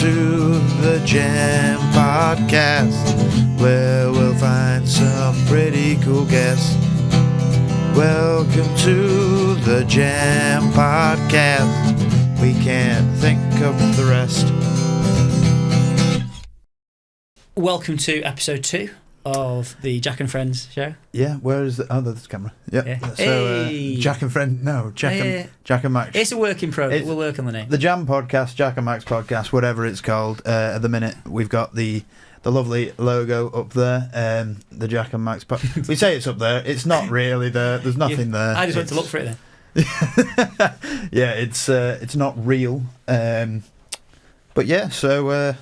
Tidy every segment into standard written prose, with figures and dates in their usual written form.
to the Jam Podcast, where we'll find some pretty cool guests. Welcome to the Jam Podcast. We can't think of the rest. Welcome to episode 2 of the Jack and Friends show. Yeah, where is the... Oh, there's the camera. Yep. Yeah. So, Hey. Jack and Friend... No, Jack and Max. It's a work in progress. We'll work on the name. The Jam Podcast, Jack and Max Podcast, whatever it's called. At the minute, we've got the lovely logo up there. The Jack and Max Podcast. We say it's up there. It's not really there. There's nothing there. I just went to look for it then. Yeah, it's not real. But yeah, so...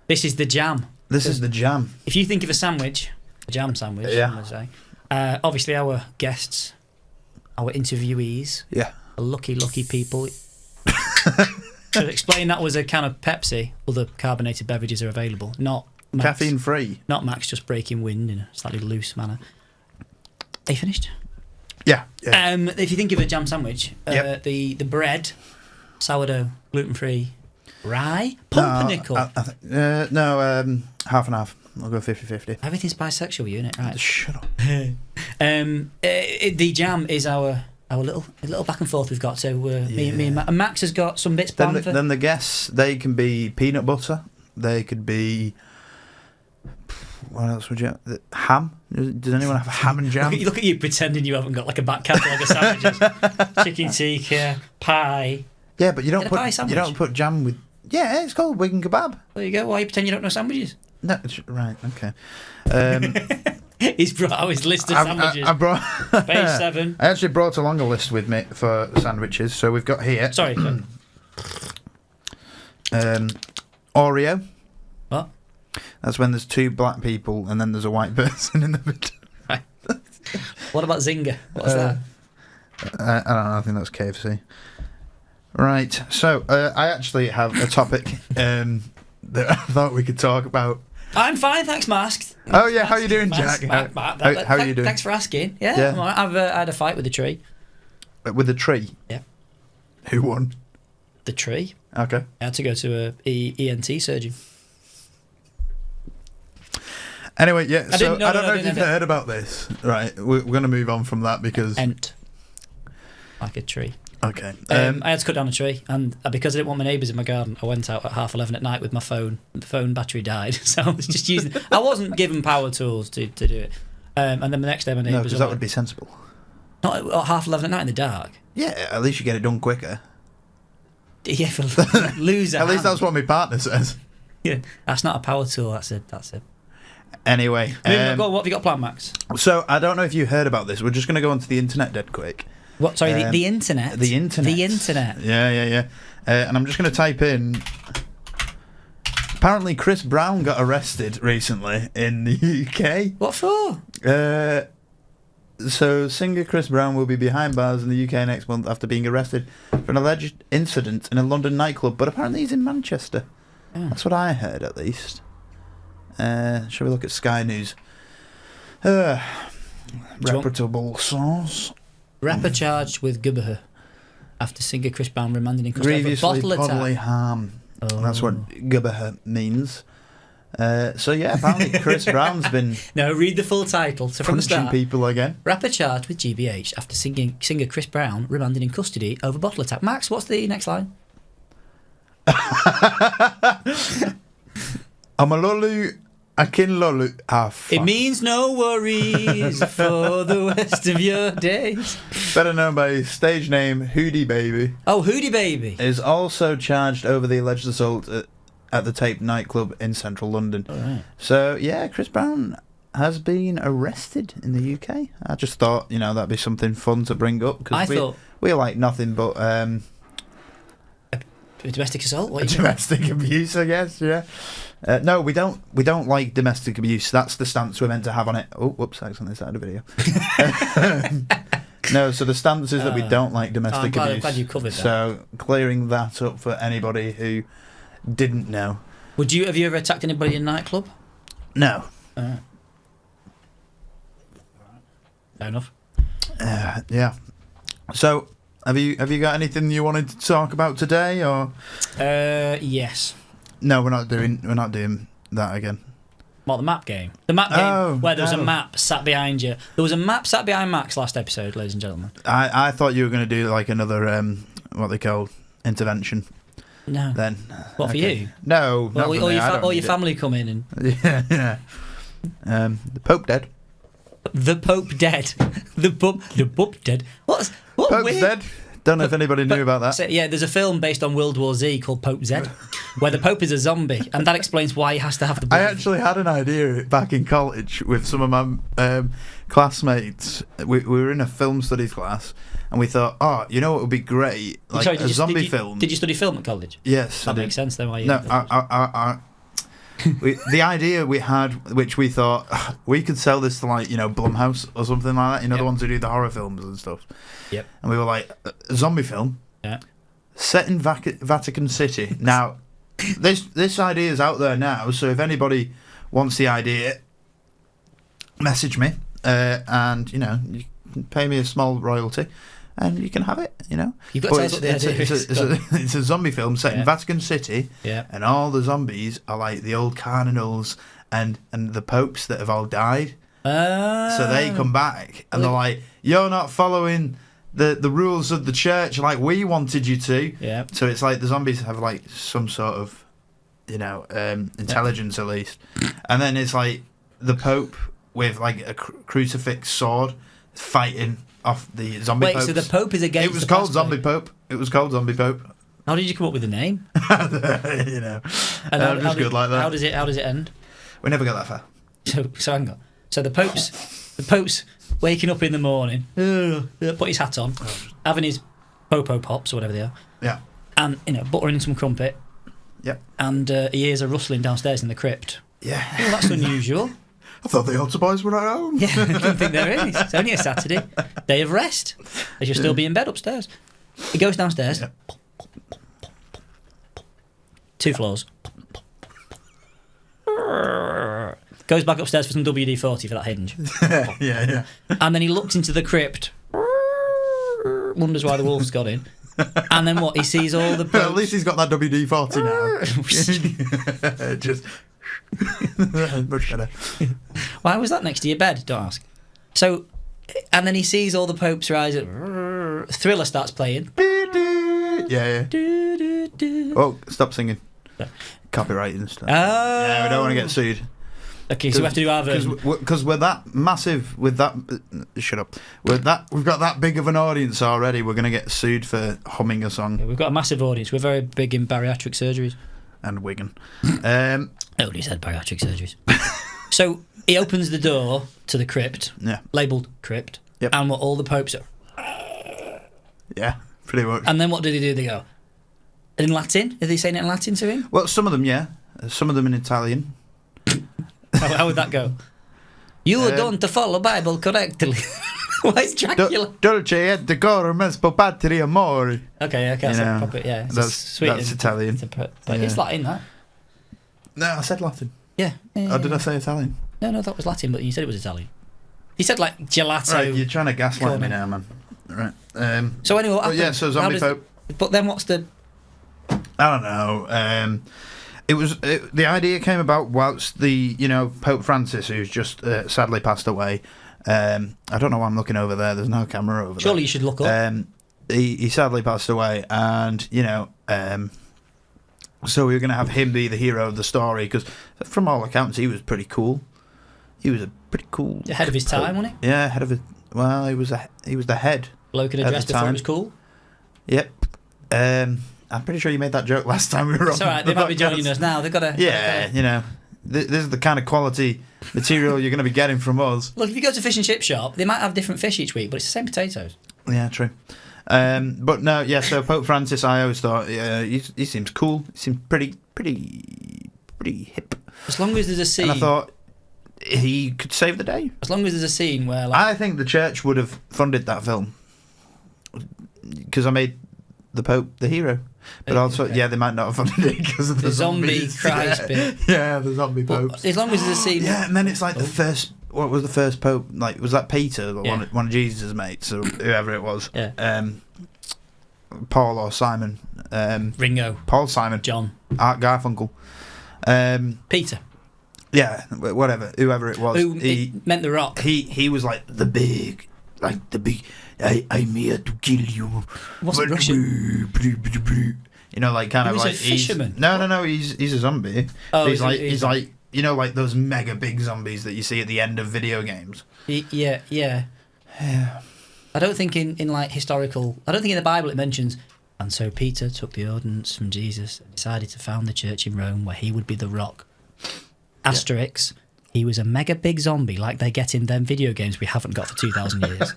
This is the Jam. This is the Jam. If you think of a sandwich, a jam sandwich, yeah. I'm going to say, obviously our guests, our interviewees, yeah, are lucky people. So explain that was a can of Pepsi. Other carbonated beverages are available. Not Max, caffeine free. Not Max just breaking wind in a slightly loose manner. Are you finished? Yeah. If you think of a jam sandwich, yep. the bread, sourdough, gluten free, rye, pumpernickel. No, half and half. I'll go 50-50. Everything's bisexual, you innit? Right. Shut up. The jam is our little back and forth we've got. So me and Max has got some bits planned. Then the guests, they can be peanut butter. They could be... What else would you have? Ham? Does anyone have ham and jam? Look at you pretending you haven't got like a back catalogue of sandwiches. Chicken tikka, pie. Yeah, but you don't put jam with... Yeah, it's called Wigan kebab. There you go. Why you pretend you don't know sandwiches? No, right, okay. He's brought out his list of sandwiches. I brought Page 7. I actually brought along a list with me for sandwiches. So we've got here. Sorry. Oreo. What? That's when there's two black people and then there's a white person in the middle. Right. What about Zinger? What's that? I don't know. I think that's KFC. Right. So I actually have a topic that I thought we could talk about. I'm fine, thanks, Masked. Oh yeah, how you doing, Jack? How are you doing? Thanks for asking. Yeah. I'm all right. I've had a fight with the tree. With the tree? Yeah. Who won? The tree. Okay. I had to go to a ENT surgeon. Anyway, yeah. I don't know if you've heard about this. Right, we're going to move on from that because like a tree. Okay. I had to cut down a tree, and because I didn't want my neighbours in my garden, I went out at 11:30 at night with my phone. The phone battery died, so I was just using. I wasn't given power tools to do it. And then the next day, my neighbours. No, because that would be sensible. Not at 11:30 at night in the dark. Yeah, at least you get it done quicker. Yeah, for loser. At least that's what my partner says. Yeah, that's not a power tool. That's a. Anyway, what have you got planned, Max? So I don't know if you heard about this. We're just going to go onto the internet dead quick. What? Sorry, the internet. The internet. The internet. Yeah. And I'm just going to type in. Apparently, Chris Brown got arrested recently in the UK. What for? So singer Chris Brown will be behind bars in the UK next month after being arrested for an alleged incident in a London nightclub. But apparently, he's in Manchester. Oh. That's what I heard, at least. Shall we look at Sky News? Reputable source. Rapper charged with gubber after singer Chris Brown remanded in custody grievously for bodily harm. Oh. That's what gubber means. So yeah, apparently Chris Brown's been read the full title. So from the start, people again. Rapper charged with GBH after singer Chris Brown remanded in custody over bottle attack. Max, what's the next line? I'm a lolly. I can lolly. It means no worries for the rest of your days. Better known by his stage name, Hootie Baby. Oh, Hootie Baby. Is also charged over the alleged assault at the Tape nightclub in central London. Oh, right. So, yeah, Chris Brown has been arrested in the UK. I just thought, that'd be something fun to bring up. Because we like nothing but... domestic assault? What domestic abuse, I guess, yeah. No, we don't like domestic abuse. That's the stance we're meant to have on it. Oh, whoops, that's on this side of the video. No, so the stance is that we don't like domestic abuse. I'm glad you covered that. So clearing that up for anybody who didn't know. Have you ever attacked anybody in a nightclub? No. Fair enough. Yeah. So, have you got anything you wanted to talk about today, or? Yes. No, we're not doing that again. What, the map game? The map game where there was a map sat behind you. There was a map sat behind Max last episode, ladies and gentlemen. I thought you were going to do like another what they call intervention. No. Then. What, for you? No. Well, all your family come in and. Yeah. The Pope dead. The Pope dead. The Pope dead. What Pope's weird? dead. Don't know if anybody knew about that. So, yeah, there's a film based on World War Z called Pope Z, where the Pope is a zombie, and that explains why he has to have the. I actually had an idea back in college with some of my classmates. We were in a film studies class, and we thought, oh, you know what would be great, like a zombie film. Did you study film at college? Yes, that makes sense then. Why you? No, the idea we had, which we thought we could sell this to like Blumhouse or something like that. The ones who do the horror films and stuff. Yep. And we were like, a zombie film. Yeah. Set in Vatican City. Now, this idea is out there now. So if anybody wants the idea, message me, and you can pay me a small royalty. And you can have it, You've got to tell us what the idea is. It's a zombie film set in Vatican City, and all the zombies are like the old cardinals and the popes that have all died. So they come back, and they're like, you're not following the rules of the church like we wanted you to. Yeah. So it's like the zombies have like some sort of, intelligence at least. And then it's like the Pope with like a crucifix sword fighting off the zombie popes. So the Pope is against. It was called Zombie Pope. It was called Zombie Pope. How did you come up with the name? And I'm just good like that. How does it end? We never got that far. So hang on. So the Pope's waking up in the morning, put his hat on, having his Popo Pops or whatever they are. Yeah. And buttering some crumpet. Yep. And he hears a rustling downstairs in the crypt. Yeah. Well, that's unusual. I thought the altar boys were at home. Yeah, I don't think there is. It's only a Saturday. Day of rest. They should still be in bed upstairs. He goes downstairs. Yeah. 2 floors. Goes back upstairs for some WD-40 for that hinge. Yeah. And then he looks into the crypt. Wonders why the wolf's got in. And then what? He sees all the... At least he's got that WD-40 now. Just... much better. Why was that next to your bed? Don't ask. So, and then he sees all the popes rise. Thriller starts playing. Yeah. Oh, stop singing. Copyright and stuff. Yeah, we don't want to get sued. Okay, so we have to do our version. Because we're that massive with that. Shut up. We've got that big of an audience already. We're going to get sued for humming a song. Yeah, we've got a massive audience. We're very big in bariatric surgeries. And Wigan. Nobody said bariatric surgeries. So he opens the door to the crypt, labelled crypt, and what all the popes are. Yeah, pretty much. And then what did he do? They go in Latin. Are they saying it in Latin to him? Well, some of them, yeah. Some of them in Italian. How would that go? You don't follow Bible correctly. Why is Dracula? Dolce et decorum est patria amore. Okay, yeah. That's Italian. It's Latin, that. No, I said Latin. Yeah. Or did I say Italian? No, that was Latin, but you said it was Italian. You said like gelato. Right, you're trying to gaslight me now, man. Right. So anyway, what happened? So Zombie Pope. But then what's the... I don't know. The idea came about whilst the Pope Francis, who's just sadly passed away. I don't know why I'm looking over there. There's no camera over there. Surely you should look up. He sadly passed away, and so we were going to have him be the hero of the story because, from all accounts, he was pretty cool. He was a pretty cool. Ahead of his time, wasn't he? Yeah, ahead of it. Well, he was the head. Bloke in a dress before it was cool. Yep. I'm pretty sure you made that joke last time we were on. It's all right. They might be joining us now. They've got to. Yeah, this is the kind of quality material you're going to be getting from us. Look, if you go to a fish and chip shop, they might have different fish each week, but it's the same potatoes. Yeah, true. But no, yeah. So Pope Francis, I always thought he seems cool. He seems pretty hip. As long as there's a scene. And I thought he could save the day. As long as there's a scene where, I think the church would have funded that film because I made the Pope the hero. But also, they might not have funded it because of the zombie Christ bit. Yeah, the zombie popes. As long as there's a scene. Yeah, and then it's like the first. What was the first pope? Like, was that Peter, one of Jesus' mates, or whoever it was? Yeah. Paul or Simon. Ringo. Paul Simon. John. Art Garfunkel. Peter. Yeah, whatever, whoever it was. It meant The Rock. He was like the big. I'm here to kill you. Wasn't Russian. You know, like kind He of was like a fisherman. No. He's a zombie. Oh, he's like you know, like those mega big zombies that you see at the end of video games. Yeah. I don't think in like historical. I don't think in the Bible it mentions. And so Peter took the ordinance from Jesus and decided to found the church in Rome where he would be the Rock. Asterix. He was a mega big zombie like they get in them video games we haven't got for 2,000 years.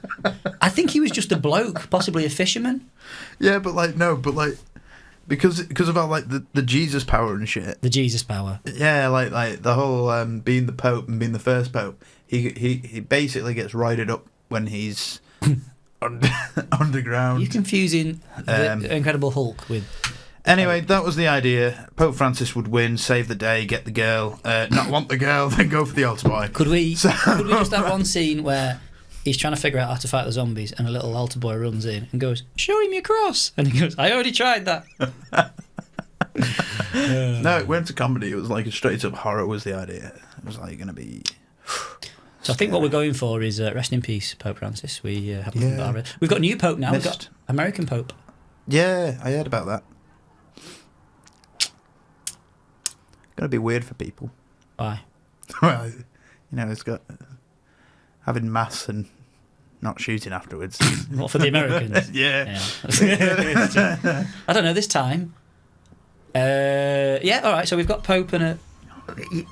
I think he was just a bloke, possibly a fisherman. Yeah, but because of our like the Jesus power and shit. The Jesus power. Yeah, like the whole being the Pope and being the first Pope. He basically gets righted up when he's underground. You're confusing the Incredible Hulk with. Anyway, that was the idea. Pope Francis would win, save the day, get the girl, not want the girl, then go for the altar boy. Could we just have one scene where he's trying to figure out how to fight the zombies and a little altar boy runs in and goes, "Show him your cross," and he goes, "I already tried that." No, it weren't a comedy. It was like a straight up horror was the idea. It was like going to be. So I think what we're going for is rest in peace, Pope Francis. We haven't. We've got a new Pope now. We've got American Pope. Yeah, I heard about that. Going to be weird for people. Why? Well, it's got having mass and not shooting afterwards. What, for the Americans? Yeah. I don't know, this time. Yeah, all right, so we've got Pope and a...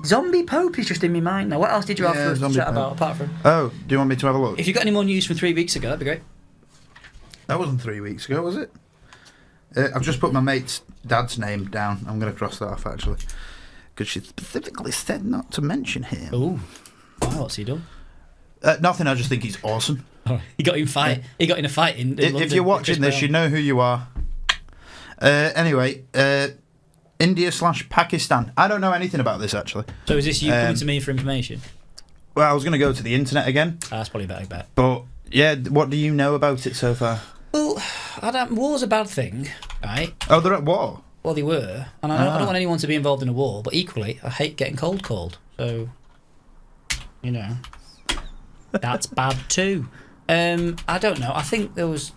Zombie Pope is just in my mind now. What else did you have for us to chat about, apart from... Oh, do you want me to have a look? If you've got any more news from 3 weeks ago, that'd be great. That wasn't 3 weeks ago, was it? I've just put my mate's dad's name down. I'm going to cross that off, actually. Because she specifically said not to mention him. Oh, wow, what's he done? Nothing. I just think he's awesome. Oh, he got in a fight in London. If you're watching this, you know who you are. Anyway, India/Pakistan. I don't know anything about this actually. So is this you coming to me for information? Well, I was going to go to the internet again. That's probably a better bet. But yeah, what do you know about it so far? Well, war's a bad thing, right? Oh, they're at war. Well, they were, and I don't want anyone to be involved in a war, but equally, I hate getting cold called. So, that's bad too. I don't know. I think there was...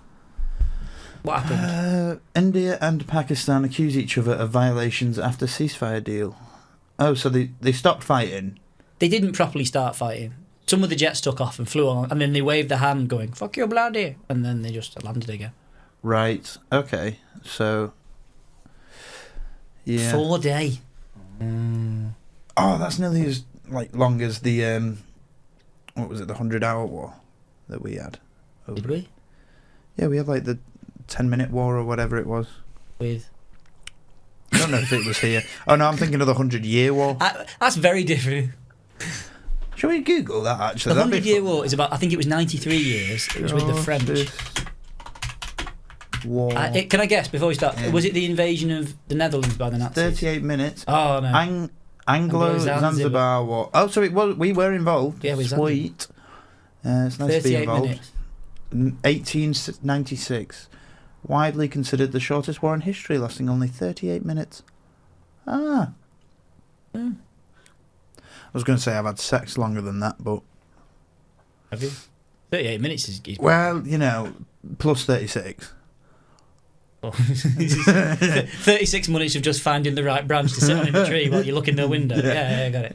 What happened? India and Pakistan accuse each other of violations after ceasefire deal. Oh, so they stopped fighting? They didn't properly start fighting. Some of the jets took off and flew on, and then they waved their hand going, "Fuck your bloody," and then they just landed again. Right, okay. So... Yeah. 4 day. Oh, that's nearly as long as the what was it, the 100-hour war that we had. Did we? Yeah, we had the 10-minute war or whatever it was. With? I don't know if it was here. Oh no, I'm thinking of the 100-year war. That's very different. Shall we Google that actually? The 100-year war is about, I think it was 93 years. It was with the French. War. Can I guess before we start? Was it the invasion of the Netherlands by the Nazis? 38 minutes. Oh no. Anglo-Zanzibar War. Oh, so it was. We were involved. Yeah, we were. Sweet. It's nice to be involved. Minutes. 1896. Widely considered the shortest war in history, lasting only 38 minutes. I was going to say I've had sex longer than that, but... Have you? 38 minutes is... Well, plus 36. 36 minutes of just finding the right branch to sit on in the tree while you look in the window. Yeah, I got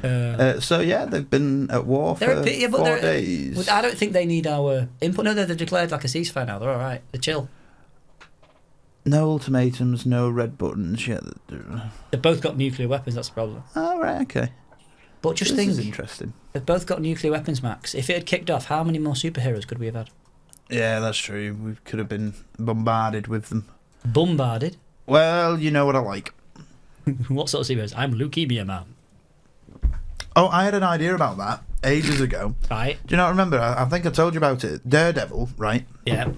it. So yeah, they've been at war for 4 days. I don't think they need our input. No, they've declared a ceasefire now. They're all right. They're chill. No ultimatums, no red buttons yet. They've both got nuclear weapons. That's the problem. Oh right, okay. But just this think, is interesting. They've both got nuclear weapons, Max. If it had kicked off, how many more superheroes could we have had? Yeah, that's true. We could have been bombarded with them. Bombarded? Well, you know what I like. What sort of superheroes? I'm Leukemia Man. Oh, I had an idea about that ages ago. Right. Do you not remember? I think I told you about it. Daredevil, right? Yeah.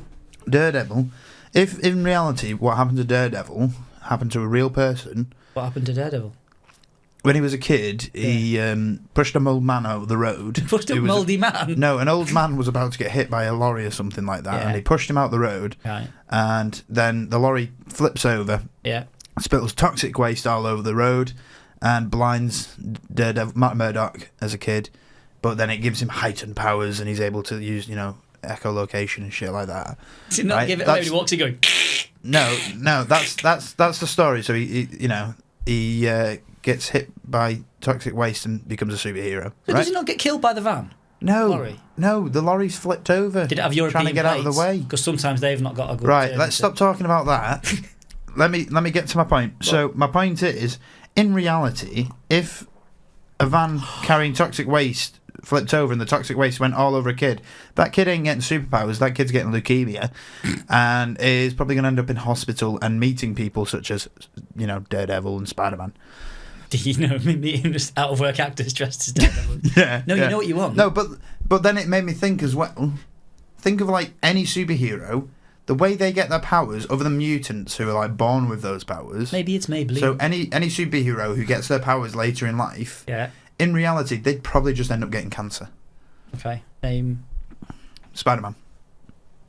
Daredevil. If in reality what happened to Daredevil happened to a real person... What happened to Daredevil? When he was a kid, he pushed an old man over the road. Pushed a mouldy man? No, an old man was about to get hit by a lorry or something like that, and he pushed him out the road. Right. And then the lorry flips over, Yeah. spills toxic waste all over the road, and blinds Daredevil, Matt Murdock as a kid. But then it gives him heightened powers, and he's able to use, echolocation and shit like that. Does it not give it away when he walks in going... No, that's the story. So he gets hit by toxic waste and becomes a superhero. So right? does he not get killed by the van? No, the lorry's flipped over. Did it have European trying to get out of the way? Because sometimes they've not got a good... Right, let's stop talking about that. let me get to my point. What? So my point is, in reality, if a van carrying toxic waste flipped over and the toxic waste went all over a kid, that kid ain't getting superpowers, that kid's getting leukemia and is probably going to end up in hospital and meeting people such as, Daredevil and Spider-Man. Do you know me meeting just out of work actors dressed as Daredevil? No, you know what you want. No, but then it made me think as well. Think of like any superhero, the way they get their powers, other than mutants who are like born with those powers. Maybe it's Maybelline. So any superhero who gets their powers later in life, in reality, they'd probably just end up getting cancer. Okay, name Spider-Man.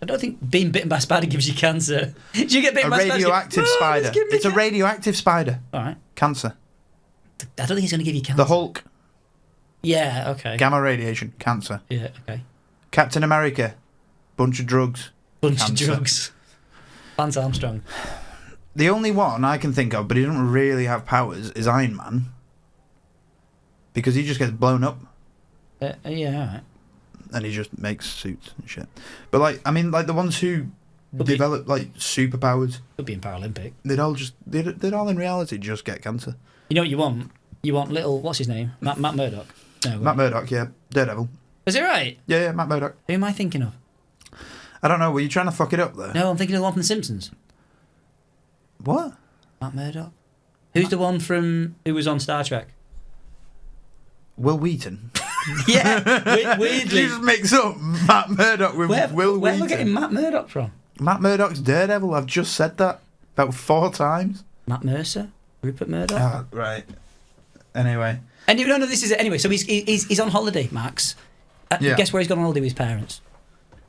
I don't think being bitten by a spider gives you cancer. Do you get bitten by a spider? A radioactive spider. It's a radioactive spider. All right. Cancer. I don't think it's going to give you cancer. The Hulk. Yeah, okay. Gamma radiation. Cancer. Yeah, okay. Captain America. Bunch of drugs. Bunch of drugs. Lance Armstrong. The only one I can think of, but he doesn't really have powers, is Iron Man. Because he just gets blown up. Yeah, alright. And he just makes suits and shit. But the ones who develop superpowers, could be in Paralympic. They'd all in reality just get cancer. You know what you want? You want little, what's his name? Matt Murdock. No, Matt Murdock, yeah, Daredevil. Is it right? Yeah, Matt Murdock. Who am I thinking of? I don't know. Were you trying to fuck it up there? No, I'm thinking of the one from The Simpsons. What? Matt Murdock. Who's the one who was on Star Trek? Will Wheaton. Yeah, weirdly. You just mix up Matt Murdock with Will Wheaton. Where are we getting Matt Murdock from? Matt Murdock's Daredevil. I've just said that about 4 times. Matt Mercer? Rupert Murdoch? Oh, right. Anyway. No, this is it. Anyway, so he's on holiday, Max. Guess where he's gone on holiday with his parents?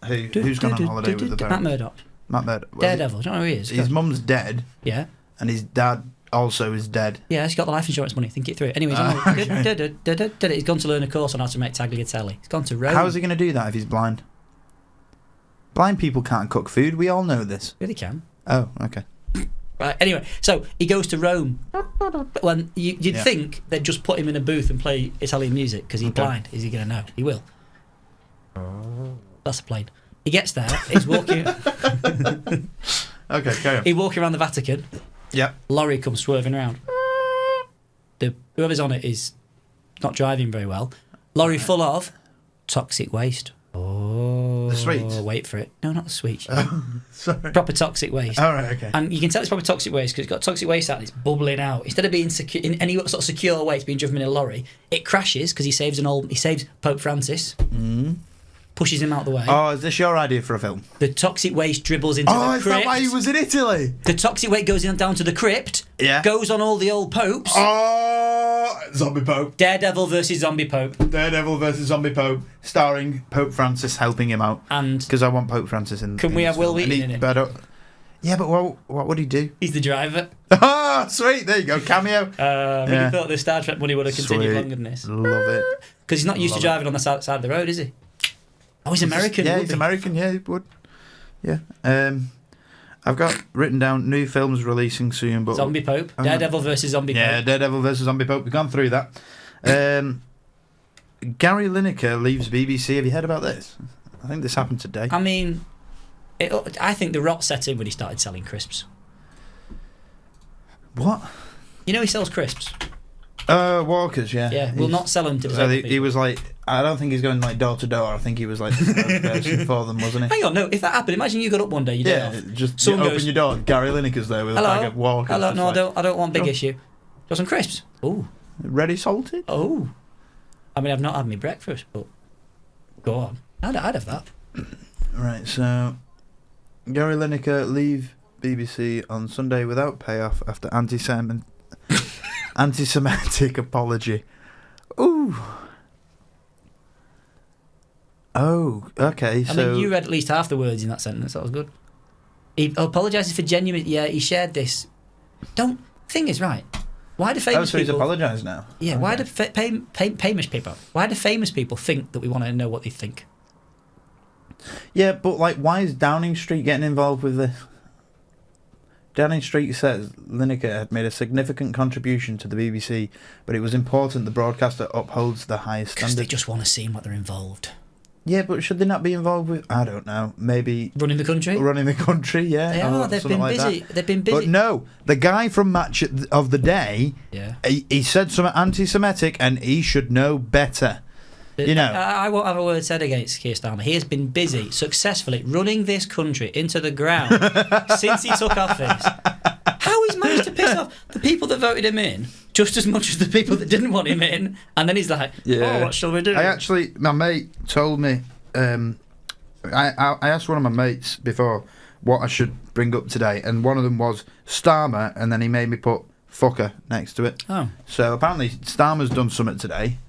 Who's gone on holiday with the parents? Matt Murdock. Matt Murdock. Daredevil. Do you know who he is? His mum's dead. Yeah. And his dad also is dead. Yeah, he's got the life insurance money. Think it through. Anyway, he's gone to learn a course on how to make tagliatelle. He's gone to Rome. How is he going to do that if he's blind? Blind people can't cook food. We all know this. Yeah, they can. Oh, okay. Right, anyway, so he goes to Rome. When you'd think they'd just put him in a booth and play Italian music because he's blind. Is he going to know? He will. That's the plane. He gets there. He's walking. Okay, carry on. He's walking around the Vatican. Yep. Lorry comes swerving around. Whoever's on it is not driving very well. Lorry full of toxic waste. Oh, the sweets? Wait for it. No, not the sweets. Sorry. Proper toxic waste. All right, okay. And you can tell it's proper toxic waste because it's got toxic waste out and it's bubbling out. Instead of being secure, in any sort of secure way, it's being driven in a lorry. It crashes because he saves Pope Francis. Pushes him out the way. Oh, is this your idea for a film? The toxic waste dribbles into the crypt. Oh, is that why he was in Italy? The toxic waste goes down to the crypt. Yeah. Goes on all the old popes. Oh, Zombie Pope. Daredevil versus Zombie Pope. Daredevil versus Zombie Pope, starring Pope Francis helping him out. And because I want Pope Francis in. Can we have Will Wheaton in it? Yeah, but what would he do? He's the driver. Oh, sweet! There you go, cameo. You thought the Star Trek money would have continued longer than this. Love it. Because he's not used to driving on the side of the road, is he? Oh, he's American. Yeah, he's American. Yeah, he would. Yeah. I've got written down new films releasing soon, but Zombie Pope, Daredevil versus Zombie Pope. Yeah, Daredevil versus Zombie Pope. We've gone through that. Gary Lineker leaves BBC. Have you heard about this? I think this happened today. I mean, I think the rot set in when he started selling crisps. What? You know he sells crisps. Walkers, yeah. Yeah, we'll not sell them to the people. He was like, I don't think he's going like door to door. I think he was like the spokesperson for them, wasn't he? Hang on, no, if that happened, imagine you got up one day, you day off. Just you open your door, Gary Lineker's there with a bag of Walkers. Hello, no, I don't want big issue. Got some crisps? Ooh. Ready salted? Oh. I mean, I've not had my breakfast, but go on. I'd have that. Right, so Gary Lineker leave BBC on Sunday without payoff after anti-Semitic apology. Ooh. Oh, okay. I mean, you read at least half the words in that sentence. That was good. He apologises for genuine. Yeah, he shared this. Thing is, right? Why do famous so he's people apologised now? Yeah. Okay. Why do famous people? Why do famous people think that we want to know what they think? Yeah, but like, why is Downing Street getting involved with this? Downing Street says Lineker had made a significant contribution to the BBC, but it was important the broadcaster upholds the highest Because standard. they just want to seem like they're involved. Yeah, but should they not be involved with? I don't know. Maybe Running the country. running the country. Yeah, They or are. They've something been like busy. that. They've been busy. But no, the guy from Match of the Day, Yeah. he said something anti-Semitic, and he should know better. You know. I won't have a word said against Keir Starmer. He has been busy, successfully running this country into the ground since he took office. How he's managed to piss off the people that voted him in just as much as the people that didn't want him in, and then he's like, "Oh, what shall we do?" My mate told me. I asked one of my mates before what I should bring up today, and one of them was Starmer, and then he made me put fucker next to it. Oh, So apparently Starmer's done something today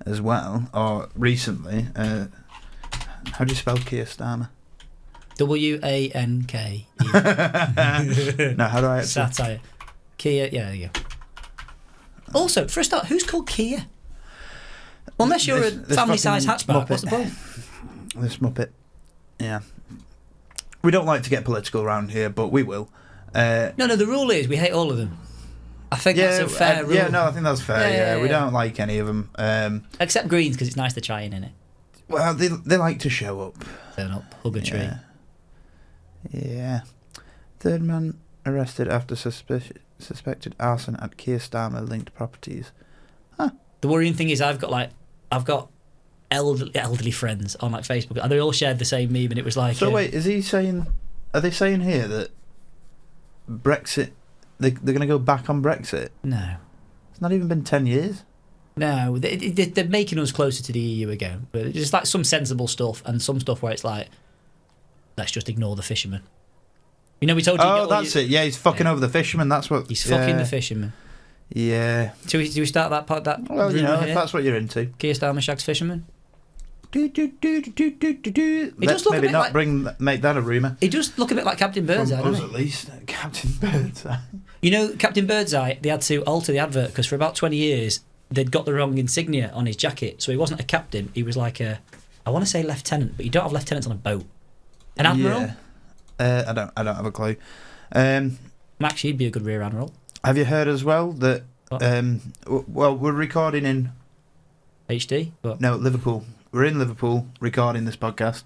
as well, or recently. How do you spell Keir Starmer? WANK. No, how do I actually? Satire. Kia. Yeah, there you go. Also, for a start, who's called Kia? Unless you're This a family-sized fucking hatchback, Muppet. what's the point? This Muppet. Yeah. We don't like to get political around here, but we will. No, the rule is we hate all of them. I think that's a fair rule. Yeah, no, I think that's fair. Yeah, We don't like any of them. Except Greens, because it's nice to try in it. Well, they like to show up. Turn up, hug a tree. Yeah. Third man arrested after suspected arson at Keir Starmer linked properties. The worrying thing is I've got elderly friends on like Facebook, and they all shared the same meme, and it was like. So wait, is he saying? Are they saying here that Brexit? They're going to go back on Brexit? No. It's not even been 10 years. No, they're making us closer to the EU again. But it's just like some sensible stuff and some stuff where it's like, let's just ignore the fishermen. You know, we told you. Oh, that's it. Yeah, he's fucking over the fishermen. That's what. He's fucking the fishermen. Yeah. Do we start that part? That Well, you know, here? if that's what you're into. Keir Starmer shags fishermen. Let's does look a maybe bit not like- make that a rumour. He does look a bit like Captain Birdseye, From us doesn't at he? least. Captain Birdseye. You know, Captain Birdseye, they had to alter the advert because for about 20 years they'd got the wrong insignia on his jacket, so he wasn't a captain. He was like I want to say lieutenant, but you don't have lieutenants on a boat. An admiral? Yeah. I don't have a clue. Max, you'd be a good rear admiral. Have you heard as well that? What? Well, we're recording in HD? What? No, Liverpool. We're in Liverpool recording this podcast,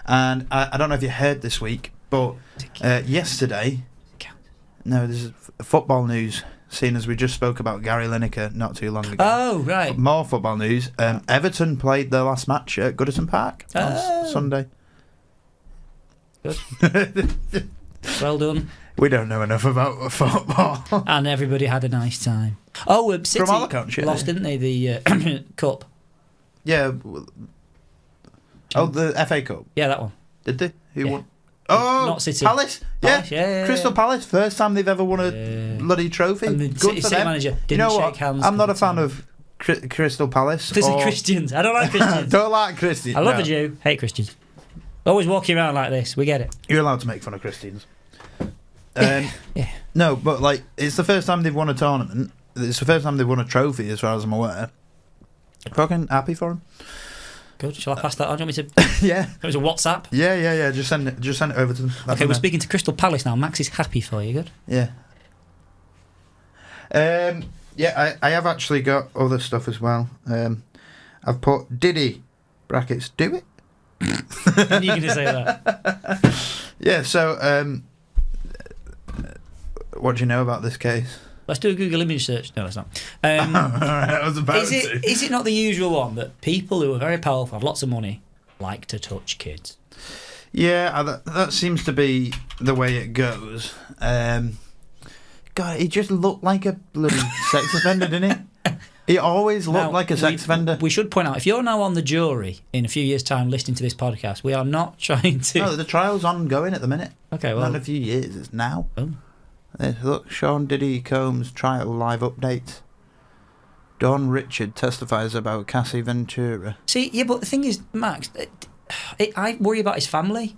and I don't know if you heard this week, but yesterday, no, this is football news. Seeing as we just spoke about Gary Lineker not too long ago. Oh, right. More football news. Everton played their last match at Goodison Park on Sunday. Good. Well done. We don't know enough about football. And everybody had a nice time. Oh, City From all accounts, yeah. lost, didn't they, the cup? Yeah. Oh, the FA Cup. Yeah, that one. Did they? Who Yeah. won? Oh, Not City. Palace. Palace, Yeah. yeah. Crystal Palace. First time they've ever won a bloody trophy. And the Good for City them. manager didn't You know shake what? hands. I'm not a with fan the of Crystal Palace. team. There's or- Christians. I don't like Christians. Don't like Christians. I love No. a Jew. Hate Christians. Always walking around like this. We get it. You're allowed to make fun of Christians. Yeah. No, but like it's the first time they've won a tournament. It's the first time they've won a trophy, as far as I'm aware. Fucking happy for them. Good. Shall I pass that on? Do you want me to? Yeah. It was a WhatsApp. Yeah. Just send it over to them. Let Okay, them we're know. speaking to Crystal Palace now. Max is happy for you. Good. Yeah. Yeah, I have actually got other stuff as well. I've put Diddy brackets do it. I knew you were going to say that. Yeah. So, what do you know about this case? Let's do a Google image search. No, it's not. I was about Is it not the usual one that people who are very powerful, have lots of money, like to touch kids? Yeah, that seems to be the way it goes. God, he just looked like a bloody sex offender, didn't he? He always looked Now, like a sex offender. We should point out, if you're now on the jury in a few years' time listening to this podcast, we are not trying to... No, the trial's ongoing at the minute. Okay, well... Not in a few years, it's now. Oh. Look, Sean Diddy Combs trial live update. Dawn Richard testifies about Cassie Ventura. See, yeah, but the thing is, Max, I worry about his family.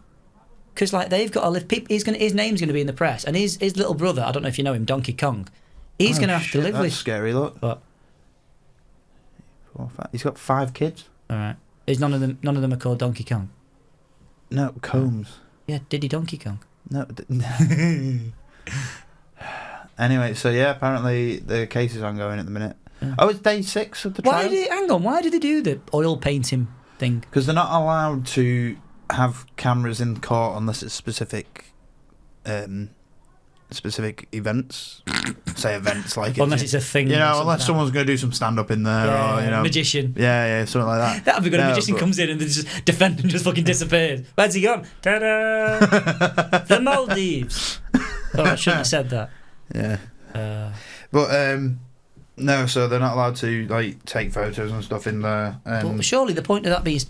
because like they've got to live. His name's going to be in the press, and his little brother. I don't know if you know him, Donkey Kong. He's going to have to live with. Scary. Look. What? 4, 5. He's got 5 kids. All right. Is none of them are called Donkey Kong? No, Combs. Yeah, Diddy Donkey Kong. No. Anyway, so yeah, apparently the case is ongoing at the minute. Yeah. Oh, it's day 6 of the trial. Why did they do the oil painting thing? Because they're not allowed to have cameras in court unless it's specific events. Say events like unless it's a thing. You know, unless someone's going to do some stand up in there, or you know, magician. Yeah, something like that. That'd be good. A magician comes in and the defendant just fucking disappears. Where's he gone? Ta-da! The Maldives. Oh, I shouldn't have said that. Yeah. But no, so they're not allowed to like take photos and stuff in there. But surely the point of that being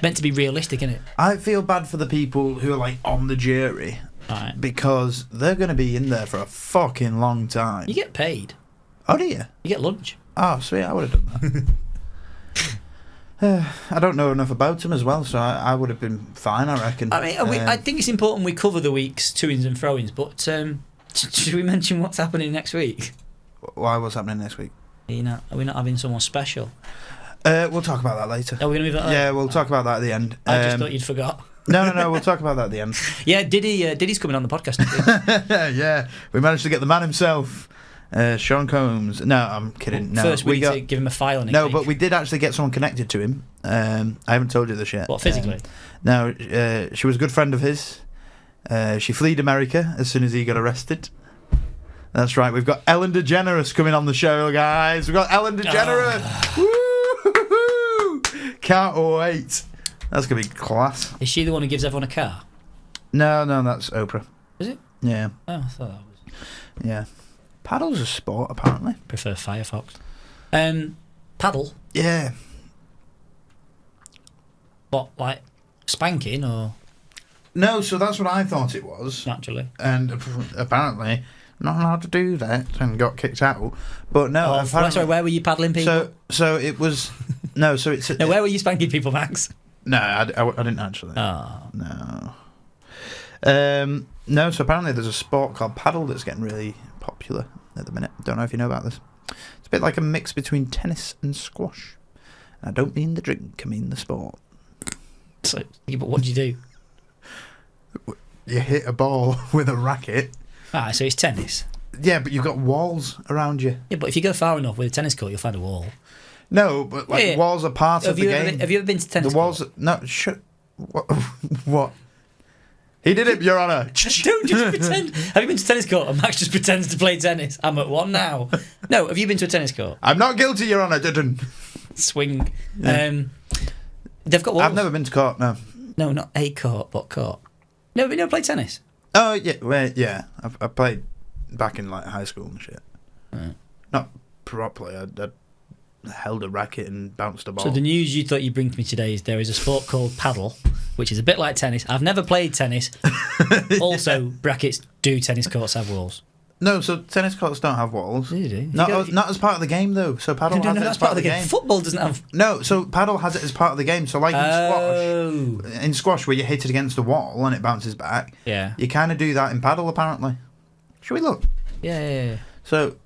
meant to be realistic, isn't it? I feel bad for the people who are like on the jury. Right. Because they're going to be in there for a fucking long time. You get paid. Oh, do you? You get lunch. Oh, sweet. I would have done that. I don't know enough about them as well, so I would have been fine, I reckon. I mean, I think it's important we cover the week's to-ins and throw-ins, but should we mention what's happening next week? Why? What's happening next week? Are we not having someone special? We'll talk about that later. Are we going to move that? Yeah, we'll talk about that at the end. I just thought you'd forgot. No, we'll talk about that at the end. Yeah, Diddy's coming on the podcast. Yeah, we managed to get the man himself, Sean Combs. No, I'm kidding. No, first we need to give him a file. No, but we did actually get someone connected to him. I haven't told you this yet. What, physically? No, she was a good friend of his. She fled America as soon as he got arrested. That's right. We've got Ellen DeGeneres coming on the show, guys. We've got Ellen DeGeneres. Woo! Can't wait. That's going to be class. Is she the one who gives everyone a car? No, that's Oprah. Is it? Yeah. Oh, I thought that was... Yeah. Paddle's a sport, apparently. Prefer Firefox. Paddle? Yeah. What, like spanking or...? No, so that's what I thought it was. Naturally. And apparently not allowed to do that and got kicked out. But no, sorry, where were you paddling people? So it was... No, so it's... No, where were you spanking people, Max? No, I didn't actually. Oh. No. No, so apparently there's a sport called paddle that's getting really popular at the minute. Don't know if you know about this. It's a bit like a mix between tennis and squash. And I don't mean the drink, I mean the sport. So, yeah, but what do you do? You hit a ball with a racket. Ah, so it's tennis. Yeah, but you've got walls around you. Yeah, but if you go far enough with a tennis court, you'll find a wall. No, but like walls are part of the game. Have you ever been to tennis? The walls. No, shut. What? He did it, Your Honour. Don't just pretend. Have you been to tennis court? And Max just pretends to play tennis. I'm at one now. No, have you been to a tennis court? I'm not guilty, Your Honour. Didn't. Swing. Yeah. They've got walls. I've never been to court. No. No, not a court, but court. No, you never played tennis. Oh yeah, well, yeah. I played back in like high school and shit. Right. Not properly. I held a racket and bounced a ball. So the news you thought you'd bring to me today is there is a sport called paddle, which is a bit like tennis. I've never played tennis. Also, brackets, do tennis courts have walls? No, so tennis courts don't have walls. They do. Not as part of the game though. So paddle has it as part of the game. Football doesn't have. No, so paddle has it as part of the game. So like in squash, where you hit it against the wall and it bounces back. Yeah. You kind of do that in paddle apparently. Should we look? Yeah. So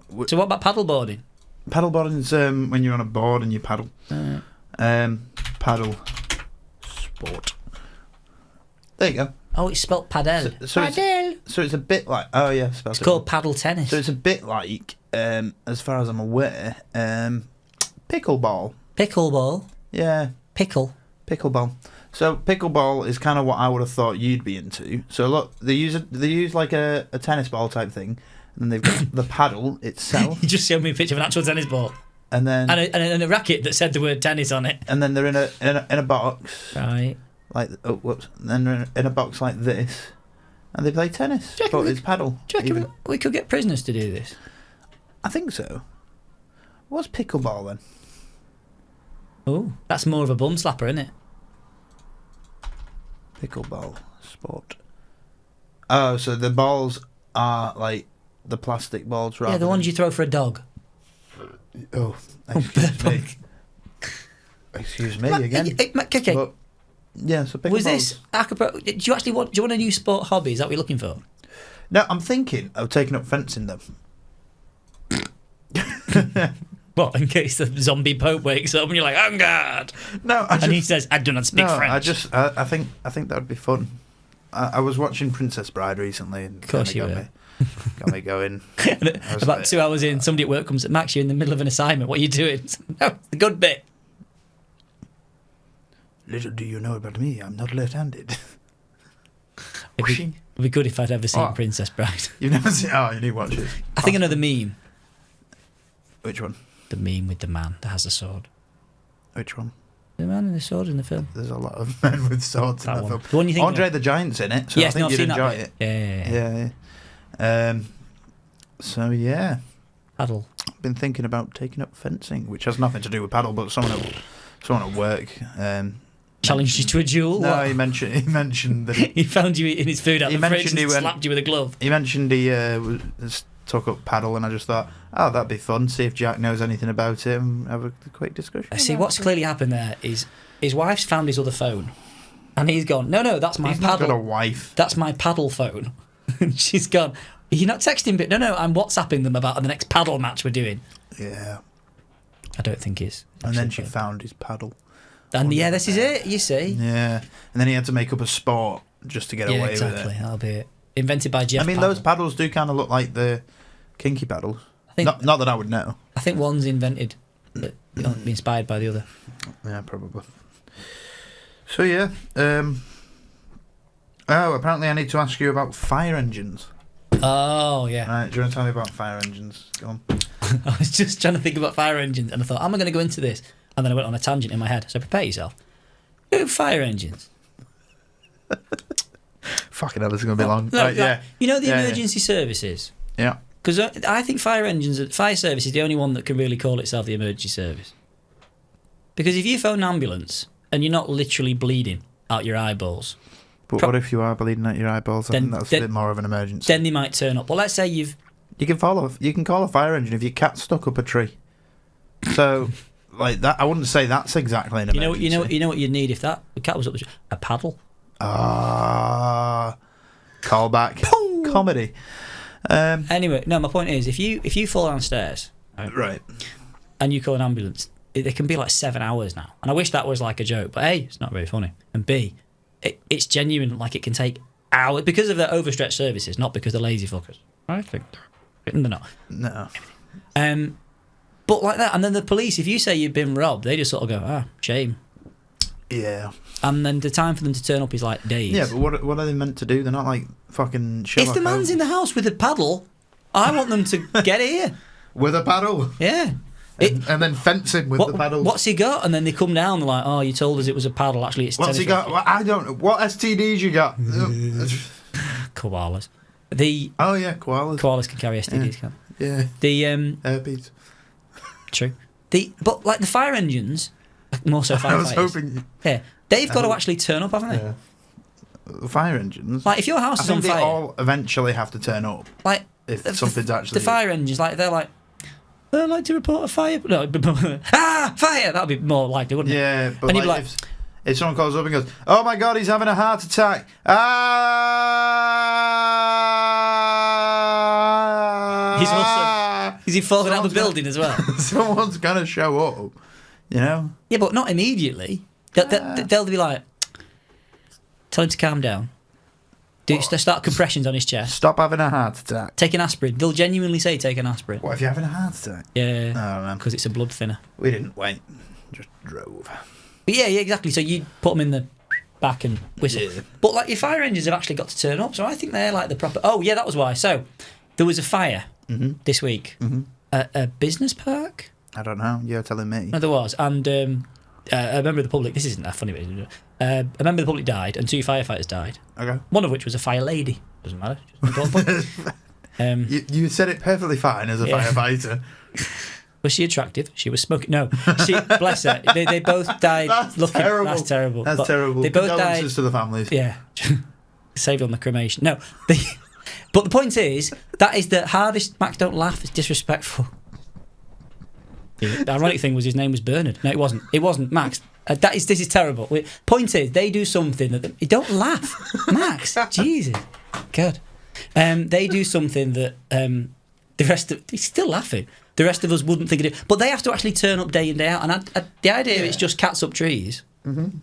what about paddleboarding? Paddleboarding is when you're on a board and you paddle. Paddle sport. There you go. Oh, it's spelt paddle. So it's a bit like... Oh, yeah. It's called paddle tennis. So it's a bit like, as far as I'm aware, pickleball. Pickleball? Yeah. Pickleball. So pickleball is kind of what I would have thought you'd be into. So look, they use like a tennis ball type thing, and then they've got the paddle itself. You just showed me a picture of an actual tennis ball. And then... And a racket that said the word tennis on it. And then they're in a box. Right. Like, oh, whoops. And then they're in a box like this, and they play tennis. But it's paddle. Do you reckon we could get prisoners to do this? I think so. What's pickleball then? Oh, that's more of a bum slapper, isn't it? Pickleball sport. Oh, so the balls are like the plastic balls, rather. Yeah, the ones you throw for a dog. Oh, excuse me. Excuse me again. Okay. Yeah, so Was this acapella? Do you actually want? Do you want a new sport hobby? Is that what you're looking for? No, I'm thinking of taking up fencing though. What, in case the zombie pope wakes up and you're like, "On guard!" No, and he says, "I do not speak French." I think that would be fun. I was watching Princess Bride recently, and of course you were. Got me going. About 2 hours in, somebody at work comes at Max. You're in the middle of an assignment. What are you doing? No, the good bit. Little do you know about me, I'm not left-handed. It'd be good if I'd ever seen Princess Bride. You've never seen? Oh, you need to watch it. I think I know the meme. Which one? The meme with the man that has a sword. Which one? The man with the sword in the film. There's a lot of men with swords in that film. The one you think Andre the Giant's in it, so yes, I think I've you'd seen enjoy that it. Yeah. So yeah. Paddle. I've been thinking about taking up fencing, which has nothing to do with paddle, but someone at work challenged you to a duel? No, what? he mentioned that he found you eating his food out the fridge and slapped you with a glove. He mentioned he took up paddle, and I just thought, oh, that'd be fun. See if Jack knows anything about it and have a quick discussion. See, what's clearly happened there is his wife's found his other phone, and he's gone, no, that's my paddle. He's not got a wife. That's my paddle phone. And she's gone, you're not texting, but no, I'm WhatsApping them about the next paddle match we're doing. Yeah. I don't think he's. And then she found his paddle. And yeah, this is it, you see. Yeah. And then he had to make up a sport just to get away with it. Exactly, that'll be it. Invented by Jeff. I mean, those paddles do kind of look like the kinky paddles. I think, not that I would know. I think one's invented, but inspired by the other. Yeah, probably. So yeah. Apparently I need to ask you about fire engines. Oh, yeah. Right, do you want to tell me about fire engines? Go on. I was just trying to think about fire engines, and I thought, am I going to go into this? And then I went on a tangent in my head. So prepare yourself. Fire engines. Fucking hell, this is going to be long. No, right, yeah. You know the emergency services? Yeah. Because I think fire service is the only one that can really call itself the emergency service. Because if you phone an ambulance and you're not literally bleeding out your eyeballs... But what if you are bleeding out your eyeballs? I think that's a bit more of an emergency. Then they might turn up. Well, let's say You can call a fire engine if your cat's stuck up a tree. So... Like that, I wouldn't say that's exactly an emergency. You know what you'd need if the cat was up the tree? A paddle. Callback. Comedy. Anyway, no. My point is, if you fall downstairs, right, and you call an ambulance, it can be like 7 hours now. And I wish that was like a joke, but A, it's not very funny, and B, it's genuine. Like it can take hours because of their overstretched services, not because they're lazy fuckers. I think they're not. No. But like that, and then the police, if you say you've been robbed, they just sort of go, shame. Yeah. And then the time for them to turn up is like days. Yeah, but what are they meant to do? They're not like fucking Sherlock If the man's Holmes. in the house with a paddle, I want them to get here. With a paddle? Yeah. And then fence him with the paddle. What's he got? And then they come down, they're like, oh, you told us it was a paddle. Actually, it's What's he got? Well, I don't know. What STDs you got? Koalas. Oh, yeah, koalas. Koalas can carry STDs, can't they? Yeah. The herpes. True. But like the fire engines, more so firefighters. I was hoping. Yeah, they've got to actually turn up, haven't they? Yeah. Fire engines. Like if your house is on fire, they all eventually have to turn up. Like if something's actually the fire engines, like they're like, I'd like to report a fire. No, fire. That'd be more likely, wouldn't it? Yeah, but and like, if someone calls up and goes, "Oh my God, he's having a heart attack," he's also. Is he falling out of the building as well? Someone's going to show up, you know? Yeah, but not immediately. They'll be like, tell him to calm down. Start compressions on his chest. Stop having a heart attack. Take an aspirin. They'll genuinely say take an aspirin. What, if you're having a heart attack? Yeah. Oh, man. Because it's a blood thinner. We didn't wait. Just drove. But yeah, exactly. So you put them in the back and whistle. Yeah. But like your fire engines have actually got to turn up. So I think they're like the proper... Oh, yeah, that was why. So there was a fire... this week at a business park. I don't know. You're telling me. No, there was, and a member of the public. This isn't that funny, but a member of the public died, and 2 firefighters died. Okay. One of which was a fire lady. Doesn't matter. You said it perfectly fine as a firefighter. Was she attractive? She was smoking. No, bless her. They both died. That's terrible. That's terrible. That's terrible. They both died to the families. Yeah, saved on the cremation. No, but the point is, that is the hardest... Max, don't laugh, it's disrespectful. The ironic thing was his name was Bernard. No, it wasn't. It wasn't. Max, This is terrible. Point is, they do something that don't laugh, Max. Jesus, God. They do something that the rest of he's still laughing. The rest of us wouldn't think of it, but they have to actually turn up day in day out. And the idea it's just cats up trees. Mm-hmm.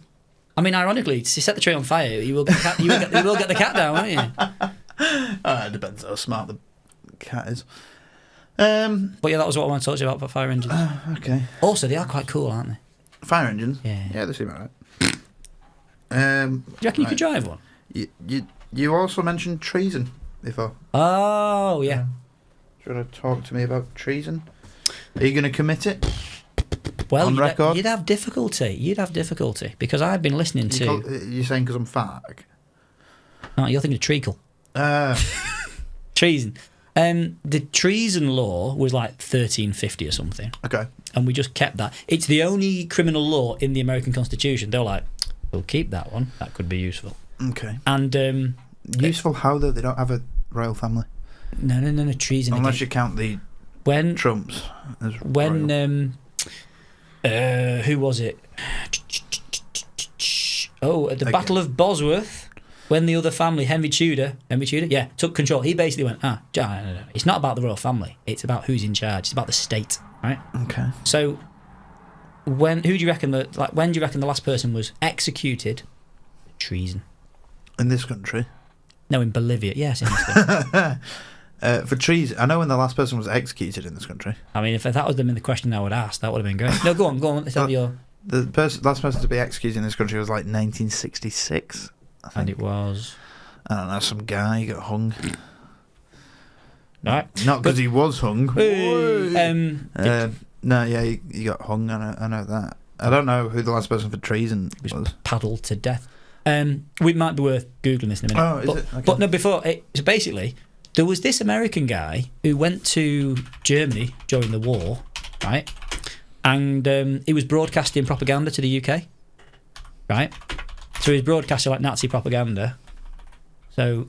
I mean, ironically, to set the tree on fire, you will get the cat down, won't you? It depends how smart the cat is. But yeah, that was what I want to talk to you about fire engines. Okay. Also, they are quite cool, aren't they? Fire engines? Yeah. They seem alright. Do you reckon you could drive one? You also mentioned treason before. Oh, yeah. Do you want to talk to me about treason? Are you going to commit it? Well, on record? You'd have difficulty because I've been listening to... You're saying because I'm fag? No, you're thinking of treacle. Treason. The treason law was like 1350 or something. Okay. And we just kept that. It's the only criminal law in the American Constitution. They're like, we'll keep that one. That could be useful. Okay. And useful how though? They don't have a royal family. No. Treason. Unless you count the Trumps. As when who was it? At the Battle of Bosworth, when the other family, Henry Tudor, took control. He basically went, no. It's not about the royal family. It's about who's in charge. It's about the state, right? Okay. So, when do you reckon the last person was executed? Treason. In this country? No, in Bolivia. Yes, in this country. For treason, I know when the last person was executed in this country. I mean, if that was the question I would ask, that would have been great. No, go on. Let's have your... The last person to be executed in this country was like 1966. And it was... I don't know, some guy got hung. Right. Not because he was hung. No, yeah, he got hung, I know that. I don't know who the last person for treason was. Paddled to death. We might be worth Googling this in a minute. Oh, is it? Okay. But no, before... So basically, there was this American guy who went to Germany during the war, right? And he was broadcasting propaganda to the UK, right? So he was broadcasting like Nazi propaganda. So...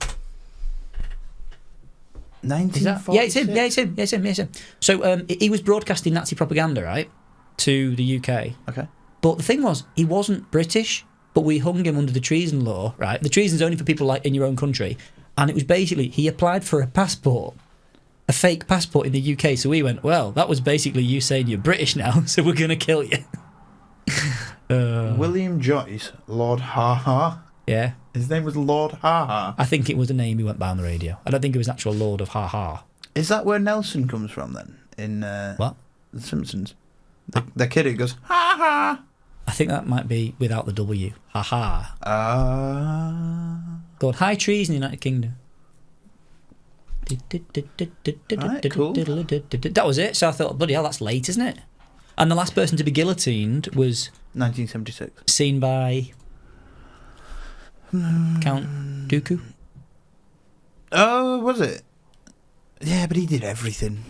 1946? Yeah, it's him. So he was broadcasting Nazi propaganda, right, to the UK. Okay. But the thing was, he wasn't British, but we hung him under the treason law, right? The treason's only for people like in your own country. And it was basically, he applied for a passport, a fake passport in the UK. So we went, well, that was basically you saying you're British now, so we're going to kill you. William Joyce, Lord Ha-Ha. Yeah. His name was Lord Ha-Ha. I think it was a name he went by on the radio. I don't think it was actual Lord of Ha-Ha. Is that where Nelson comes from then? In what? The Simpsons? The kid who goes, Ha-Ha. I think that might be without the W. Ha-ha. God, high treason in the United Kingdom. Right, cool. That was it. So I thought, bloody hell, that's late, isn't it? And the last person to be guillotined was 1976. Seen by Count Dooku. Oh, was it? Yeah, but he did everything.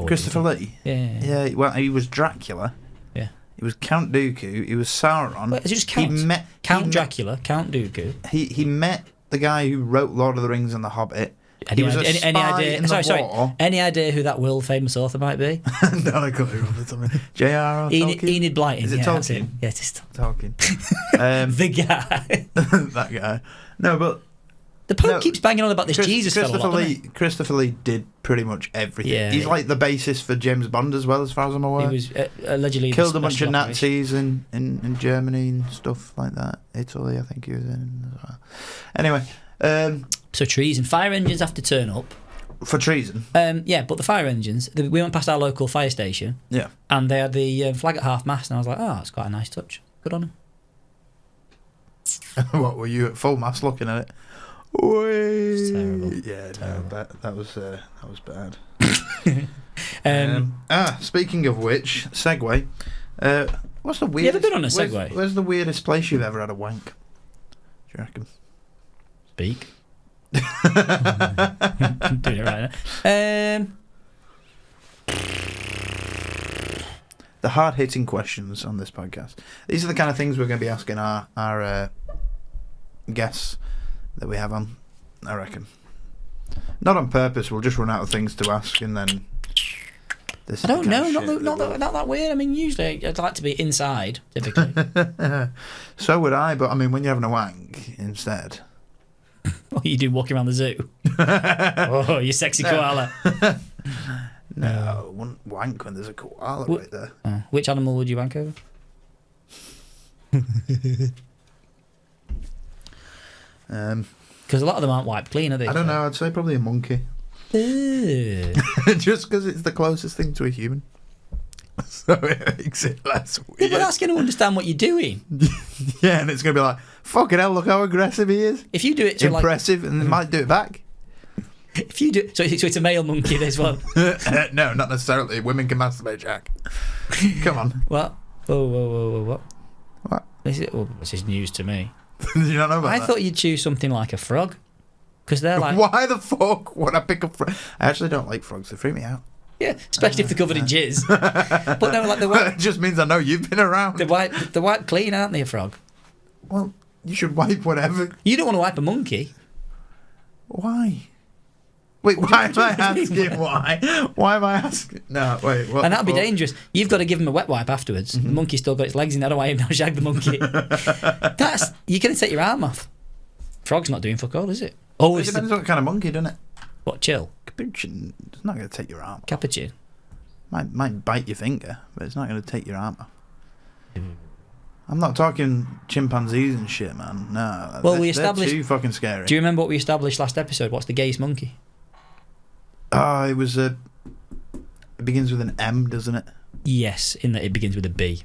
Christopher Lee. Yeah. Yeah. Well, he was Dracula. Yeah. He was Count Dooku. He was Sauron. Wait, is it just Count? Count Dracula. Count Dooku. He met the guy who wrote Lord of the Rings and The Hobbit. Any idea? Sorry. Any idea who that world famous author might be? No, I can't remember something. J.R.R. Tolkien. Enid Blyton. Is it Tolkien? Yeah, it is Tolkien. The guy. That guy. No, but the Pope keeps banging on about this Jesus fella. Christopher Lee did pretty much everything. Yeah, he's like the basis for James Bond as well, as far as I'm aware. He was allegedly killed a bunch of Nazis in Germany and stuff like that. Italy, I think he was in as well. Anyway, so treason. Fire engines have to turn up. For treason? Yeah, but the fire engines, we went past our local fire station. Yeah. And they had the flag at half-mast, and I was like, oh, it's quite a nice touch. Good on them. What, were you at full mast looking at it? It's terrible. Yeah, terrible. No, that was bad. Speaking of which, Segway. What's the weirdest... You ever been on a Segway? Where's the weirdest place you've ever had a wank? Do you reckon? Speak. I'm doing it right now. The hard-hitting questions on this podcast. These are the kind of things we're going to be asking our guests that we have on, I reckon. Not on purpose, we'll just run out of things to ask and then This I don't is the know. kind of Not shit not that weird. I mean, usually I'd like to be inside, typically. So would I, but I mean, when you're having a wank instead. What you do walking around the zoo? Oh, you sexy koala. No, I wouldn't wank when there's a koala right there. Which animal would you wank over? Because a lot of them aren't wiped clean, are they? I don't know. I'd say probably a monkey. Ew. Just because it's the closest thing to a human. So it makes it less weird. Yeah, but that's going to understand what you're doing. Yeah, and it's going to be like, fucking hell, look how aggressive he is. If you do it to impressive, and they might do it back. If you do, so it's a male monkey. There's one. No, not necessarily. Women can masturbate, Jack. Come on. What? Whoa, what? What? This is news to me. Did you not know about I that? thought you'd choose something like a frog, because they're like. Why the fuck would I pick a frog? I actually don't like frogs. They freak me out. Yeah, especially if they're covered in jizz. But no, like the white. It just means I know you've been around. The white clean, aren't they? A frog. Well, you should wipe whatever. You don't want to wipe a monkey. Why? Wait, why am I asking why? Why am I asking? No, wait. What And that'd be dangerous. You've got to give him a wet wipe afterwards. The monkey's still got its legs in. I don't want him to shag the monkey. You're going to take your arm off. Frog's not doing fuck all, is it? Oh, It depends what kind of monkey, doesn't it? What, chill? Capuchin. It's not going to take your arm off. Capuchin. Might bite your finger, but it's not going to take your arm off. I'm not talking chimpanzees and shit, man. No. Well, we established. They're too fucking scary. Do you remember what we established last episode? What's the gayest monkey? It was a. It begins with an M, doesn't it? Yes, in that it begins with a B.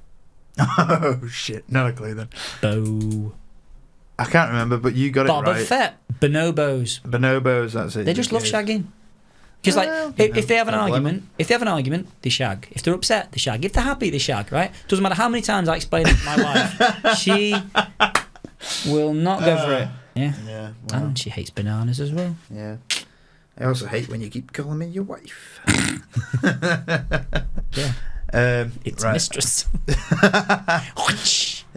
Oh shit! Not a clue then. Bo. I can't remember, but you got it Boba right. Fett. Bonobos. Bonobos. That's it. They just love shagging. Because if they have an argument, they shag. If they're upset, they shag. If they're happy, they shag. Right? Doesn't matter how many times I explain it to my wife, she will not go for it. Yeah. Yeah. Well, And she hates bananas as well. yeah. I also hate when you keep calling me your wife. Yeah. It's right. mistress.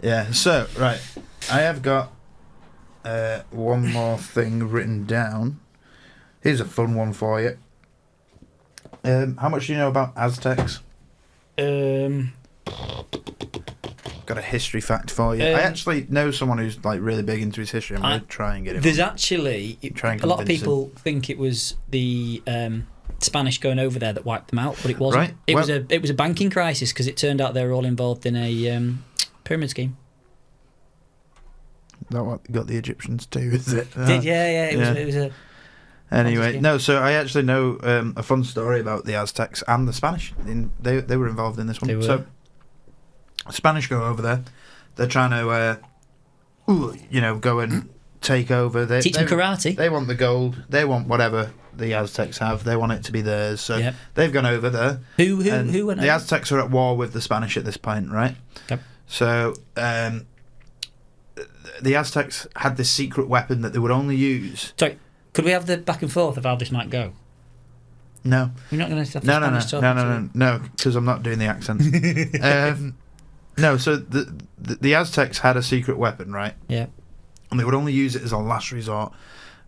Yeah. So right, I have got one more thing written down. Here's a fun one for you. How much do you know about Aztecs? Got a history fact for you. I actually know someone who's like really big into his history. I'm going to try and get him. There's actually a lot of people think it was the Spanish going over there that wiped them out, but it wasn't. Right. It was a banking crisis because it turned out they were all involved in a pyramid scheme. Is that what got the Egyptians too? Is it? Yeah. It was a. Anyway, no. So I actually know a fun story about the Aztecs and the Spanish. They were involved in this one. They were. So Spanish go over there. They're trying to, go and take over. Teach them karate. They want the gold. They want whatever the Aztecs have. They want it to be theirs. So they've gone over there. Who went the over? Aztecs are at war with the Spanish at this point, right? Yep. So the Aztecs had this secret weapon that they would only use. Sorry, could we have the back and forth of how this might go? No. You're not going to have No, because I'm not doing the accent. No, so the Aztecs had a secret weapon, right? Yeah. And they would only use it as a last resort,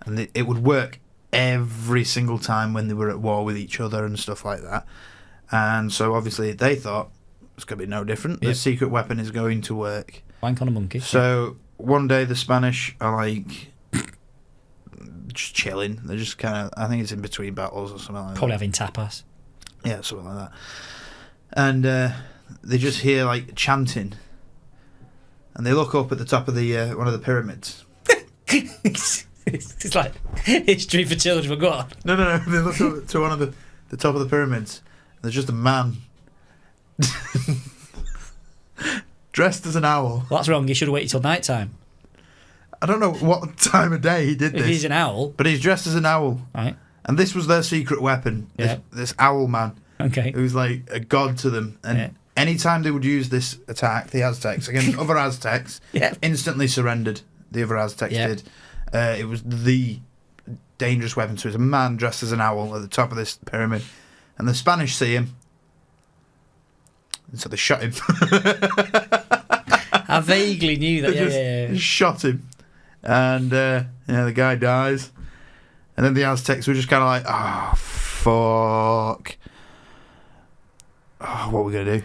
and it would work every single time when they were at war with each other and stuff like that. And so obviously they thought it's going to be no different. The secret weapon is going to work. Wank on a monkey. So one day the Spanish are like just chilling. They're just kind of, I think it's in between battles or something like Probably that. having tapas. Yeah, something like that. And they just hear like chanting, and they look up at the top of the one of the pyramids. It's like history for children. But go on. No. They look up to one of the top of the pyramids. And there's just a man dressed as an owl. Well, that's wrong. You should have waited till night time. I don't know what time of day he did this. If he's an owl, but he's dressed as an owl. Right. And this was their secret weapon. Yeah. This owl man. Okay. Who's like a god to them. And anytime they would use this attack, the Aztecs, against other Aztecs, instantly surrendered. The other Aztecs did. It was the dangerous weapon. So it's a man dressed as an owl at the top of this pyramid. And the Spanish see him. And so they shot him. I vaguely knew that. They shot him. And the guy dies. And then the Aztecs were just kind of like, oh, fuck. oh, what are we gonna do?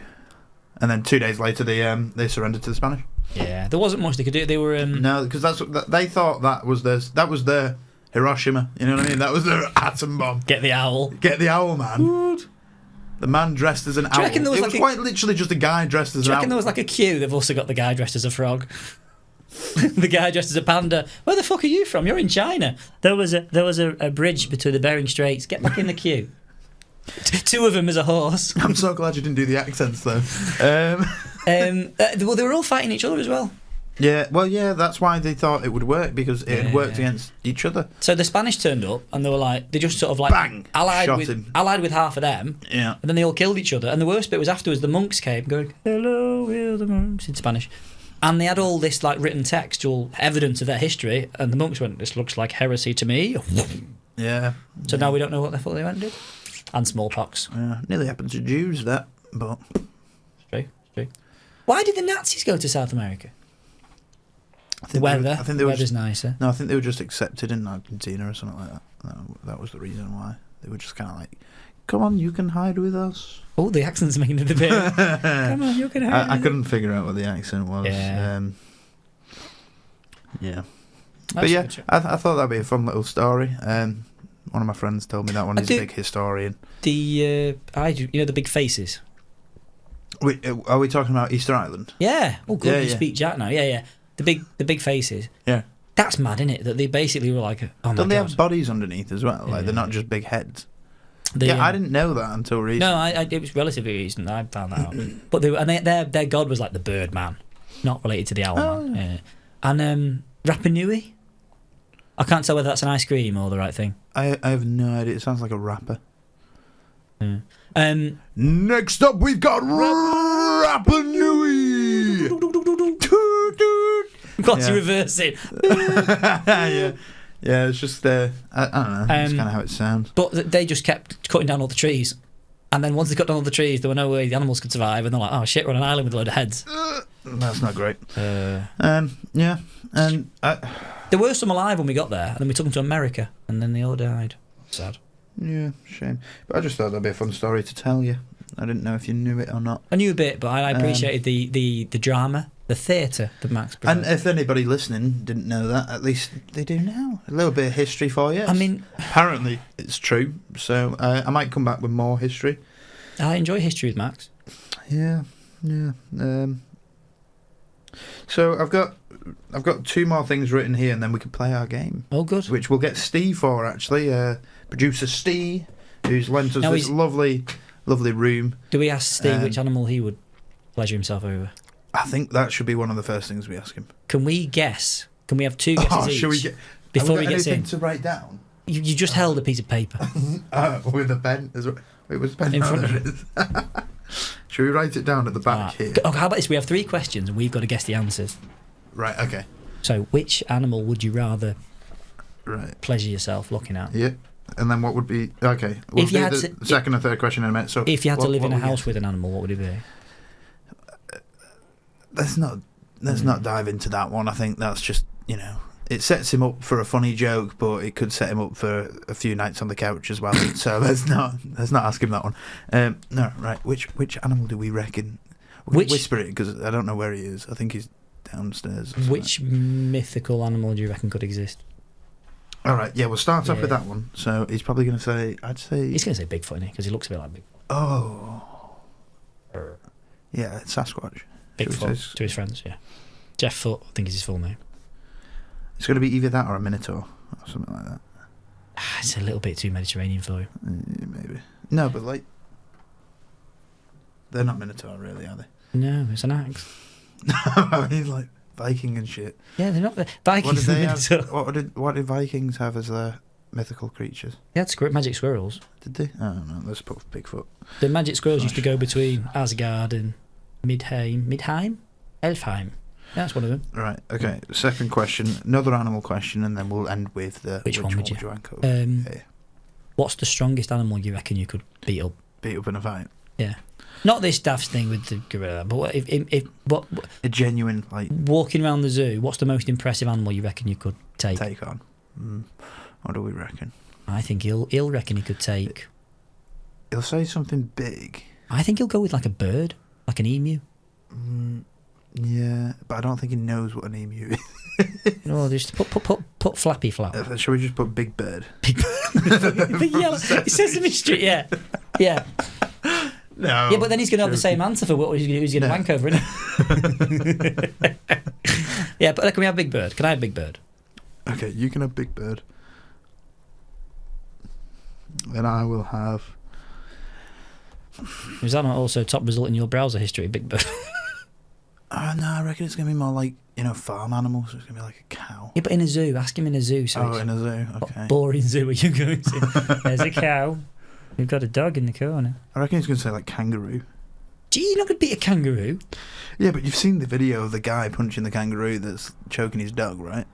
And then 2 days later, they surrendered to the Spanish. Yeah, there wasn't much they could do. They were no, because they thought that was their Hiroshima. You know what I mean? That was their atom bomb. Get the owl. Get the owl, man. What? The man dressed as an owl. It was quite literally just a guy dressed as an owl. Do you reckon there was like a queue? They've also got the guy dressed as a frog. The guy dressed as a panda. Where the fuck are you from? You're in China. There was a bridge between the Bering Straits. Get back in the queue. Two of them as a horse. I'm so glad you didn't do the accents though. Well, they were all fighting each other as well. Yeah, well, yeah, that's why they thought it would work, because it had worked against each other. So the Spanish turned up and they were like, they just sort of like bang, allied shot with half of them. Yeah, and then they all killed each other. And the worst bit was afterwards, the monks came going, "Hello, we're the monks," in Spanish. And they had all this like written textual evidence of their history, and the monks went, "This looks like heresy to me." Yeah. So now we don't know what the fuck they went and did. And smallpox. Yeah, nearly happened to Jews, that, but... It's true. Why did the Nazis go to South America? The weather. The weather's nicer. No, I think they were just accepted in Argentina or something like that. That was the reason why. They were just kind of like, come on, you can hide with us. Oh, the accent's making it a bit. Come on, you can hide I couldn't figure out what the accent was. Yeah. Yeah. But yeah, I thought that'd be a fun little story. One of my friends told me that one. He's a big historian. The the big faces. Wait, are we talking about Easter Island? Yeah. Oh, good. Yeah, you speak Jack now. Yeah. The big faces. Yeah. That's mad, isn't it? That they basically were like, oh my God. Don't they have bodies underneath as well? Like they're not just big heads. I didn't know that until recently. No, it was relatively recent. I found that out. But their god was like the bird man, not related to the owl man. Yeah. And Rapa Nui. I can't tell whether that's an ice cream or the right thing. I have no idea. It sounds like a rapper. Yeah. Next up, we've got Rapa Nui. We've got to reverse it. Yeah, it's just I don't know. That's kind of how it sounds. But they just kept cutting down all the trees, and then once they cut down all the trees, there were no way the animals could survive, and they're like, "Oh shit, we're on an island with a load of heads." That's not great. Yeah, and there were some alive when we got there, and then we took them to America, and then they all died. Sad. Yeah, shame. But I just thought that'd be a fun story to tell you. I didn't know if you knew it or not. I knew a bit, but I appreciated the drama, the theatre that Max provided. And if anybody listening didn't know that, at least they do now. A little bit of history for you. I mean, apparently it's true. So I might come back with more history. I enjoy history with Max. Yeah. So I've got 2 more things written here, and then we can play our game. Oh, good. Which we'll get Steve for, actually. Producer Steve, who's lent us this lovely room. Do we ask Steve which animal he would pleasure himself over? I think that should be one of the first things we ask him. Can we guess? Can we have 2 guesses each? Should we get... Before he gets in? Anything to write down? You just held a piece of paper. With a pen. Wait, was a pen in front of it? Should we write it down at the back here? Oh, how about this? We have 3 questions and we've got to guess the answers. Right, okay. So, which animal would you rather pleasure yourself looking at? Yeah. And then what would be... Okay, we'll do the second and third question in a minute. So if you had to live in a house with an animal, what would it be? Let's not dive into that one. I think that's just, it sets him up for a funny joke, but it could set him up for a few nights on the couch as well. So let's not ask him that one. No, right. Which animal do we reckon? We can whisper it because I don't know where he is. I think he's downstairs. Which mythical animal do you reckon could exist? All right, yeah, we'll start off with that one. So he's probably going to say, he's going to say Bigfoot, isn't he? Because he looks a bit like Bigfoot. Oh. Yeah, it's Sasquatch. Bigfoot to his friends, yeah. Jeff Foot, I think is his full name. It's going to be either that or a Minotaur or something like that. It's a little bit too Mediterranean for you. Maybe. No, but they're not Minotaur really, are they? No, it's an axe. I mean, like Viking and shit. Yeah, they're not. Vikings. What did Vikings have as their mythical creatures? They had magic squirrels. Did they? I don't know. Let's put Bigfoot. The magic squirrels used to go between Asgard and Midheim? Elfheim. That's one of them. Right, okay. Second question, another animal question, and then we'll end with which one would you rank up? What's the strongest animal you reckon you could beat up? Beat up in a fight? Yeah. Not this daft thing with the gorilla, but what a genuine walking around the zoo. What's the most impressive animal you reckon you could take on? What do we reckon? I think he'll reckon he could take. He'll say something big. I think he'll go with like a bird, like an emu. Yeah, but I don't think he knows what an emu is. No, just put Flappy Flap. Shall we just put Big Bird? Big yellow. Sesame Street, yeah. No. Yeah, but then he's going to have the same answer for what he's going to wank over, isn't he? Yeah, but can we have Big Bird? Can I have Big Bird? Okay, you can have Big Bird. Then I will have... Is that not also top result in your browser history, Big Bird? No, I reckon it's going to be more like, farm animals. So it's going to be like a cow. Yeah, but in a zoo. Ask him in a zoo. So in a zoo, okay. What boring zoo are you going to? There's a cow. We've got a dog in the corner. I reckon he's going to say like kangaroo. Gee, you're not going to beat a kangaroo? Yeah, but you've seen the video of the guy punching the kangaroo that's choking his dog, right?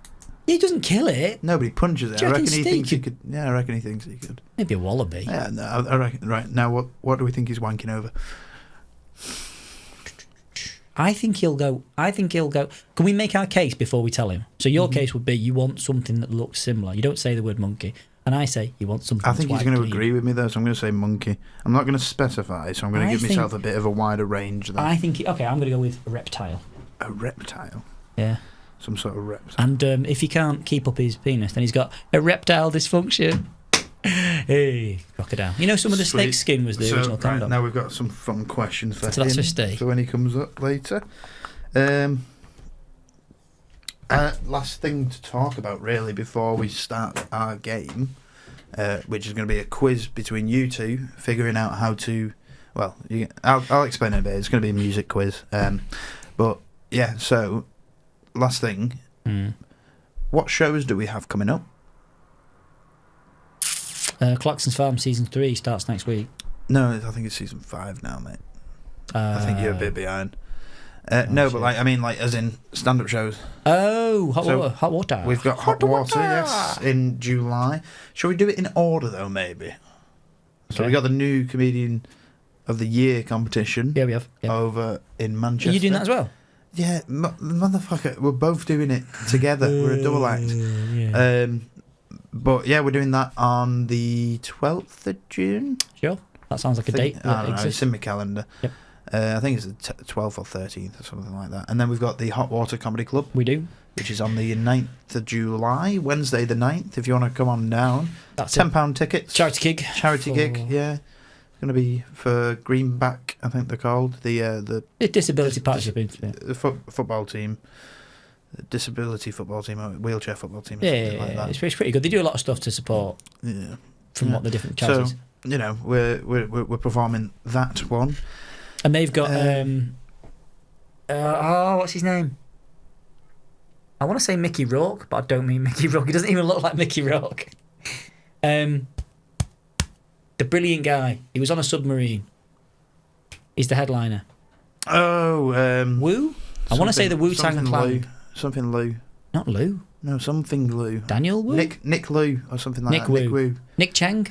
Yeah, he doesn't kill it. No, but he punches it. Do you I reckon reckon he thinks Steve he could... Yeah, I reckon he thinks he could. Maybe a wallaby. Yeah, no, I reckon... Right, now what do we think he's wanking over? I think he'll go... Can we make our case before we tell him? So your case would be you want something that looks similar. You don't say the word monkey. And I say you want something I think that's he's going to white, agree with me, though, so I'm going to say monkey. I'm not going to specify, so I'm going to give myself a bit of a wider range there. I think... Okay, I'm going to go with a reptile. A reptile? Yeah. Some sort of reptile. And if he can't keep up his penis, then he's got a reptile dysfunction. Hey, crocodile. You know, some of the snake skin was the original condom. Now we've got some fun questions for him. So that's for Steve. So when he comes up later. Last thing to talk about, really, before we start our game, which is going to be a quiz between you two, figuring out how to... Well, I'll explain it a bit. It's going to be a music quiz. But, yeah, so, last thing. What shows do we have coming up? Clarkson's Farm Season 3 starts next week. No, I think it's Season 5 now, mate. I think you're a bit behind. No, but as in stand-up shows. Oh, hot water. We've got hot water, yes, in July. Shall we do it in order, though, maybe? So we got the new Comedian of the Year competition. Yeah, we have. Yep. Over in Manchester. Are you doing that as well? Yeah, motherfucker, we're both doing it together. We're a double act. Yeah. But yeah, we're doing that on the 12th of June. Sure. That sounds like a date. I don't know, it's in my calendar. Yep. I think it's the 12th or 13th or something like that. And then we've got the Hot Water Comedy Club. We do. Which is on the 9th of July, Wednesday the 9th, if you want to come on down. That's £10 tickets. Charity gig. Charity gig, yeah. It's going to be for Greenback, I think they're called. The Disability Partnership. The football team. Disability football team, or wheelchair football team. Yeah, like that. It's pretty good. They do a lot of stuff to support. Yeah. From what the different charities. So, we're performing that one. And they've got what's his name? I want to say Mickey Rourke, but I don't mean Mickey Rourke. He doesn't even look like Mickey Rourke. The brilliant guy. He was on a submarine. He's the headliner. Woo? I want to say the Wu-Tang Clan. Something Lou. Not Lou. No, something Lou. Daniel Wu? Nick Lou or something like that. Wu. Nick Wu. Nick Cheng?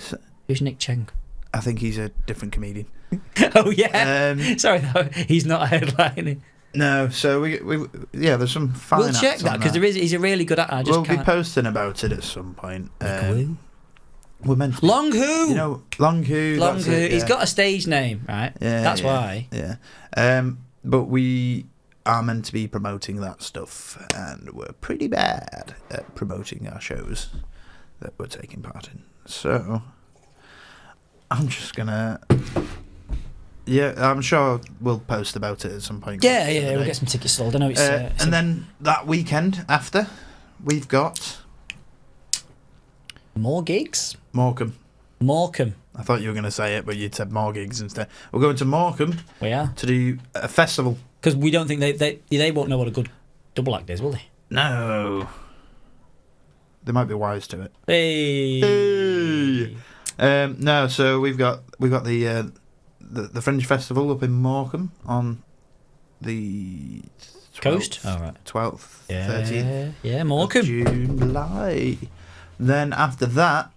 Who's Nick Cheng? I think he's a different comedian. Oh, yeah. Sorry, though. He's not headlining. No, so we there's some fine We'll check that, because he's a really good actor. We'll be posting about it at some point. Nick Wu? We're meant to Long Hu! You know, Long Hu. Long Hu. He's got a stage name, right? Yeah. That's why. Yeah. But we are meant to be promoting that stuff, and we're pretty bad at promoting our shows that we're taking part in. So I'm just gonna... Yeah, I'm sure we'll post about it at some point. Yeah, we'll get some tickets sold. I know it's... and then that weekend after, we've got... More gigs? Morecambe. I thought you were going to say it, but you'd said more gigs instead. We're going to Morecambe. We are. To do a festival. Because we don't think they won't know what a good double act is, will they? No. They might be wise to it. Hey. No, so we've got the Fringe Festival up in Morecambe on the 12th, coast. All right. 12th, Yeah. 13th. Yeah, Morecambe. July. Then after that,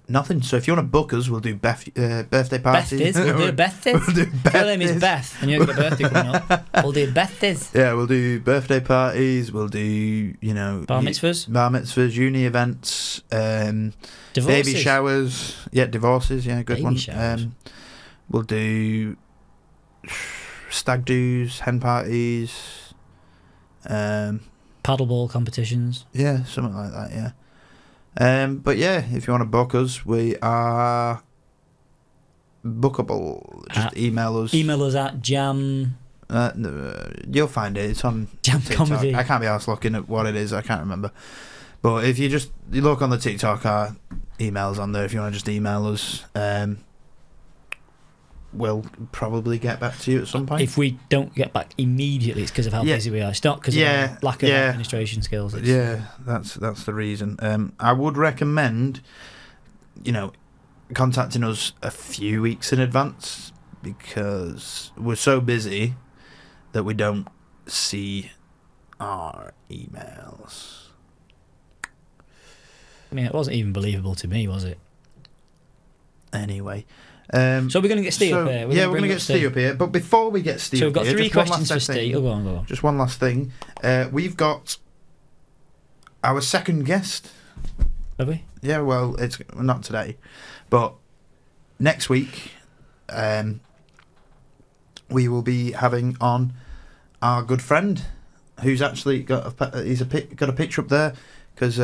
nothing. So if you want to book us, we'll do birthday parties. We'll do birthdays. We'll do birthdays. Her name is Beth, and you've got a birthday coming up. We'll do birthdays. Yeah, we'll do birthday parties. We'll do, bar mitzvahs, uni events, divorces. baby showers. Yeah, divorces. Yeah, good baby one. Showers. We'll do stag do's, hen parties, paddleball competitions. Yeah, something like that. Yeah. But yeah, if you want to book us, we are bookable. Just email us. Email us at jam. You'll find it. It's on Jam TikTok. comedy. I can't be arsed looking at what it is. I can't remember. But if you look on the TikTok, our email's on there. If you want to just email us, we'll probably get back to you at some point. If we don't get back immediately, it's because of how busy we are. It's not because of our lack of administration skills. That's the reason. I would recommend, contacting us a few weeks in advance, because we're so busy that we don't see our emails. I mean, it wasn't even believable to me, was it? Anyway. So we're going to get Steve up here. We're going to get Steve up here. But before we get Steve up here... So we've got 3 questions for Steve. Go on. Just one last thing. We've got our second guest. Have we? Yeah, well, it's not today. But next week, we will be having on our good friend, who's actually got got a picture up there, because...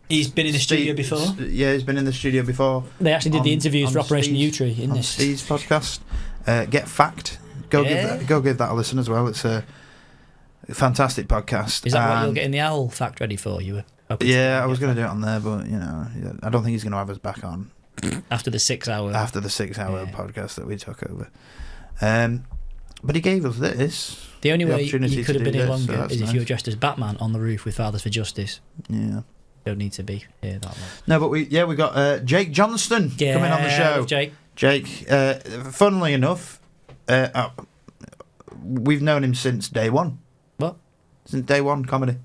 he's been in the studio before. Yeah, he's been in the studio before. They actually did the interviews for Operation U-Tree in this. Steve's podcast. Get Fact. Go give that a listen as well. It's a fantastic podcast. Is that what you're getting the owl fact ready for? I was going to do it on there, but I don't think he's going to have us back on after the 6 hour podcast that we took over. But he gave us this. The only way you could have been here longer is if you were dressed as Batman on the roof with Fathers for Justice. Yeah. Don't need to be here that long. No, but we got Jake Johnston coming on the show. Jake, funnily enough, we've known him since day one. What? Since day one comedy.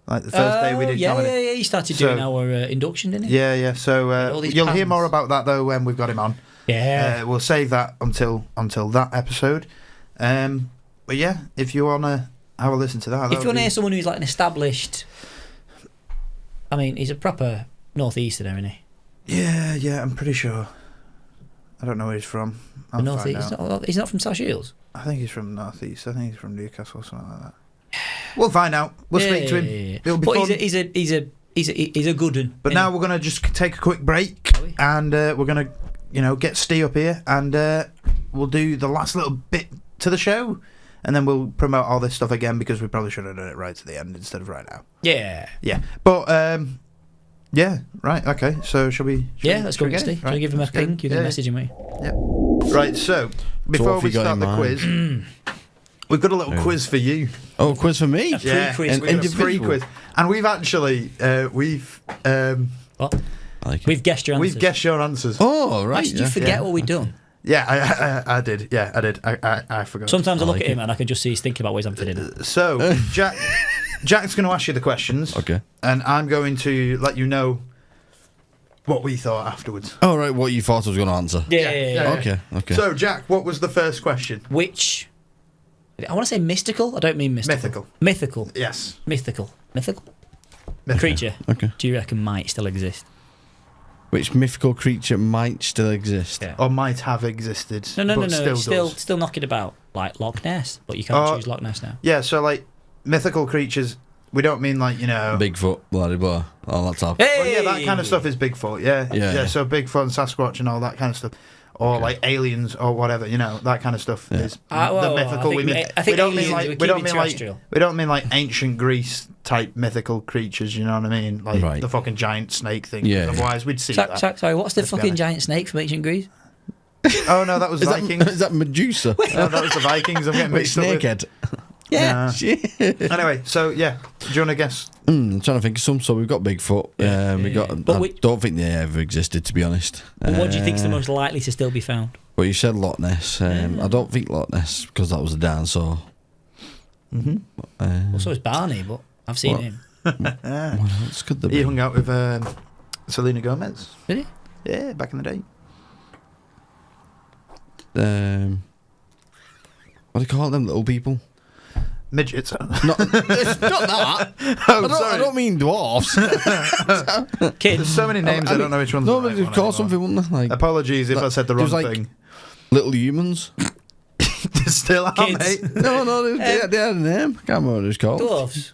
Like the first day we did comedy. Yeah. He started doing our induction, didn't he? Yeah. So you'll hear more about that though when we've got him on. Yeah. We'll save that until that episode. But yeah, if you wanna have a listen to that. If you want to hear someone who's like an established, I mean, he's a proper northeasterner, isn't he? Yeah, I'm pretty sure. I don't know where he's from. He's not from South Shields? I think he's from northeast. I think he's from Newcastle or something like that. We'll find out. We'll speak to him. Yeah. It'll be fun. He's a good one. But now we're going to just take a quick break, and we're going to, get Steve up here, and we'll do the last little bit to the show, and then we'll promote all this stuff again, because we probably should have done it right to the end instead of right now. Yeah. But right. Okay. So shall we? Let's go get Steve. Shall we give him a ping? You can message him, mate. Yeah. Right. So before we start the quiz, we've got a little quiz for you. Oh, a quiz for me? A pre-quiz. A pre-quiz. And we've actually what? We've guessed your answers. We've guessed your answers. Oh, right. Why did you forget what we'd done? Yeah, I did. Yeah, I did. I forgot. Sometimes I look at him and I can just see he's thinking about ways I'm fitting in. So, Jack's going to ask you the questions. Okay. And I'm going to let you know what we thought afterwards. Oh, right, what you thought I was going to answer. Yeah. Okay. So, Jack, what was the first question? Which... I want to say mystical. I don't mean mystical. Mythical. Yes. Mythical. Creature. Okay. Do you reckon might still exist? Which mythical creature might still exist? Yeah. Or might have existed. No. Still knocking about, like Loch Ness, but you can't choose Loch Ness now. Yeah, so like mythical creatures, we don't mean like, Bigfoot, blah, blah, blah, all that stuff. Hey! Well, yeah, that kind of stuff is Bigfoot, yeah. So Bigfoot and Sasquatch and all that kind of stuff. Or like aliens or whatever, that kind of stuff is the mythical. I think we don't mean like ancient Greece type mythical creatures. You know what I mean? Like the fucking giant snake thing. Yeah. Otherwise, we'd see that. Sorry, what's the fucking giant snake from ancient Greece? Oh no, that was Vikings. Is that Medusa? No, that was the Vikings. I'm getting mixed up with Snakehead. Yeah. Anyway, so do you want to guess? I'm trying to think of some. So we've got Bigfoot. We got. I don't think they ever existed, to be honest. What do you think is the most likely to still be found? Well, you said Loch Ness. I don't think Loch Ness, because that was a dinosaur. Well, so is Barney, but I've seen him. What else could there be? He hung out with Selena Gomez. Did he? Yeah, back in the day. What do you call them little people? Midgets. Not that. I don't mean dwarfs. Kids. There's so many names I don't know which ones. No, but of course something, wouldn't there? Like, apologies if I said the wrong thing. Little humans. Still are, Kids. mate. No, they had a name. I can't remember what it was called. Dwarfs.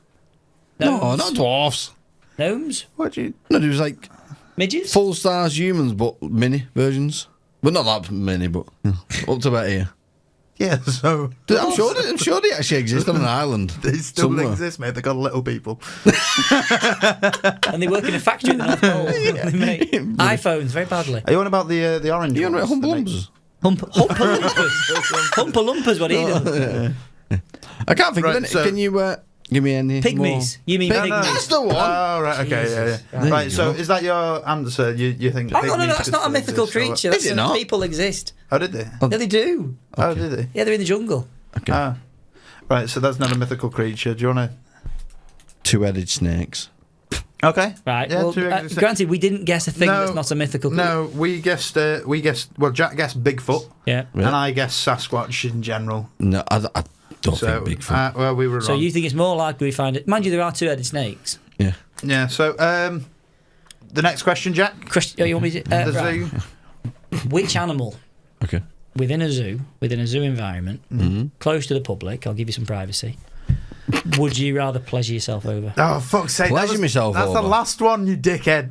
No, Gnomes? not dwarfs. Gnomes? What do you... No, it was like Midgets? full-size humans, but mini versions. But not that many, but up to about here. Yeah, so... I'm sure they actually exist on an island. They still somewhere. exist, mate. They've got little people. And they work in a factory in the North Pole. They make iPhones very badly. Are you on about the orange You on about ones? Humper Lumpers? Humper Lumpers, what do you do? I can't think of Right, any. so- Can you give me any Pygmies. more? You mean Pygmies. pygmies? That's the one. Oh, right, okay, yeah. There Right, you so go. is that your answer? You think that Oh, no, pygmies that's could not a still mythical exist, or what? creature. Is it not? People exist. Oh, did they? Yeah, they do. Oh, did they? Yeah, they're in the jungle. Okay. Ah. Right, so that's not a mythical creature. Do you want to... Two-headed snakes. Okay. Right. Yeah, Well, two exist- granted, we didn't guess a thing No, that's not a mythical creature. No, we guessed, well, Jack guessed Bigfoot, Yeah. Really? and I guessed Sasquatch in general. No, I don't So, think Bigfoot. well, we were wrong. So you think it's more likely we find it? Mind you, there are two-headed snakes. Yeah. Yeah, so, the next question, Jack? You want me to? The right. zoo. Which animal Okay. within a zoo environment, Mm-hmm. close to the public, I'll give you some privacy, would you rather pleasure yourself over? Oh, fuck's sake. Pleasure myself That's the over. last one, you dickhead.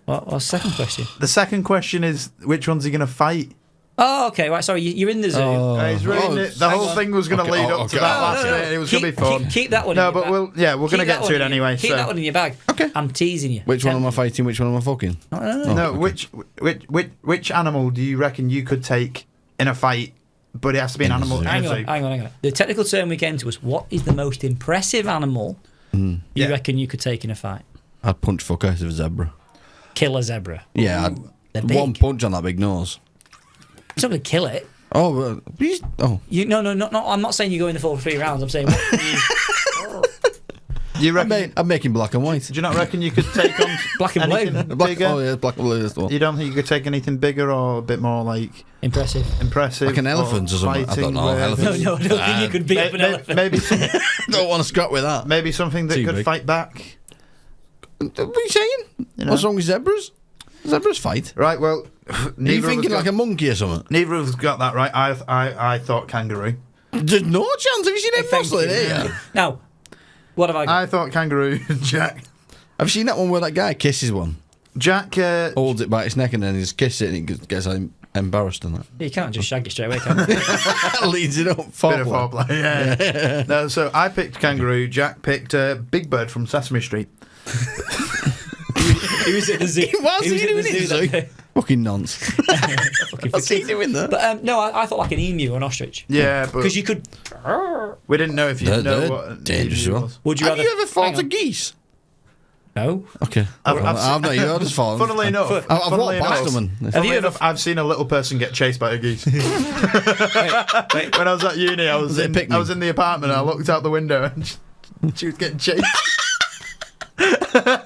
What's the second question? The second question is, which one's he going to fight? Oh, okay, right, sorry, you're in the zoo. He's reading it. The whole thing was going to lead up to that last bit, and it was going to be fun. Keep that one No, in your but bag. we're going to get to it anyway. Keep so. that one in your bag. Okay. I'm teasing you. Which one am I fighting? Which one am I fucking? No, okay. which animal do you reckon you could take in a fight? But it has to be an In a animal. zoo. in a Hang zoo. on. The technical term we came to was, what is the most impressive animal you Yeah. reckon you could take in a fight? I'd punch fuck out of a zebra. Kill a zebra. Yeah, They're I'd big. one punch on that big nose. It's not going to kill it. Oh, well, please. Oh, No, I'm not saying you go in the full 3 rounds. I'm saying, what can you, You reckon? I'm making black and white. Do you not reckon you could take on Black and anything blue. Black, bigger? oh yeah, black and blue. That's the one. You don't think you could take anything bigger or a bit more like impressive? impressive? Like an elephant or something? I fighting don't know. with- Elephants. No, I don't think you could beat up an elephant. Maybe, Don't want to scrap with that. maybe something that Too could big. fight back. What are you saying? You know? What's wrong with zebras? Zebras fight. Right. Well, Are you neither of us thinking got, like a monkey or something? neither of us got that right. I thought kangaroo. There's no chance. Have you seen them Thank muscling you. here? Now, what have I got? I thought kangaroo. Jack. Have you seen that one where that guy kisses one, Jack. holds it by its neck, and then he just kisses it, and it gets embarrassed and that? You can't just shag it straight away, can you? Leads it up. Bit of Foreplay. foreplay, yeah. No, so I picked kangaroo. Jack picked Big Bird from Sesame Street. He was at the zoo. What's he was at doing the in the that zoo? day. Fucking nonce. Fucking What's he doing there? But no, I thought like an emu or an ostrich. Yeah, but Because you could. we didn't know if you know They're what an dangerous, emu well. was. Would you Have rather? you ever fought Hang a on. geese? No. Okay. I've I've not. You've just fallen. Funnily enough, I've funnily walked past enough- them. And Funnily you enough, I've seen a little person get chased by a geese. Wait. When I was at uni, I was Was it a in picnic? the apartment and I looked out the window and she was getting chased. How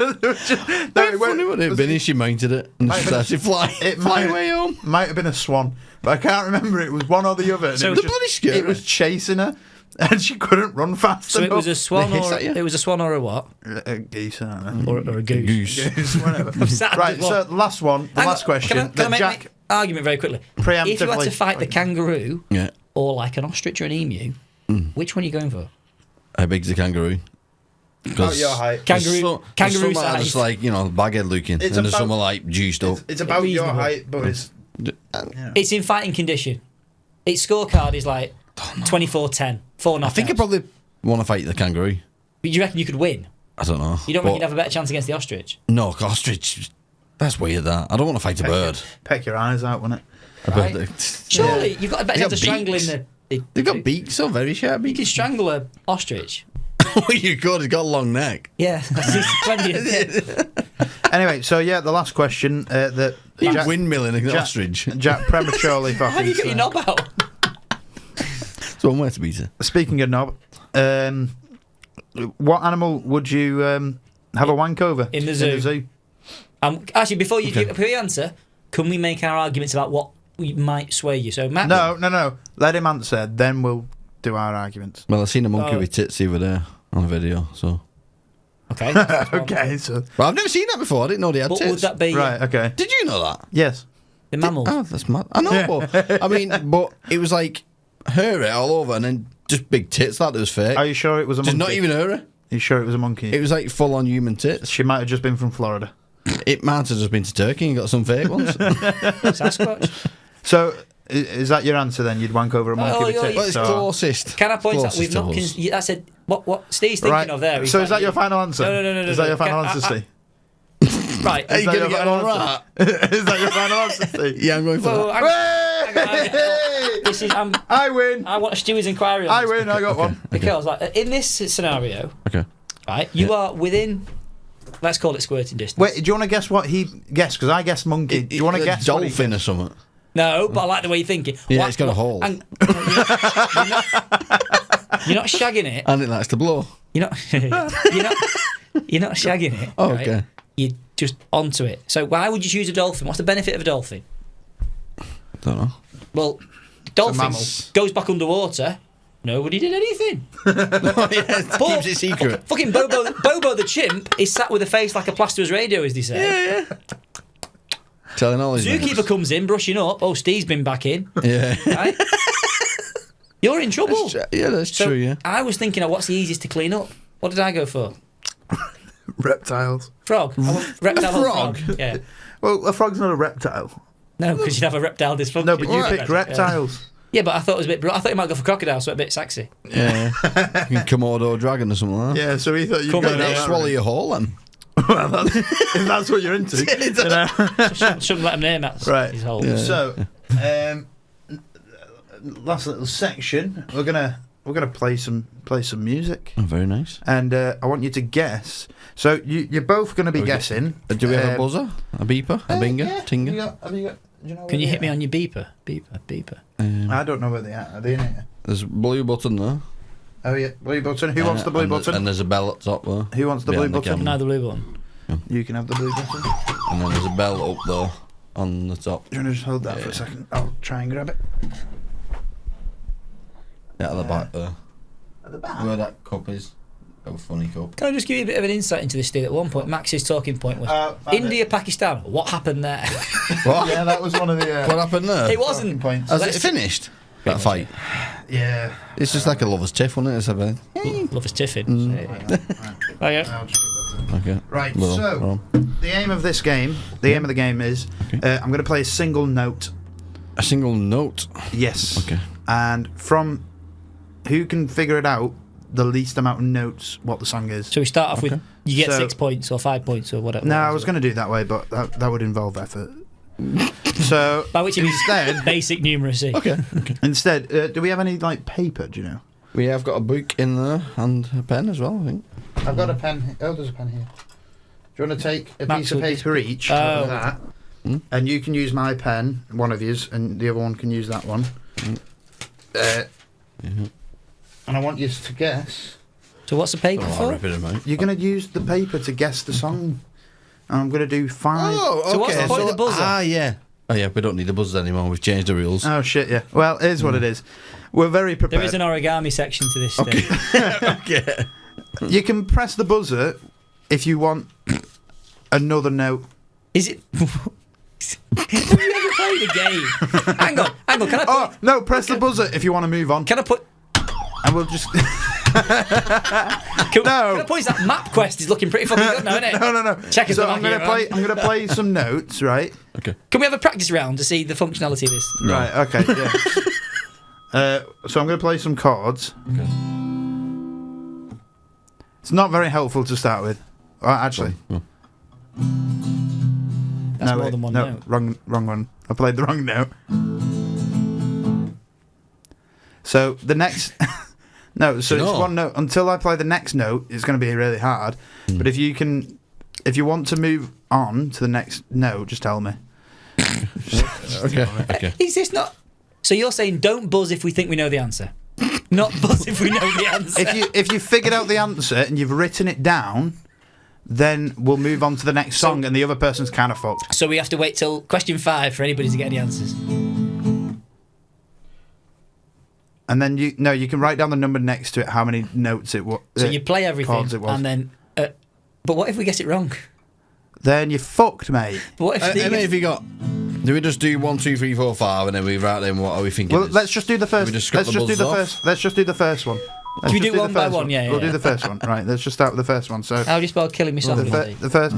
funny would it have been if she mounted it and Might have started flying? It Fly might- away home. Might have been a swan, but I can't remember. It was one or the other. And So it was the bloody scary. It was chasing her, and she couldn't run fast So it enough. was a swan They hiss or at you? it was a swan or a what? A geese, I don't know. Or a goose. Goose, whatever. Sad Right, as well. so the last one, the Hang last on, question Can I that make Jack my argument very quickly? If you had preemptively. to fight the kangaroo Yeah. or like an ostrich or an emu, which one are you going for? How big's the kangaroo? About your height. Kangaroo Some are size. just like, baghead looking, It's and there's about- some are like juiced up. It's about your Reasonable. height, but it's It's in fighting condition. Its scorecard is like 24-10, 4 knockouts. I think I probably want to fight the kangaroo. But you reckon you could win? I don't know. You don't reckon you'd have a better chance against the ostrich? No, ostrich. That's weird. That I don't want to fight a bird. peck your eyes out, wouldn't it? A Right. bird. Surely you've got a better They chance got of strangling beaks. the. They've got beaks, so very sharp You beaks. can strangle a ostrich. Oh, you could. It's got a long neck. Yeah, that's plenty of. Anyway, so yeah, the last question that You Jack, windmilling an Jack- ostrich. Jack prematurely How fucking. do you get your knob out? It's one way to beat it. Speaking of knob, what animal would you have a wank over In the zoo. Actually, before you answer, can we make our arguments about what we might sway you? So Matt, No. Let him answer, then we'll do our arguments. Well, I seen a monkey Oh. with tits over there on a video. So, okay, that's one. Okay, so but I've never seen that before. I didn't know they had But tits. would that be right, okay, Did you know that? yes. The mammals. Oh, that's mad. I know, but I mean, but it was like hairy all over, and then just big tits. That was fake. Are you sure it was a Just monkey? not even hairy. Are you sure it was a monkey? It was like full on human tits. She might have just been from Florida. It might have just been to Turkey and got some fake ones. Sasquatch. So, is that your answer then? You'd wank over a monkey with tits? Well, it's closest. Can I point out Closest we've to not? us. I said what Steve's thinking of there. So is that your final answer? No. Is that your final answer, Steve? Right. Are you going to get one right? Is that your final answer, Steve? Yeah, I'm going for that. This is. I win. I want a Stewie's inquiry. On I this win. I got one. because like in this scenario, Okay. right, you are within. Let's call it squirting distance. Wait, do you want to guess what he guessed? Because I guessed monkey. Do you want to guess what he dolphin or guessed? something? No, but I like the way you're thinking. Yeah, it's got a hole. You're not shagging it. And it likes to blow. You're not. You're not shagging it. Oh, right? okay. You're just onto it. So why would you choose a dolphin? What's the benefit of a dolphin? Don't know. Well, mammal. dolphin goes back underwater. Nobody did anything. Keeps it secret. Fucking Bobo the chimp is sat with a face like a plasterer's radio, as they say. Yeah. Telling all his Zookeeper mates. comes in, brushing up. Oh, Steve's been back in. Yeah. Right? You're in trouble. That's So true, yeah. I was thinking of what's the easiest to clean up. What did I go for? Reptiles. Frog. I went reptile Frog? and frog. Yeah. Well, a frog's not a reptile. No, because you'd have a reptile dysfunction. No, but you Right. picked reptiles. Yeah, but I thought it was a bit. I thought you might go for crocodile, so a bit sexy. Yeah. Komodo dragon or something like that. Yeah, so he thought you'd Come go on, down They that swallow route. your whole then. Well, if that's what you're into. You know? Shouldn't let him name that. Right. His whole. Yeah. So, last little section. We're gonna play some music, Oh, very nice. and I want you to guess. So you're both going to be guessing. Do we have a buzzer? A beeper? A binger? Yeah. Tinger? Have you got? Do you know Can where you they hit me are? on your beeper? Beeper. I don't know where they are. Are they in here? There's a blue button there. Oh yeah, blue button. Who wants the blue button? And there's a bell up top there. Who wants the Behind blue the button? camera. No, the blue one. You can have the blue button. Do And then there's a bell up there on the top. you want to just hold that for a second? I'll try and grab it. Yeah, at the back there. At the back. Where that cup is. A funny cup. Can I just give you a bit of an insight into this, Steve? At one point, Max's talking point was found India, Pakistan. What happened there? What? Yeah, that was one of the. What happened there? It wasn't. Points. Has it finished? That fight? Yeah. It's just like a lover's tiff, wasn't it? It's a Love is tiffin. Oh yeah. Okay. Right. Well, So well. the aim of this game, of the game is, I'm going to play a single note. A single note. Yes. Okay. And from who can figure it out the least amount of notes what the song is. So we start off with you get So- 6 points or 5 points or whatever. No, I was going to do it that way, but that would involve effort. So By which you mean instead, basic numeracy. instead, do we have any like paper? Do you know? We have got a book in there and a pen as well, I think. I've got a pen. Oh, there's a pen here. Do you want to take a Max piece of would paper each? Oh. Of that, and you can use my pen, one of yours, and the other one can use that one. And I want you to guess. So what's the paper for? You're going to use the paper to guess the song. And I'm going to do 5. Oh, okay. So what's the point of the buzzer? Ah, yeah. Oh, yeah, we don't need the buzzers anymore. We've changed the rules. Oh, shit, yeah. Well, here's what it is. We're very prepared. There is an origami section to this thing. Okay. You can press the buzzer if you want another note. Is it? Have you ever played a game? Hang on. Can I put? Oh, no, press the buzzer if you want to move on. Can I put? And we'll just... Can I point that map quest is looking pretty fucking good now, isn't it? No. Check us So out I'm going to play. I'm going to play some notes, right? Okay. Can we have a practice round to see the functionality of this? No. Right. Okay. Yeah. So I'm going to play some chords. Okay. It's not very helpful to start with. Actually, Oh. That's more than one note. Wrong one. I played the wrong note. So the next. No, so it's one note. Until I play the next note, it's going to be really hard. But if you want to move on to the next note, just tell me. Okay. Is this not? So you're saying don't buzz if we think we know the answer, not buzz if we know the answer. If you figured out the answer and you've written it down, then we'll move on to the next song, and the other person's kind of fucked. So we have to wait till question 5 for anybody to get any answers. And then you can write down the number next to it, how many notes it was. So you play everything, chords it was. and then. But what if we get it wrong? Then you're fucked, mate. But what if How Steve many gets- have you got? Do we just do 1, 2, 3, 4, 5, and then we write them? What are we thinking? Well, let's just do the first. Let's Let's just do the first one. Can we do one by one? Yeah, We'll do the first one. Right. Let's just start with the first one. So. How do you spell killing me softly? The first.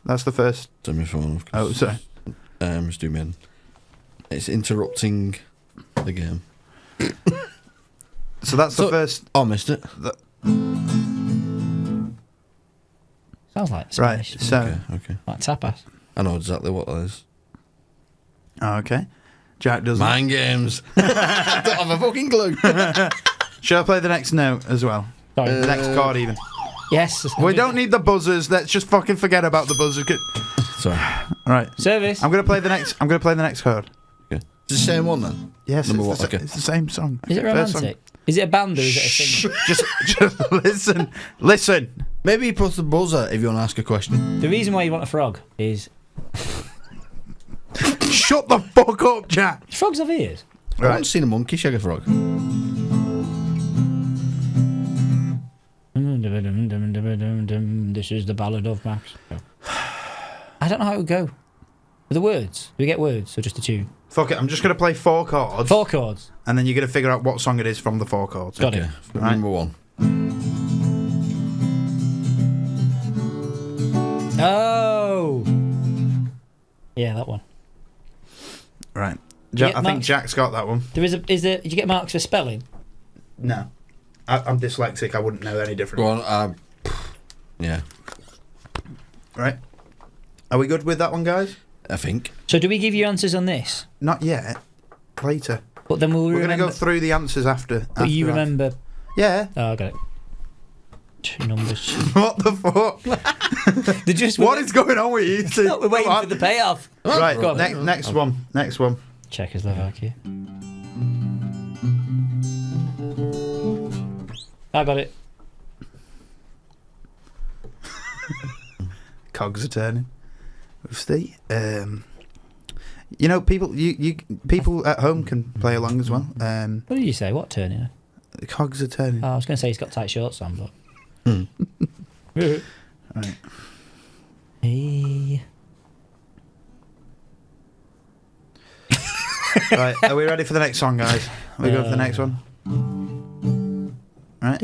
That's the first. Turn my phone off. Oh, sorry. Just do in. It's interrupting the game. So that's the first. Oh, I missed it. Sounds like Right. Spanish. So. Okay. Like tapas. I know exactly what that is. Okay. Jack doesn't. Mind games. I don't have a fucking clue. Shall I play the next note as well? Sorry. The next chord even. Yes. We don't need the buzzers. Let's just fucking forget about the buzzers. Sorry. Right. Service. I'm gonna play the next chord. Okay. It's the same one then? Yes. Number It's what? Okay. it's the same song. Is it First song. romantic? Is it a band or is it a singer? Just listen. Listen. Maybe you put the buzzer if you want to ask a question. The reason why you want a frog is Shut the fuck up, Jack. frogs have ears. I Right. once seen a monkey shag a frog. This is the ballad of Max. I don't know how it would go. With the words. Do we get words or just a tune? Fuck it. I'm just gonna play 4 chords, 4 chords. and then you're gonna figure out what song it is from the 4 chords. Got it. Okay. Right. Number 1. Oh. Yeah, that one. Right. Yeah, I think Max. Jack's got that one. There is a. Is there? Did you get marks for spelling? No. I'm dyslexic. I wouldn't know any different. Go on. Yeah, Right. Are we good with that one, guys? I think. So do we give you answers on this? Not yet. Later. But then we'll We're remember. going to go through the answers after. But you after that. remember. Yeah. Oh, I got it. 2 numbers. What the fuck? They're just. What is going on with you two? No, we're waiting Come for the payoff. on. Right. Go on. Next one. Next one. Czechoslovakia. I got it. Cogs are turning. Steve. You know, people. People at home can play along as well. What did you say? What turning? The cogs are turning. Oh, I was going to say he's got tight shorts on, but. Right. Hey. Right. Are we ready for the next song, guys? Are we go for the next one? Right.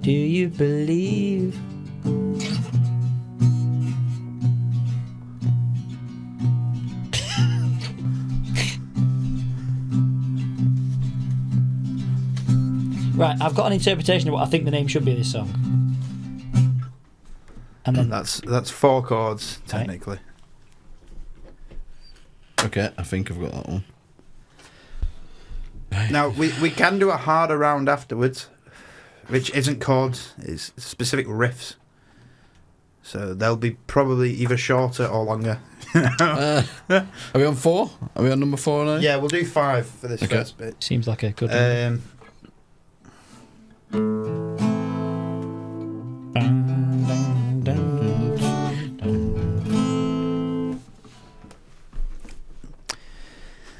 Do you believe? Right, I've got an interpretation of what I think the name should be of this song. And then That's 4 chords technically. Okay, I think I've got that one. Now we can do a harder round afterwards, which isn't chords; it's specific riffs. So they'll be probably either shorter or longer. Are we on 4? Are we on number 4 now? Yeah, we'll do 5 for this Okay. first bit. seems like a good one.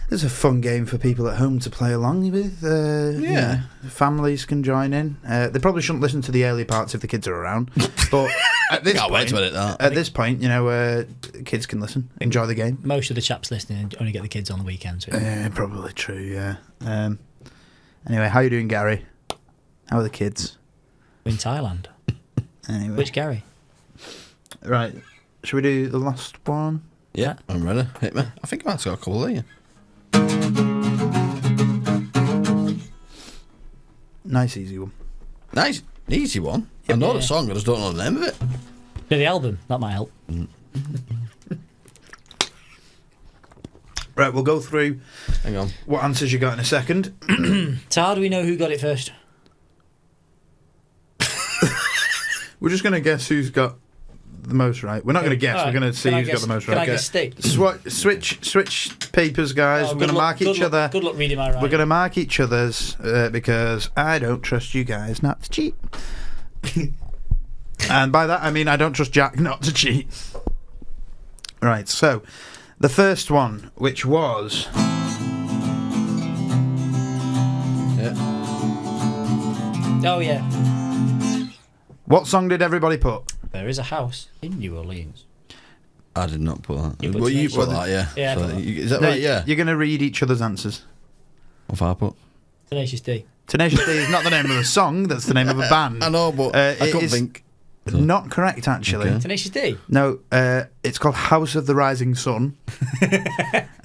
It's a fun game for people at home to play along with. You know, families can join in. They probably shouldn't listen to the early parts if the kids are around. But at this Can't wait point, to edit that. at this point, you know, kids can listen, enjoy the game. Most of the chaps listening only get the kids on the weekends. Probably true. Yeah. Anyway, how you doing, Gary? How are the kids? In Thailand. Anyway, Which Gary? right? Should we do the last one? Yeah, I'm ready. Hit me. I think I've actually got a couple there. Nice, easy one. Nice, easy one. I know the song, I just don't know the name of it. Yeah, the album. That might help. Right, we'll go through Hang on. what answers you got in a second. So how do we know who got it first? We're just going to guess who's got the most right. We're not going to guess. Alright, We're going to see can I who's got guess- the most Can right. I guess stick? Switch papers, guys. Oh, We're good going to luck- mark good each luck- other. Good luck reading my writing. We're going to mark each other's because I don't trust you guys not to cheat. And by that I mean I don't trust Jack not to cheat. Right, so the first one, which was Yeah. Oh yeah. what song did everybody put? There is a house in New Orleans. I did not put that. You put Well, you Tenacious put that, yeah. Yeah, I So, put that. is that No, right? Yeah. You're going to read each other's answers. What have I put? Tenacious D. Tenacious D is not the name of a song, that's the name of a band. I know, but It I couldn't is think. Not correct, actually. Okay. Tenacious D. No, it's called House of the Rising Sun.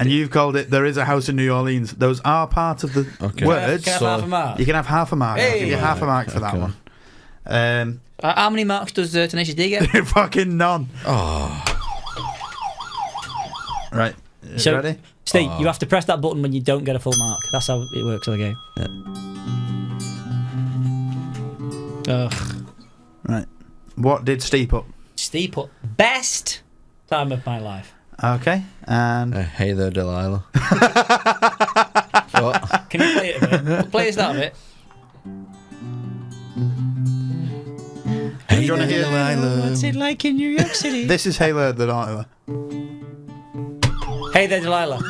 And you've called it There Is a House in New Orleans. Those are part of the Okay. words. Can I have So- half a mark? You can have half a mark. I'll give you Hey. half a mark for that Okay. one. How many marks does Tenacious D get? Fucking none. Oh, Right. So- Ready? Steve, you have to press that button when you don't get a full mark. That's how it works on the game. Ugh. Right. What did Steve put? Steve put best time of my life. Okay. And hey there, Delilah. What? Can you play it a bit? Play the start of it. Hey Do you wanna hear- What's it like in New York City? this is Halo the Delilah. Hey there, Delilah.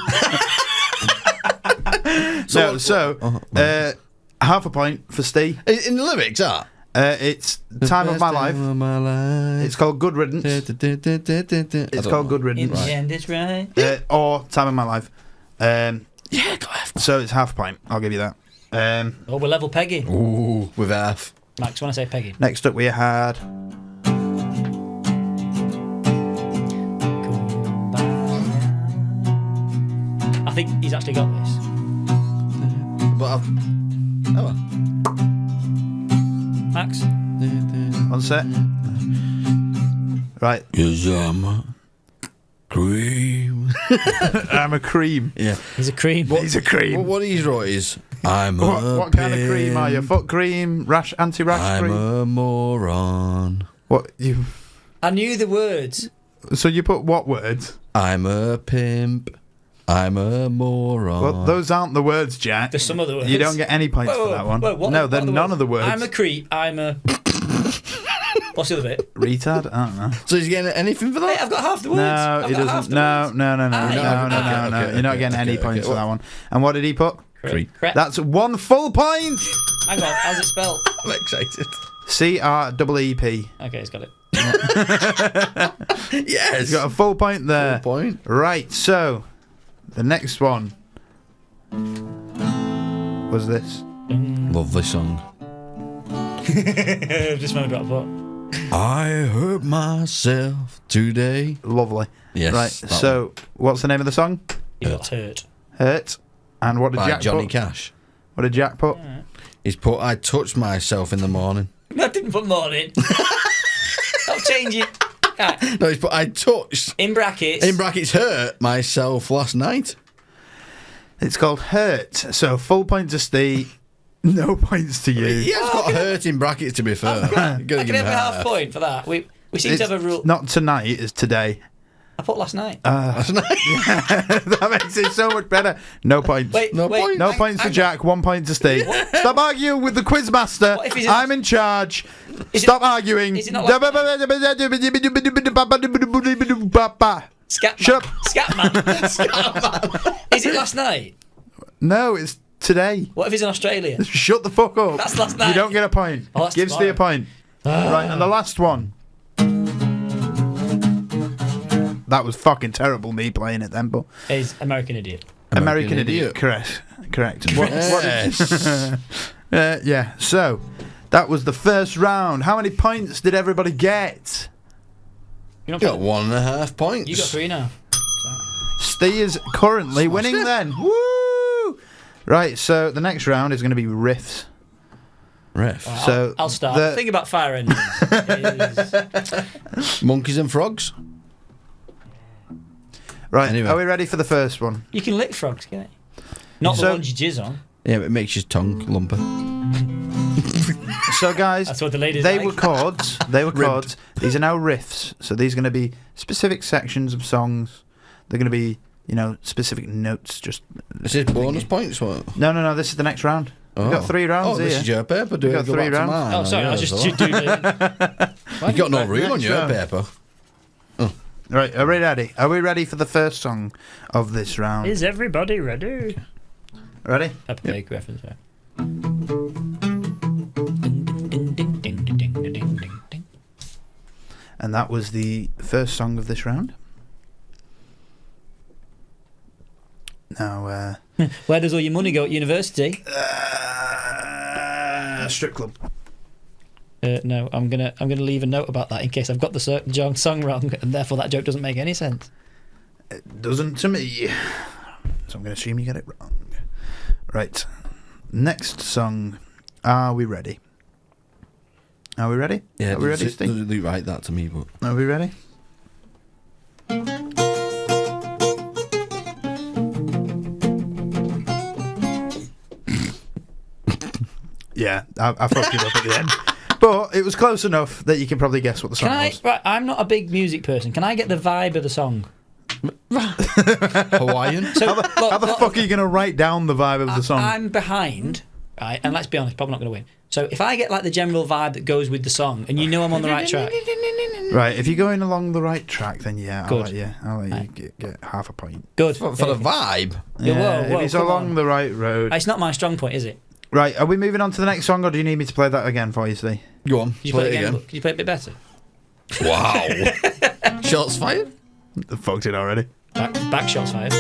Half a point for Steve. In the lyrics, that? It's Time of My Life. It's called Good Riddance. It's It's called Good In Riddance. the end, it's right. Or Time of My Life. Yeah, go F. So it's half a point. I'll give you that. Oh, we're level Peggy. Ooh, with F. Max, when I say Peggy. Next up we had I think he's actually got this. But I've. Oh. Max? one sec. Right. Yes, I'm a cream. I'm a cream. Yeah. He's a cream. He's a cream. What he's wrote is, I'm a What kind of cream are you? pimp. Foot cream? Rash anti-rash I'm cream? a moron. What you? I knew the words. So you put what words? I'm a pimp. I'm a moron. Well, those aren't the words, Jack. There's some other words. You don't get any points Whoa, for that one. whoa, what- No, what they're are the none of the words. I'm a creep. I'm a. What's the other bit? Retard? I don't know. So he's getting anything for Hey, that? I've got half the words. No, I've he got half doesn't. the No, words. no. okay, You're not okay, getting any okay, points okay. for that one. And what did he put? Creep. Correct. That's 1 full point. Hang on, how's it spelled? I'm excited. CREEP. Okay, he's got it. Yes. He's got a full point there. Full point. Right, so the next one was this. Lovely song. Just remembered what I put. I hurt myself today. Lovely. Yes. Right, that so what's the name of the song? You got hurt. Hurt. And what did one. By Jack Johnny put? Cash. What did Jack put? He's put, I touched myself in the morning. I didn't put morning. I'll change it. Right. No, he's put, I touched, In brackets. in brackets, hurt myself last night. It's called Hurt. So full point to Steve, no points to you. He has got hurt in brackets, to be fair. You're I gonna can give him have a half point for that. We seem to have a rule. Not tonight, it's today. I put last night. Last night. That makes it so much better. No points. Wait, no wait. point. No hang- points for hang- Jack, 1 point to Steve. Stop arguing with the quizmaster. What if he's in- I'm in charge. Is it- Stop arguing. is it not Shut Scatman. up. Scatman. Is it last night? No, it's today. What if he's in Australia? Shut the fuck up. That's last night. You don't get a point. Oh, that's Give Steve a tomorrow. point. Right, and the last one. That was fucking terrible, me playing it then, but Is American Idiot. American Idiot. Correct. What did Yes. yeah, so that was the first round. How many points did everybody get? You You got 1.5 points. You got 3 now. Steve is currently Smashed winning it. then. Woo! Right, so the next round is going to be riffs. Ref. So I'll start. the- Think about fire engines. Monkeys and frogs. Right, Anyway. are we ready for the first one? You can lick frogs, can't you? Not the So- ones you jizz on. Yeah, but it makes your tongue lumper. So, guys, That's what the ladies they like. were chords. They were chords. These are now riffs. So these are going to be specific sections of songs. They're going to be, specific notes. Just This is bonus points. What? no. This is the next round. We've got 3 rounds Oh, here. this is your paper. Do We've it. got Go 3 back to rounds. mine. Oh, sorry, I was just doing it. You've got no room on Next your round. paper. Right, are we ready? Are we ready for the first song of this round? Is everybody ready? Ready? Peppa Pig reference there. And that was the first song of this round. Now, where does all your money go at university? strip club. No, I'm gonna leave a note about that in case I've got the song wrong, and therefore that joke doesn't make any sense. It doesn't to me. So I'm going to assume you get it wrong. Right. Next song. Are we ready? Are we ready? Yeah, Are we ready, Steve? Doesn't look right that to me, but Are we ready? Yeah, I fucked it up at the end. But it was close enough that you can probably guess what the song was. Right, I'm not a big music person. Can I get the vibe of the song? Hawaiian. So, How the fuck are you going to write down the vibe of the song? I'm behind, right? And let's be honest, probably not going to win. So if I get like the general vibe that goes with the song, and you know I'm on the right track. Right, if you're going along the right track, then yeah, Good. I'll let you get half a point. Good. For the vibe. Yeah, whoa, if it's come along on. the right road. It's not my strong point, is it? Right, are we moving on to the next song, or do you need me to play that again for you, Steve? Go on. Could you play it again? Could you play it a bit better? Wow. Shots fired. I fucked it already. Back shots fired.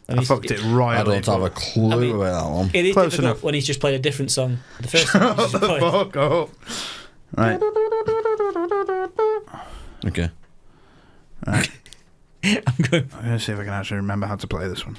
I fucked it right. I don't have a clue about that one. It is Close difficult enough. when he's just played a different song. The first song he's just played. Fuck up. Right. Okay. Right. I'm going. I'm going to see if I can actually remember how to play this one.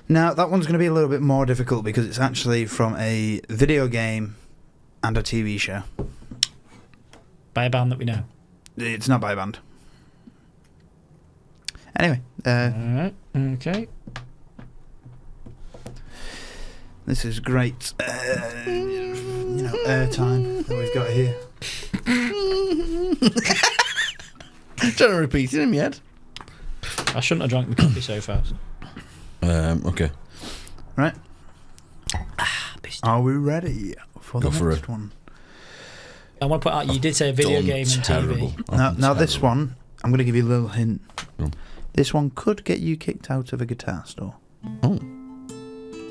Now, that one's going to be a little bit more difficult because it's actually from a video game and a TV show. By a band that we know. It's not by a band. Anyway, Alright, okay. this is great, airtime that we've got here. Trying to repeat him yet? I shouldn't have drank my coffee so fast. Okay. Right. Are we ready for the Go for next it. one? I want to point out you did say video Done game and terrible. TV. Now this one, I'm going to give you a little hint. Go. This one could get you kicked out of a guitar store. Oh.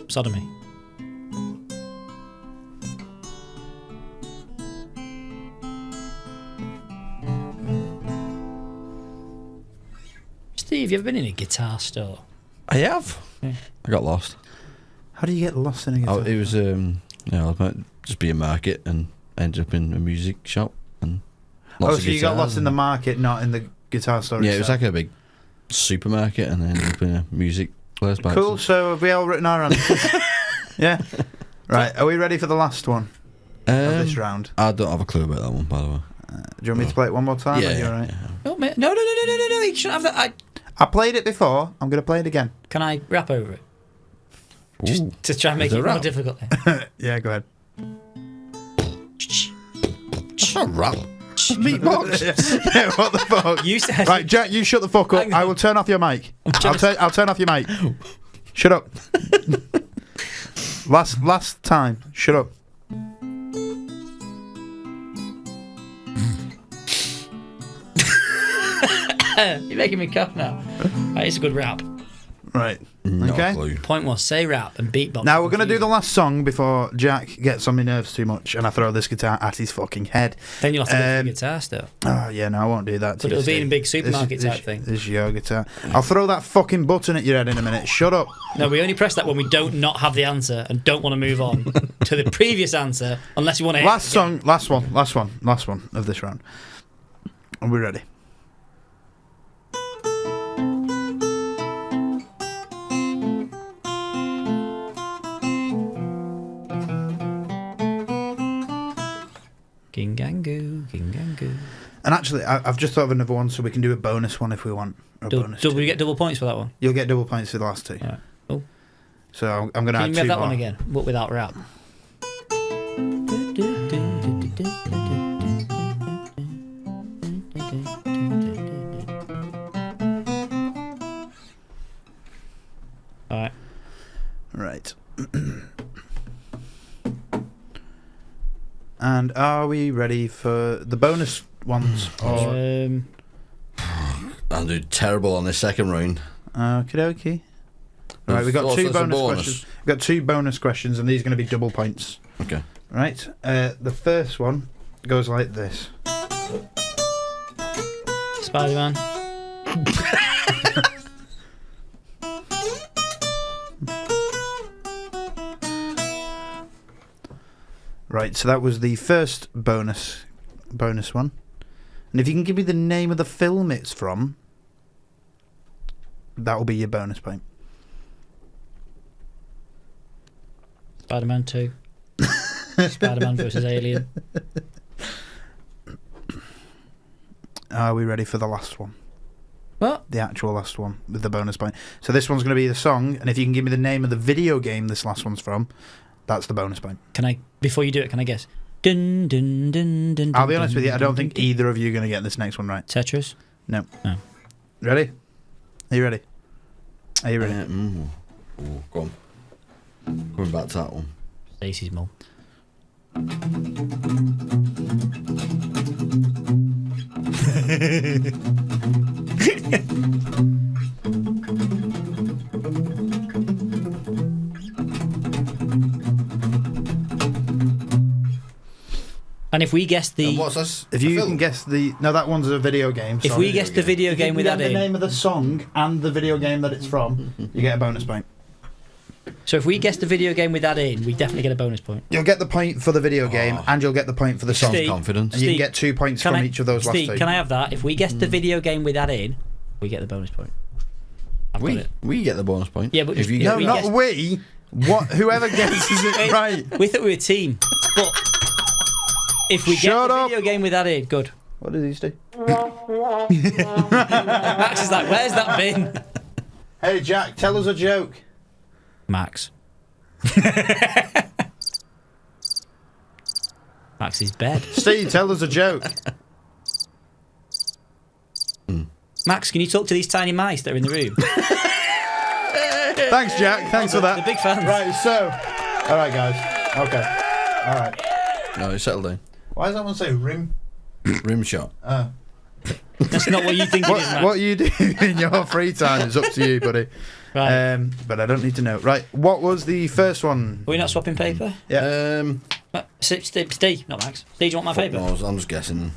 Sodomy. Steve, you ever been in a guitar store? I have. Yeah. I got lost. How do you get lost in a guitar? It was I might just be a market and ended up in a music shop and. Oh, so you got lost in the market, not in the guitar store. Yeah, it was itself. like a big supermarket and then ended up in a music place. by Cool. itself. So have we all written our answers? Yeah. Right. Are we ready for the last one of this round? I don't have a clue about that one, by the way. Do you want me to play it one more time? Are you all right? Oh, mate. No, you shouldn't have that. I played it before. I'm going to play it again. Can I rap over it? Just Ooh. to try and make Is it there more rap? difficult. Yeah, go ahead. That's not rap. Beatbox. Yeah, what the fuck? You said Right, Jack, you shut the fuck up. Hang I on. will turn off your mic. trying to- I'll turn off your mic. Shut up. Last time. Shut up. You're making me cough now. Right, it's a good rap. Right. No Okay. clue. Point was say rap and beatbox. Now we're going to do the last song before Jack gets on my nerves too much and I throw this guitar at his fucking head. Then you'll have to go for Um, the guitar still. Oh, yeah, no, I won't do that. But it'll be in a big supermarket type thing. This is your guitar. I'll throw that fucking button at your head in a minute. Shut up. No, we only press that when we don't not have the answer and don't want to move on to the previous answer unless you want to. Last song, last one of this round. Are we ready? Gingangu, Gingangu. And actually, I've just thought of another one, so we can do a bonus one if we want. Or a bonus Do two. we get double points for that one? You'll get double points for the last two. Alright. Cool. So I'm going to Can add you two have that more. one again, but without rap? All right. Right. And are we ready for the bonus ones? Or I'll do terrible on this second round. okie dokie. Right, we've got two bonus questions. We've got two bonus questions, and these are going to be double points. Okay. Right. The first one goes like this. Spider-Man. Right, so that was the first bonus one. And if you can give me the name of the film it's from, that will be your bonus point. Spider-Man 2. Spider-Man versus Alien. Are we ready for the last one? What? The actual last one with the bonus point. So this one's going to be the song, and if you can give me the name of the video game this last one's from, that's the bonus point. Can I, before you do it, can I guess? Dun, dun, dun, dun, I'll be dun, honest with you, I dun, don't dun, think dun. either of you are going to get this next one right. Tetris? No. No. Ready? Are you ready? Are you ready? Go on. Going back to that one. Stacey's mum. And if we guess the... And what's this? If you can guess the... No, that one's a video game. If sorry. we guess the video If you game can with get that the in... name of the song and the video game that it's from, you get a bonus point. So if we guess the video game with that in, we definitely get a bonus point. You'll get the point for the video game, and you'll get the point for the song. Steve, Confidence. And you can Steve, get 2 points can from I- each of those Steve, last two. can I have that? If we guess the video game with that in, we get the bonus point. I've got it. We get the bonus point. Yeah, but if you No, get we not guessed- we. What? Whoever guesses it right. We thought we were a team. But if we Shut get the up. video game with that in, good. What does he do? Max is like, where's that bin? Hey, Jack, tell us a joke. Max. Max's bed. Steve, tell us a joke. Max, can you talk to these tiny mice that are in the room? Thanks, Jack. Thanks for They're that. big fans. Right, so. All right, guys. Okay. All right. No, settle down. Why does that one say rim? Rim shot. That's not what you think it is, Max. What you do in your free time is up to you, buddy. Right. But I don't need to know. Right, what was the first one? Are we not swapping paper? Yeah. Steve, not Max. Steve, do you want my paper? No, I'm just guessing.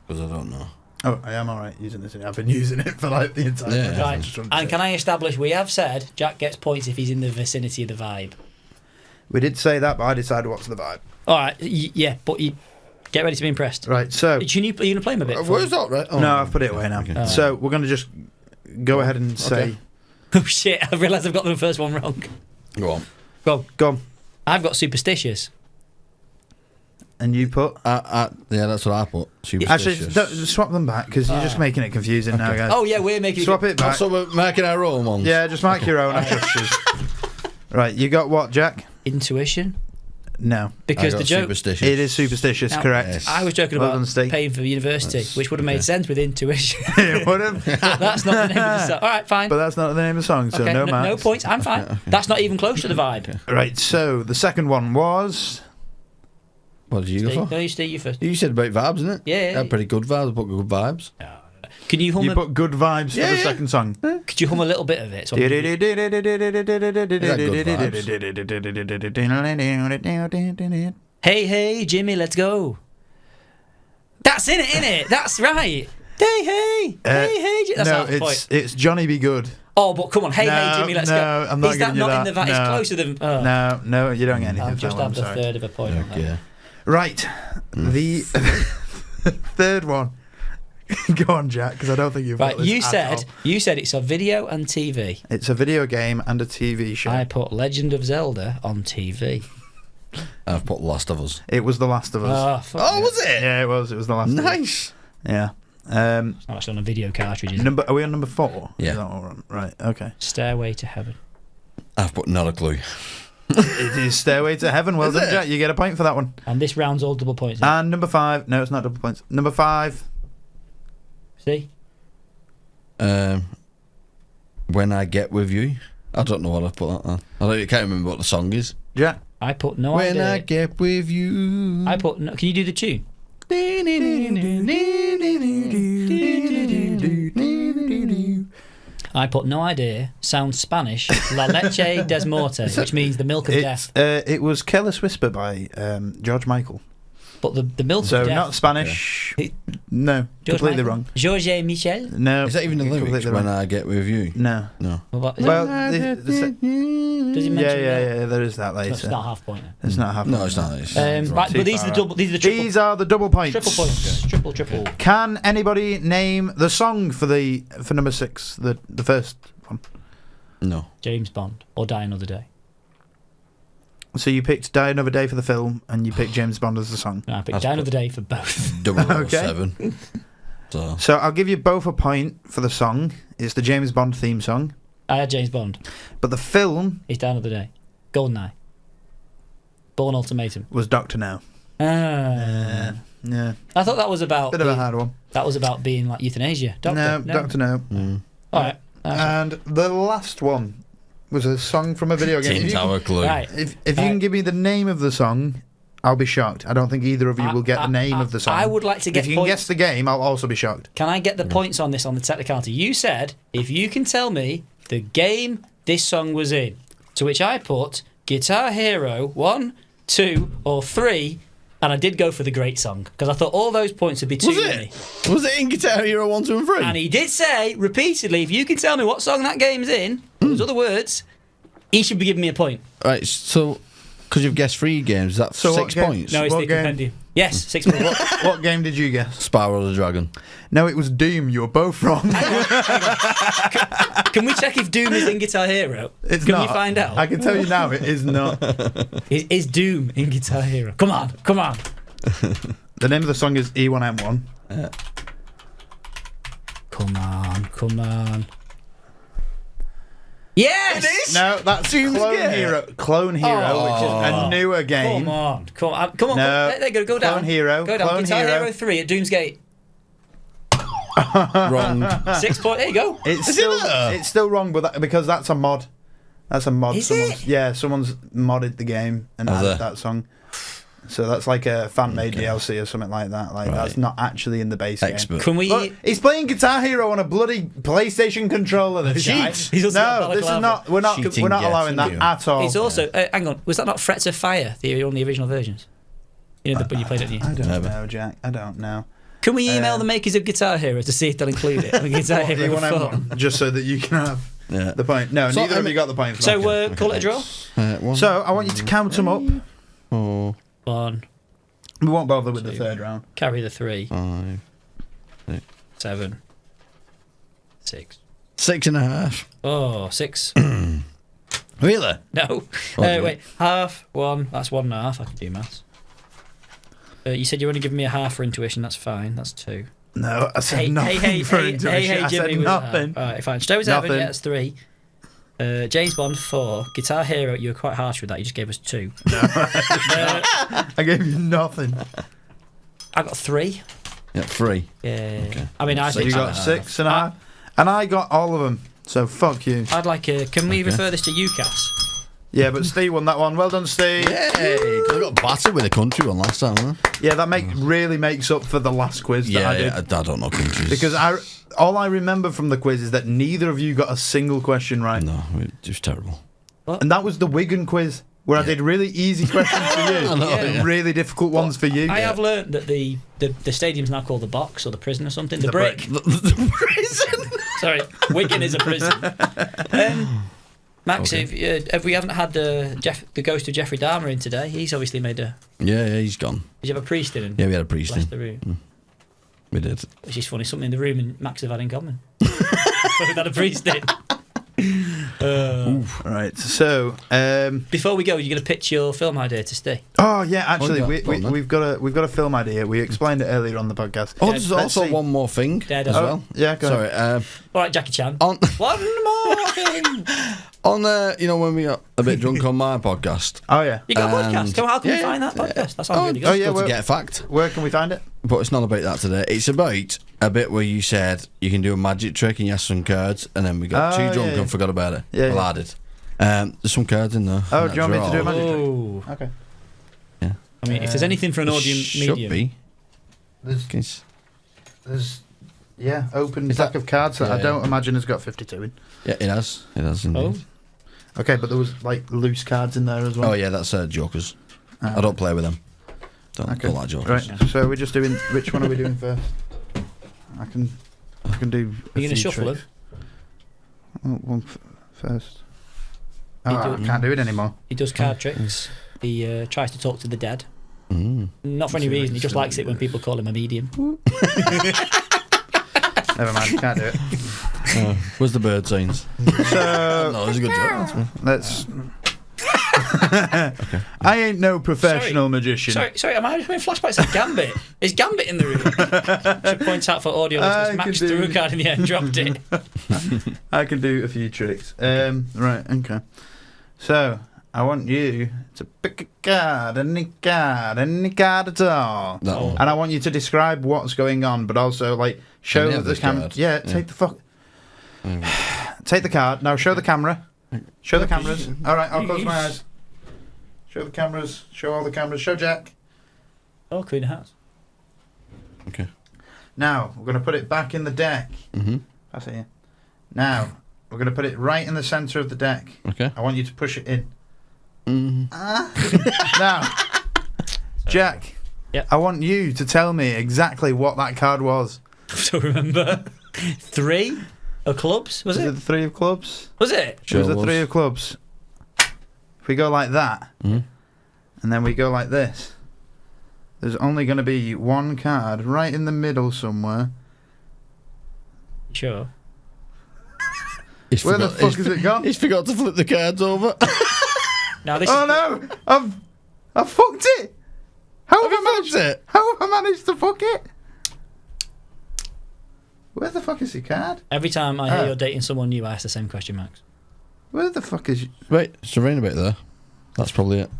Because I don't know. Oh, I am alright using this. I've been using it for like the entire Yeah. time. Right. And can I establish, we have said Jack gets points if he's in the vicinity of the vibe. We did say that, but I decided what's the vibe. Alright, yeah, but you get ready to be impressed. Right, so. Are you going to play him a bit? for Where's me? that, right? Oh, No, I've put it away now. Okay. So we're going to just go ahead and say. Okay. Oh shit, I realised I've got the first one wrong. Go on. Go. Go on. I've got superstitious. And you put. Yeah, that's what I put. Actually, Superstitious. don't, swap them back because you're just making it confusing now, guys. Oh yeah, we're making Swap it back. So we're making our own ones. Yeah, just mark your own. I trust you. Right, you got what, Jack? Intuition. No. Because I the got joke. Superstitious. It is superstitious, Now, correct. Yes. I was joking Well about done, Steve. paying for university, That's- which would have made okay. sense with intuition. It would have. But that's not the name of the song. All right, fine. But that's not the name of the song, so okay, no marks. no points. I'm fine. That's not even close to the vibe. Right, so the second one was. What did you go Steve, for? no, you first. You said about vibes, isn't it? Yeah. Had pretty good vibes, but good vibes. Can you hum? You put good vibes for the Yeah. second song. Could you hum a little bit of it? So hey, hey, Jimmy, let's go. That's in it, innit? That's right. Hey, hey, hey, Jimmy. That's no, half the point. it's Johnny Be Good. Oh, but come on, hey, hey, No, Jimmy, let's no, go. I'm not Is that giving you not in that. the vibe? It's No. closer than. Oh. No, you don't get anything. I've for just that one, had the I'm sorry. third of a point. on that. Okay. Right, the third one. Go on, Jack, because I don't think you've Right, got this you at said all. it's a video and TV. It's a video game and a TV show. I put Legend of Zelda on TV. I've put Last of Us. It was The Last of Us. Oh, fuck Oh, yeah. was it? Yeah, it was. It was The Last of Us. Nice. Yeah. It's not actually on a video cartridge. Is it? Are we on number 4? Yeah. Is that what we're on? Right, okay. Stairway to Heaven. I've put not a clue. It is Stairway to Heaven. Well Is done, it? Jack. You get a point for that one. And this round's all double points. And number 5. No, it's not double points. Number 5. See? When I Get With You. I don't know what I put that on. I can't remember what the song is. Yeah. I put no When idea. I Get With You. I put no. Can you do the tune? I put no idea. Sounds Spanish. La leche des muertes, which means the milk of death. It was Careless Whisper by George Michael. But the milk So of death. not Spanish. He- No, George completely Michael? wrong. Georges Michel. No. Is that even the completely lyrics? wrong. When I Get With You. No. No. Well, Well, does he mention yeah, there is that that? later. It's not half point. It's not happening. No, it's not. It's Right, wrong. but these are the double. These are the triple. These are the double points. Triple points. Triple. Can anybody name the song for number 6, the first one? No. James Bond or Die Another Day. So you picked Die Another Day for the film, and you picked James Bond as the song. No, I picked That's Die Another Day for both. 007. So. So I'll give you both a point for the song. It's the James Bond theme song. I had James Bond. But the film It's Die Another Day. Goldeneye. Born Ultimatum. was Doctor No. Ah. Yeah. I thought that was about. Bit of a hard one. That was about being like euthanasia. Doctor. No, Doctor No. All right. And the last one was a song from a video game. Tin If you Tower Clue. Right. If you can give me the name of the song, I'll be shocked. I don't think either of you will get the name of the song. I would like to get If you can points. guess the game, I'll also be shocked. Can I get the points on this on the technicality? You said if you can tell me the game this song was in, to which I put Guitar Hero 1, 2, or 3, and I did go for the great song because I thought all those points would be too Was many. it? Was it in Guitar Hero 1, 2, and 3? And he did say repeatedly, if you can tell me what song that game's in, those other words, he should be giving me a point. Right, so, because you've guessed 3 games, that's So what 6 game- points. No, it's What the game? compendium. Yes, 6 points. What game did you guess? Spyro the Dragon. No, it was Doom. You were both wrong. Can we check if Doom is in Guitar Hero? It's Can not. we find out? I can tell you now, it is not. Is Doom in Guitar Hero? Come on. The name of the song is E1M1. Come on. Yes! It is? No, that's Doom's Clone game. Hero. Clone Hero, which is a newer game. Come on. No. There you go down. Clone Hero. Go down. Clone Guitar Hero. Hero 3 at Doomsgate. Wrong. 6 points. There you go. It's still wrong, but because that's a mod. That's a mod. Is it? Yeah, someone's modded the game and Oh, added there. that song. So that's like a fan-made DLC or something like that. Like that's Right. not actually in the base game. Expert. Can we... Look, he's playing Guitar Hero on a bloody PlayStation controller. This guy. Cheat. He's also got No, this is balaclava. not. We're not. Cheating We're not gets allowing that you. at all. It's also... hang on. Was that not Frets of Fire, on the original versions? You know, when you played it, didn't you? I don't Never. know, Jack. I don't know. Can we email the makers of Guitar Hero to see if they'll include it? Guitar Hero 4. E1M1, just so that you can have Yeah. the point. No, So, neither of you got the point. For So, that. call it a draw? 1, So I want you to count them up. 4, 1. We won't bother with the third round. Carry the 3. 5, 7. 6. 6.5. Oh, 6. Really? No. dear. Wait. Half. 1. That's 1.5. I can do maths. You said you're only giving me a half for intuition. That's fine. That's 2. No, I said nothing for intuition. I said Jimmy was nothing. All right, fine. Stowe 7. Nothing. Yeah, that's 3. James Bond 4. Guitar Hero. You were quite harsh with that. You just gave us 2. I gave you nothing. I got 3. Yeah, 3. Yeah. Okay. I mean, I So think you got 6.5, and I got all of them. So fuck you. I'd like a. Can we refer this to UCAS? Yeah, but Steve won that one. Well done, Steve. Yay! 'Cause I got battered with a country one last time, huh? Yeah, that really makes up for the last quiz that I did. I don't know countries. Because all I remember from the quiz is that neither of you got a single question right. No, it was terrible. And that was the Wigan quiz, where I did really easy questions for you I know, and yeah. really difficult ones for you. I have learned that the stadium's now called the Box or the Prison or something. The Brick. The prison. Sorry, Wigan is a prison. Max, if we haven't had the ghost of Jeffrey Dahmer in today, he's obviously made a. Yeah, he's gone. Did you have a priest in? Yeah, we had a priest Bless in. the room. We did. Which is funny. Something in the room and Max have had in common. We've had a priest in. Right, so Before we go, you're going to pitch your film idea to Steve. Oh yeah, actually, Oh, yeah. we've got a film idea. We explained it earlier on the podcast. Oh, there's Let's also see. one more thing Daredevil. as well. Yeah, go Sorry. ahead. All right, Jackie Chan. On One more thing. when we got a bit drunk on my podcast. Oh yeah. You got a podcast. And- So how can we yeah, find that podcast? That sounds Oh, really good. Oh yeah. Good to Where, get a fact. where can we find it? But it's not about that today. It's about a bit where you said you can do a magic trick and you ask some cards, and then we got too drunk and forgot about it. Yeah, well, yeah. I did. There's some cards in there. Oh, in do you that want me to do a drawer. magic trick? Oh. Okay. Yeah. I mean, if there's anything for an audio Should medium, be. There's open Is deck that- of cards that Yeah, I don't imagine has got 52 in. Yeah, it has. It has indeed. Oh. Okay, but there was like loose cards in there as well. Oh yeah, that's Jokers. Ah. I don't play with them. Don't Okay. like Jokers. Right. So we're just doing. Which one are we doing first? I can do. Are you going to shuffle them? One first. Oh, You I do- can't do it anymore. He does card tricks. He tries to talk to the dead. Mm. Not for any See, reason. He just so likes it when good. people call him a medium. Never mind, can't do it. Where's the bird signs? So No, it's a good joke. let's. I ain't no professional magician. Sorry, am I having flashbacks of Gambit? Is Gambit in the room? Should point out for audio I listeners, Max can do- threw a card in the air and dropped it. I can do a few tricks. Right, okay. So I want you to pick a card, any card at all. That one. And I want you to describe what's going on, but also like show Any of the this camera. card? Yeah, Yeah. take the fuck. Take the card. Now show the camera. Show the cameras. All right, I'll close my eyes. Show the cameras. Show all the cameras. Show Jack. Oh, Queen of Hearts. Okay. Now we're going to put it back in the deck. Mm-hmm. That's it. Now we're going to put it right in the centre of the deck. Okay. I want you to push it in. Mm-hmm. Now, Jack. Yep. I want you to tell me exactly what that card was. So remember, 3 of clubs, was Was it it? the 3 of clubs? Was it? It was the was. 3 of clubs. If we go like that, Mm. and then we go like this, there's only going to be one card right in the middle somewhere. Sure. Where the fuck has it gone? He's forgot to flip the cards over. Now this Oh is, no! I've fucked it! How have I managed it? How have I managed to fuck it? Where the fuck is your card? every time I hear Oh. you're dating someone new, I ask the same question, Max. Where the fuck is... Wait, it's a rain a bit there. That's probably it.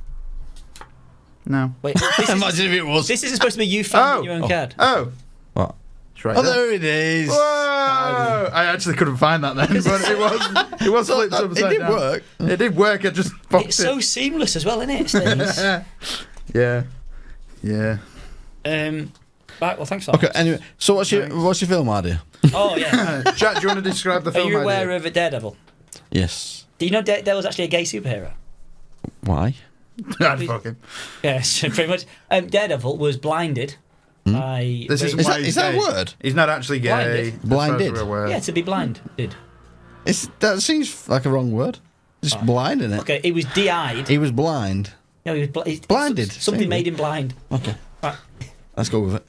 No. Wait, this, Imagine if it was. this isn't supposed to be you finding Oh. your own card. Oh! What? It's right Oh, there. there it is. Whoa! I actually couldn't find that then, but it was So flipped that- upside it did down. work. It did work. I just fucked It's it. so seamless as well, isn't it? Stays. Yeah. Yeah. Right, well, thanks for that. Okay. Anyway, so what's your film idea? Oh, yeah. Jack, do you want to describe the Are film you aware idea? of a Daredevil? Yes. Do you know Daredevil's actually a gay superhero? Why? I'd fuck him. Yes, pretty much. Daredevil was blinded by... This isn't Is why that- he's is that a gay. word? He's not actually gay. Blinded. as far as Blinded? we're aware. Yeah, to be blinded. That seems like a wrong word. Just blind, innit? Okay, he was de-eyed. He was blind. No, he was Blinded, Something same made word. him blind. Okay. Right. Let's go with it.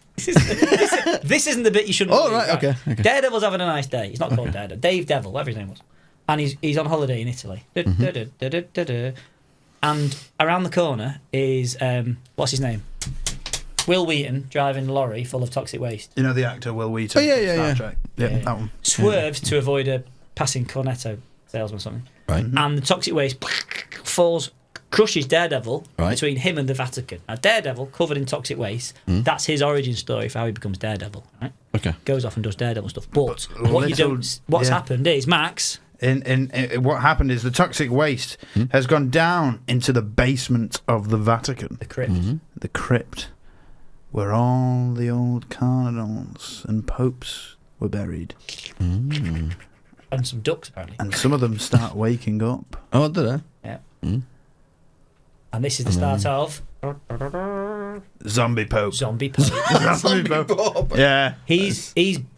This isn't the bit you shouldn't Oh, believe, right, okay. Daredevil's having a nice day. He's not called Daredevil. Dave Devil, whatever his name was. And he's on holiday in Italy. And around the corner is, what's his name? Will Wheaton driving a lorry full of toxic waste. You know the actor Will Wheaton? Oh, yeah, Star yeah. Trek? Yeah, Yeah. that one. Swerves to avoid a passing Cornetto salesman or something. Right. And the toxic waste falls, crushes Daredevil Right. between him and the Vatican. Now, Daredevil, covered in toxic waste, that's his origin story for how he becomes Daredevil. Right? Okay. Goes off and does Daredevil stuff. But But what you little- don't, what's yeah. happened is Max. In what happened is the toxic waste has gone down into the basement of the Vatican, The crypt. the crypt, where all the old cardinals and popes were buried, And some ducks, apparently. and some of them start waking up. Oh, did I? Yeah. And this is the start of Zombie pope. Zombie Pope. Zombie pope. Yeah. He's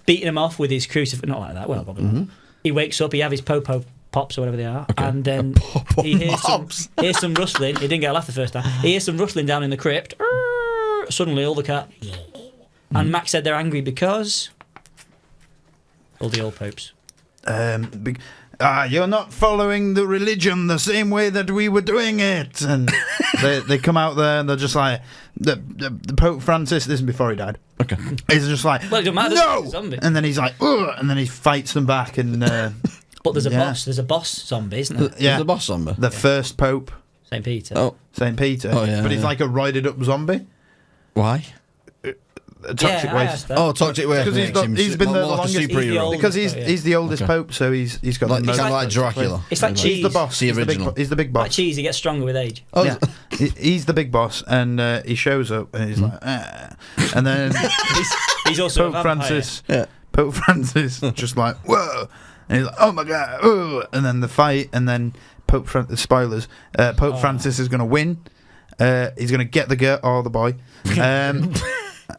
beating him off with his crucifix. Not like that. Well, probably. He wakes up. He have his popo pops or whatever they are, and then he hears some rustling. He didn't get a laugh the first time. He hears some rustling down in the crypt. Suddenly, all the cat. And Max said they're angry because all the old popes. You're not following the religion the same way that we were doing it. And they come out there and they're just like, the Pope Francis, this is before he died. Okay. He's just like, well, it don't matter, no! Zombie. And then he's like, ugh! And then he fights them back. And but there's a boss. There's a boss zombie, isn't there? Yeah. The boss zombie. The first Pope. St. Peter. Oh. St. Peter. Oh, yeah. But he's like a roided up zombie. Why? Toxic waste. Toxic waste. Because he's been there the longest. Because he's the oldest Pope, so he's got like, the most. kind of like Dracula. It's like cheese. He's the boss. The original. He's the big boss. Like cheese, he gets stronger with age. Oh, yeah. He's the big boss, and he shows up, and he's like, and then he's also Pope Francis. Yeah. Pope Francis just like, whoa, and he's like, oh my god, oh. And then the fight, and then spoilers. Pope Francis is going to win. He's going to get the girl or the boy.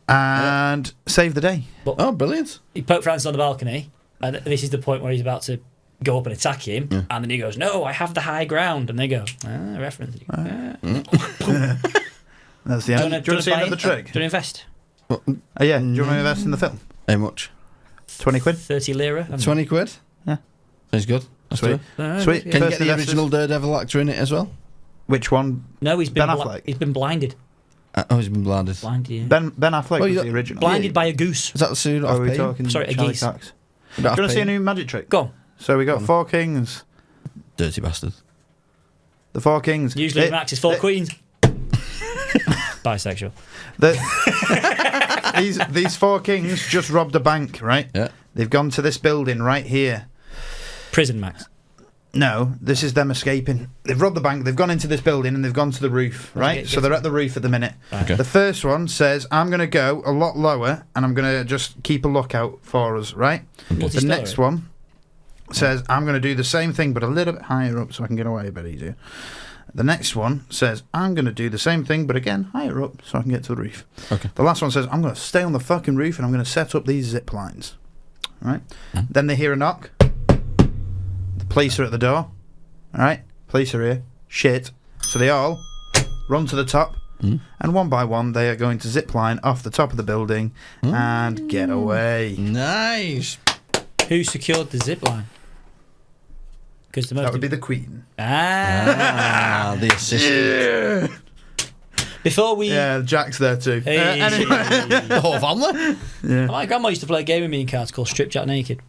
And save the day. But brilliant. Pope Francis on the balcony, and this is the point where he's about to go up and attack him, and then he goes, no, I have the high ground, and they go, reference. That's the end. Do you want to see another trick? Do you want to invest? Yeah, do you want to invest in the film? How much? 20 quid? 30 lira. 20 quid? Yeah. Sounds good. Sweet. Sweet. Can you get the original Daredevil actor in it as well? Which one? No, he's been Ben Affleck. He's been blinded. He's been blinded. Blinded, yeah. Ben Affleck was the original. Blinded by a goose. Is that the suit? Are we talking Sorry, a Charlie geese. Cox? Do you want to see a new magic trick? Go on. So we got 4 kings. Dirty bastard. The 4 kings. Usually Max is 4 queens. Bisexual. These 4 kings just robbed a bank, right? Yeah. They've gone to this building right here. Prison, Max. No, this is them escaping. They've robbed the bank, they've gone into this building, and they've gone to the roof, right? So they're at the roof at the minute. Okay. The first one says, I'm going to go a lot lower, and I'm going to just keep a lookout for us, right? The next one says, I'm going to do the same thing, but a little bit higher up so I can get away a bit easier. The next one says, I'm going to do the same thing, but again, higher up so I can get to the roof. Okay. The last one says, I'm going to stay on the fucking roof, and I'm going to set up these zip lines. Right? Then they hear a knock. The police are at the door. Alright? Police are here. Shit. So they all run to the top, and one by one they are going to zip line off the top of the building and get away. Nice. Who secured the zip line? Because That would be the Queen. The assistant. Before we... Yeah, Jack's there too. Hey. Anyway. The whole family? Yeah. My grandma used to play a game with me in cards called Strip Jack Naked.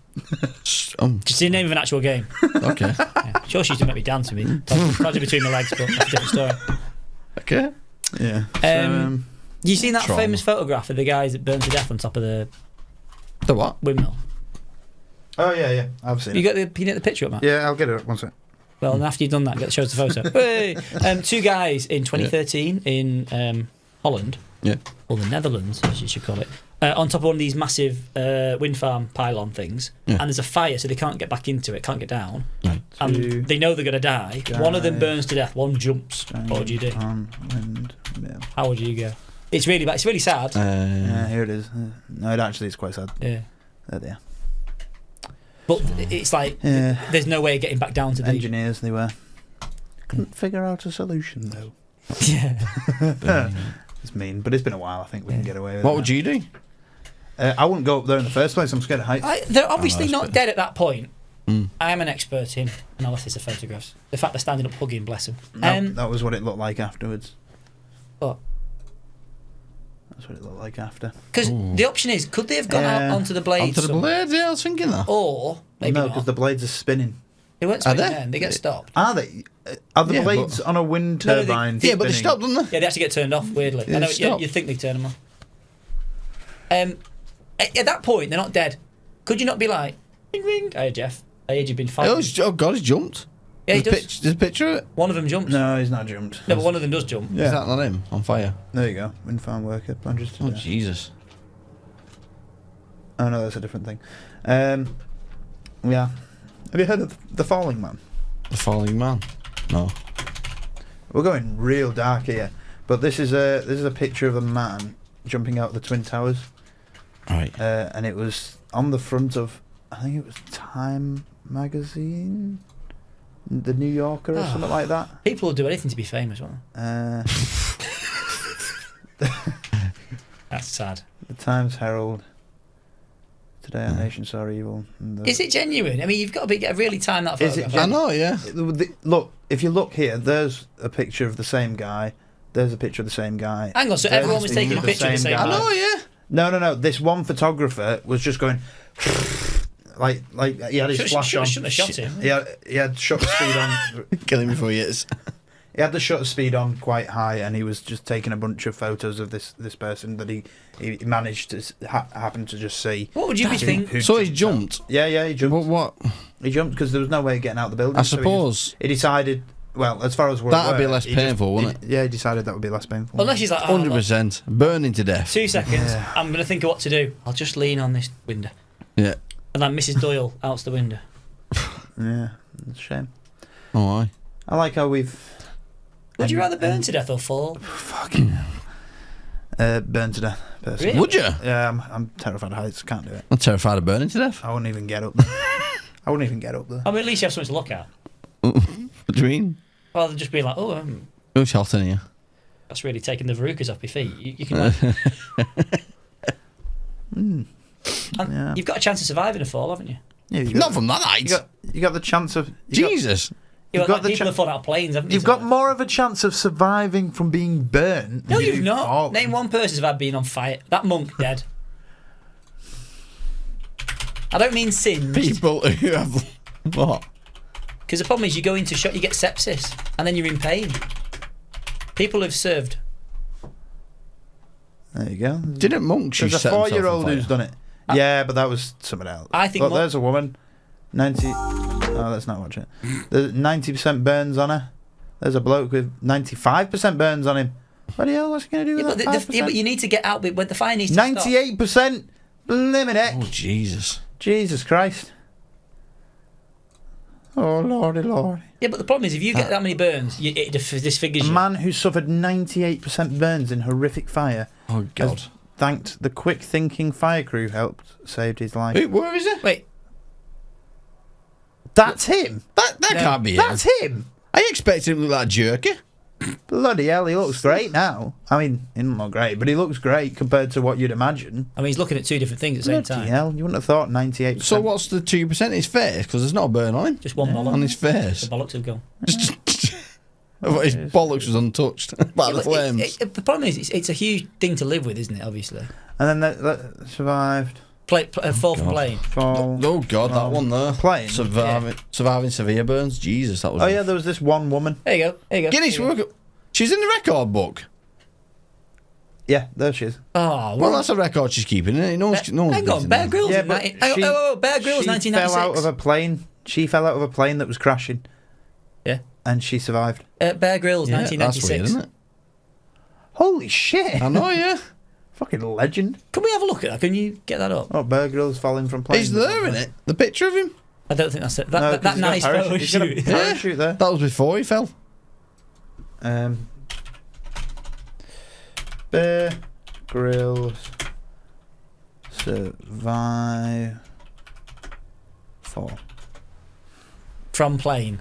Just the name of an actual game. Okay. Yeah. Sure, she used to make me dance with me. Probably between the legs, but that's a different story. Okay. Yeah. You seen that Trauma. famous photograph of the guys that burned to death on top of the what? windmill? Oh, yeah. I've seen it. Can you get the picture up, Matt? Yeah, I'll get it up one sec. Well, and after you've done that, show us the photo. Hey! 2 guys in 2013 in Holland, or the Netherlands, as you should call it, on top of one of these massive wind farm pylon things, and there's a fire, so they can't get back into it, can't get down, and they know they're going to die. One of them burns to death, one jumps. What would you do? How would you go? It's really bad. It's really sad. Yeah, here it is. No, it actually is quite sad. Yeah. There. But it's like there's no way of getting back down to the engineers. They were couldn't figure out a solution though. Yeah. It's mean, but it's been a while. I think we can get away with it. What would you do? I wouldn't go up there in the first place. I'm scared of heights. They're obviously not dead at that point. I am an expert in analysis of photographs. The fact they're standing up hugging, bless them. That was what it looked like afterwards. What? That's what it looked like after. Because the option is, could they have gone out onto the blades? Onto the blades, yeah, I was thinking that. Or maybe no, not. because the blades are spinning. They weren't spinning then. They get stopped. Are they? Are the blades on a wind turbine? Yeah, but they stopped, didn't they? Yeah, they actually get turned off weirdly. Yeah, I know. You think they turn them off. At that point, they're not dead. Could you not be like, ring ring? Hey Jeff, I heard you've been fighting. Oh God, he's jumped. Yeah, he does. There's a picture of it. One of them jumps. No, he's not jumped. No, but one of them does jump. Yeah. Is that not him on fire? There you go. Wind farm worker plunges to death. Jesus. Oh no, that's a different thing. Yeah. Have you heard of The Falling Man? The Falling Man? No. We're going real dark here, but this is a picture of a man jumping out of the Twin Towers. Right. And it was on the front of, I think it was Time magazine, The New Yorker or something like that. People will do anything to be famous, won't they? That's sad. The Times Herald, Today our nation saw evil. Is it genuine? I mean, you've got to really time that Is it photograph. I know, yeah. Look, if you look here, there's a picture of the same guy. There's a picture of the same guy. Hang on, so There's everyone was taking a picture of the same guy. I know, yeah. No. This one photographer was just going like he had his flash on. Shouldn't have shot him. He had shutter speed on. Killing me for years. He had the shutter speed on quite high, and he was just taking a bunch of photos of this person that he managed to happen to just see. What would you be thinking? So he jumped. Yeah, he jumped. But what? He jumped because there was no way of getting out of the building. I so suppose. he decided. Well, as far as we're That'd be aware, less painful, wouldn't it? Yeah, he decided that would be less painful. Unless he's like, 100%. Burning to death. 2 seconds. Yeah. I'm going to think of what to do. I'll just lean on this window. Yeah. And then Mrs. Doyle out's the window. Yeah, it's a shame. Oh, aye. I like how we've. Would you rather burn to death or fall? Fucking. Burn to death. Personally. Really? Would you? Yeah, I'm terrified of heights. Can't do it. I'm terrified of burning to death. I wouldn't even get up there. I wouldn't even get up there. I mean, at least you have something to look at. What do you mean? Rather than just being like, It's hot in here. that's really taking the verrucas off your feet. You can. Like, and Yeah. You've got a chance of surviving a fall, haven't you? Yeah, Not from that height. you got the chance of. you got- Jesus. You've You've got got the people cha- have fallen out of planes, haven't you? You've got more of a chance of surviving from being burnt. No, than you've not. Oh, Name one person who's had being on fire. That monk dead. I don't mean singed. People who have. What? Because the problem is you go into shot, you get sepsis, and then you're in pain. People who've served. There you go. Didn't monks There's used a to set themselves 4-year-old on fire? who's done it. Yeah, but that was someone else. I think Look, mo- there's a woman. 90. Oh, let's not watch it. There's 90% burns on her. There's a bloke with 95% burns on him. What the hell? What's he going to do Yeah, with but, that? but you need to get out when the fire needs to stop. 98%. Blimmin' heck. Oh, Jesus. Jesus Christ. Oh, lordy, lordy. Yeah, but the problem is if you get that many burns, it disfigures A you. man who suffered 98% burns in horrific fire Oh, God. has thanked the quick-thinking fire crew helped saved his life. Who, where is it? Wait, That's him. That No. can't be him. That's him. I expected him to look like a jerky. Bloody hell, he looks great now. I mean, he doesn't look great, but he looks great compared to what you'd imagine. I mean he's looking at two different things at the same Bloody time. hell, you wouldn't have thought 98%. So what's the 2%? His face? Because there's not a burn on him. Just one bollock. On his The face. bollocks have gone. I thought his bollocks was untouched by the Yeah, but flames. the problem is it's a huge thing to live with, isn't it? Obviously, And then that survived. fall from God. plane. Fall. Oh, God, that one there. Plane. Surviving severe burns. Jesus, that was... Oh, yeah, there was this one woman. There you go. There you go. Guinness There you go. World... She's in the record book. Yeah, there she is. Oh, Well, that's a record she's keeping, isn't it? No one's hang on, beating Bear that. Grylls. Yeah, in but 19 Bear Grylls, she 1996. fell out of a plane. She fell out of a plane that was crashing. Yeah. And she survived. Bear Grylls, Yeah, that's 1996. weird, isn't it? Holy shit. I know, yeah. Fucking legend. Can we have a look at that? Can you get that up? Oh, Bear Grylls falling from planes. He's there, isn't it? The picture of him. I don't think that's it. No, That 'cause he's got a nice parachute. photo He's got a shoot. parachute there. That was before he fell. Bear Grylls survive fall. From plane.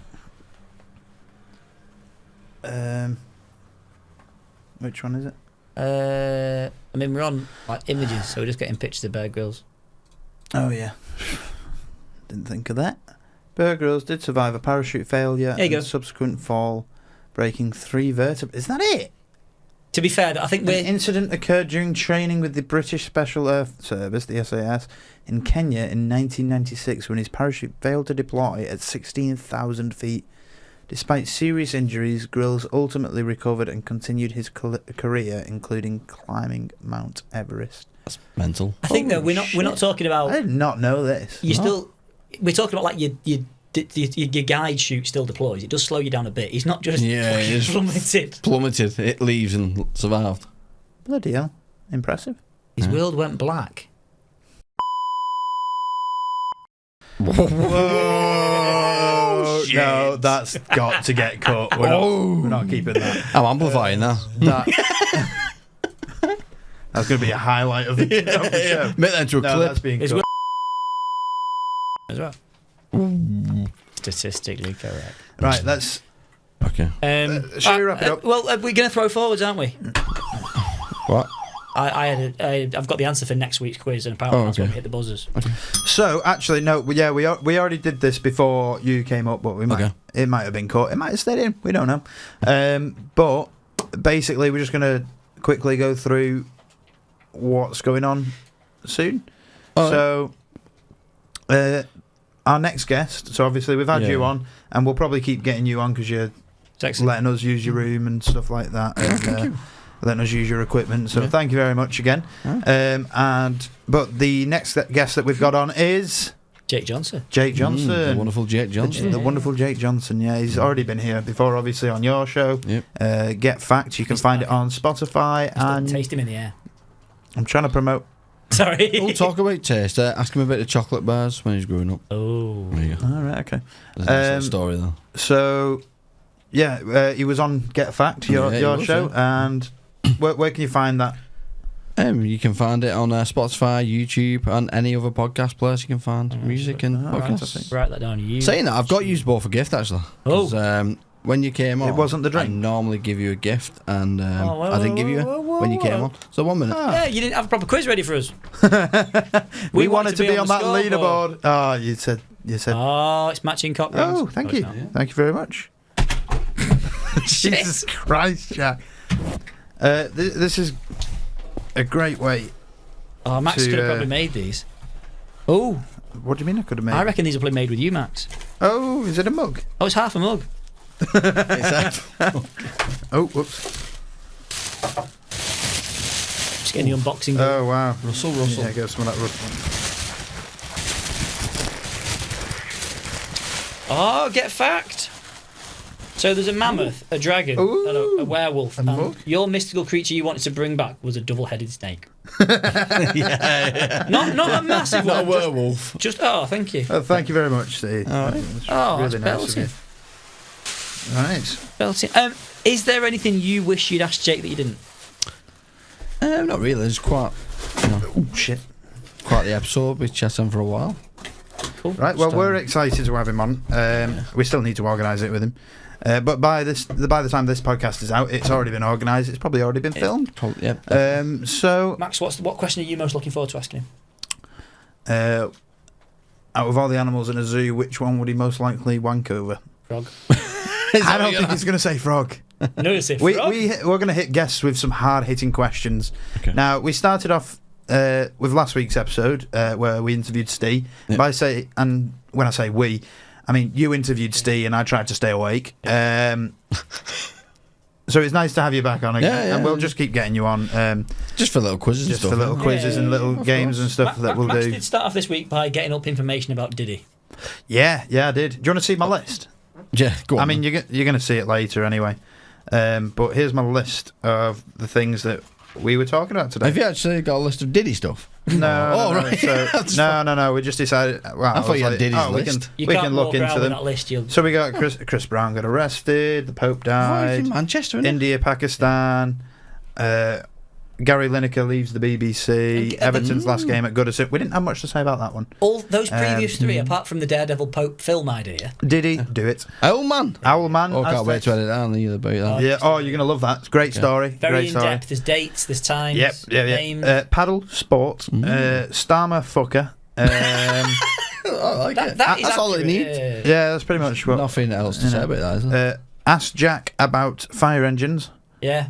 Which one is it? I mean, we're on like images, so we're just getting pictures of Bear Grylls. Oh yeah. Didn't think of that. Bear Grylls did survive a parachute failure There you go. and subsequent fall, breaking 3 vertebrae. Is that it? To be fair, I think An we're. incident occurred during training with the British Special Air Service, the SAS, in Kenya in 1996 when his parachute failed to deploy at 16,000 feet. Despite serious injuries, Grylls ultimately recovered and continued his career, including climbing Mount Everest. That's mental. I think though Holy we're not shit. talking I about. did not know this. You still. We're talking about like your guide chute still deploys. It does slow you down a bit. He's not just Yeah, he is. plummeted. Plummeted. It leaves and survived. Bloody hell. Impressive. His Yeah. world went black. Whoa! shit. No, that's got to get cut. We're not keeping that. I'm amplifying now. That's going to be a highlight of the, of the show. Make that into a No, clip. that's being His cut. as well. Statistically correct. Right, let's... Okay. Shall we wrap it up? Well, we're going to throw forwards, aren't we? What? I've got the answer for next week's quiz, and apparently that's when we hit the buzzers. Okay. So actually, no, yeah, we already did this before you came up, but it might have been cut. It might have stayed in. We don't know. But basically, we're just gonna quickly go through what's going on soon. So, our next guest. So obviously, we've had you on, and we'll probably keep getting you on because you're letting us use your room and stuff like that. And, letting us use your equipment, so thank you very much again. But the next guest that we've got on is Jake Johnson. The wonderful Jake Johnson. The wonderful Jake Johnson. Yeah, he's already been here before, obviously on your show. Get Facts. You can find it on Spotify. And taste him in the air. I'm trying to promote. Sorry. We'll talk about taste. Ask him about the chocolate bars when he's growing up. Oh, there you go. All right, okay. There's a nice little story though. So, he was on Get Fact, your show, and. Where can you find that? You can find it on Spotify, YouTube, and any other podcast place you can find music and podcasts. Write that down. Saying that, I've got you both a gift actually. When you came on, it wasn't the drink. I normally give you a gift, and I didn't give you when you came on. So 1 minute. Yeah, you didn't have a proper quiz ready for us. we wanted to be on that leaderboard. Oh, you said. Oh, it's matching cock rings. Oh, thank you. Thank you very much. Jesus Christ, Jack. This is a great way. Oh, Max could have probably made these. Oh, what do you mean I could have made? I reckon these are probably made with you, Max. Oh, is it a mug? Oh, it's half a mug. Oh, whoops. Just getting the unboxing. Oh wow, Russell. Yeah, get some of that Russell. Oh, Get Fact. So there's a mammoth, a dragon, and a werewolf. And your mystical creature you wanted to bring back was a double-headed snake. Not a massive one. Not a werewolf. Just thank you. Oh, thank you very much, Steve. Really nice of you. Right. Belting. Is there anything you wish you'd asked Jake that you didn't? Not really. It's quite. Oh shit. Quite the episode. We chatted on for a while. Cool. Right. Well, we're excited to have him on. We still need to organise it with him. But by the time this podcast is out, it's already been organised. It's probably already been filmed. So, Max, what question are you most looking forward to asking him? Out of all the animals in a zoo, which one would he most likely wank over? Frog. I don't think he's going to say frog. No, you say frog. We're going to hit guests with some hard-hitting questions. Okay. Now, we started off with last week's episode where we interviewed Steve. Yep. When I say we, I mean you interviewed Steve and I tried to stay awake. So it's nice to have you back on again, and we'll just keep getting you on. Just for little quizzes and stuff. Just for little quizzes and little games and stuff that we'll do. Max did start off this week by getting up information about Diddy. Yeah, I did. Do you want to see my list? Yeah, go on. I mean, you're going to see it later anyway. But here's my list of the things that we were talking about today. Have you actually got a list of Diddy stuff? No. Right. So, no. We just decided. Well, I thought you had Diddy's list. We can look into them. That list, so we got Chris Brown got arrested. The Pope died. In Manchester, India, Pakistan. Gary Lineker leaves the BBC. Everton's last game at Goodison. We didn't have much to say about that one. All those previous three, apart from the Daredevil Pope film idea. Did he do it? Owlman. Oh, can't wait to edit that either about that. Yeah. Oh, you're gonna love that. It's a great story. Very in depth. There's dates. There's times. Yep. Names. Paddle sport. Starmer fucker. I like it. That's all it needs. Yeah, that's pretty much what. Nothing else to say about that, is there? Ask Jack about fire engines. Yeah.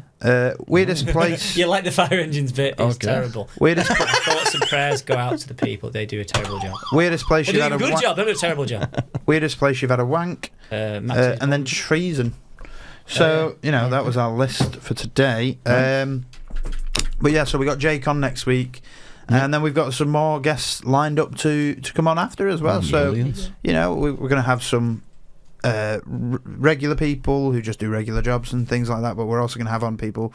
Weirdest place. You like the fire engines bit? It's terrible. Weirdest thoughts and prayers go out to the people. They do a terrible job. Weirdest place you've had a good job. They do a terrible job. Weirdest place you've had a wank. And then treason. So that was our list for today. But yeah, so we got Jake on next week. And then we've got some more guests lined up to come on after as well. So we're going to have some regular people who just do regular jobs and things like that, but we're also going to have on people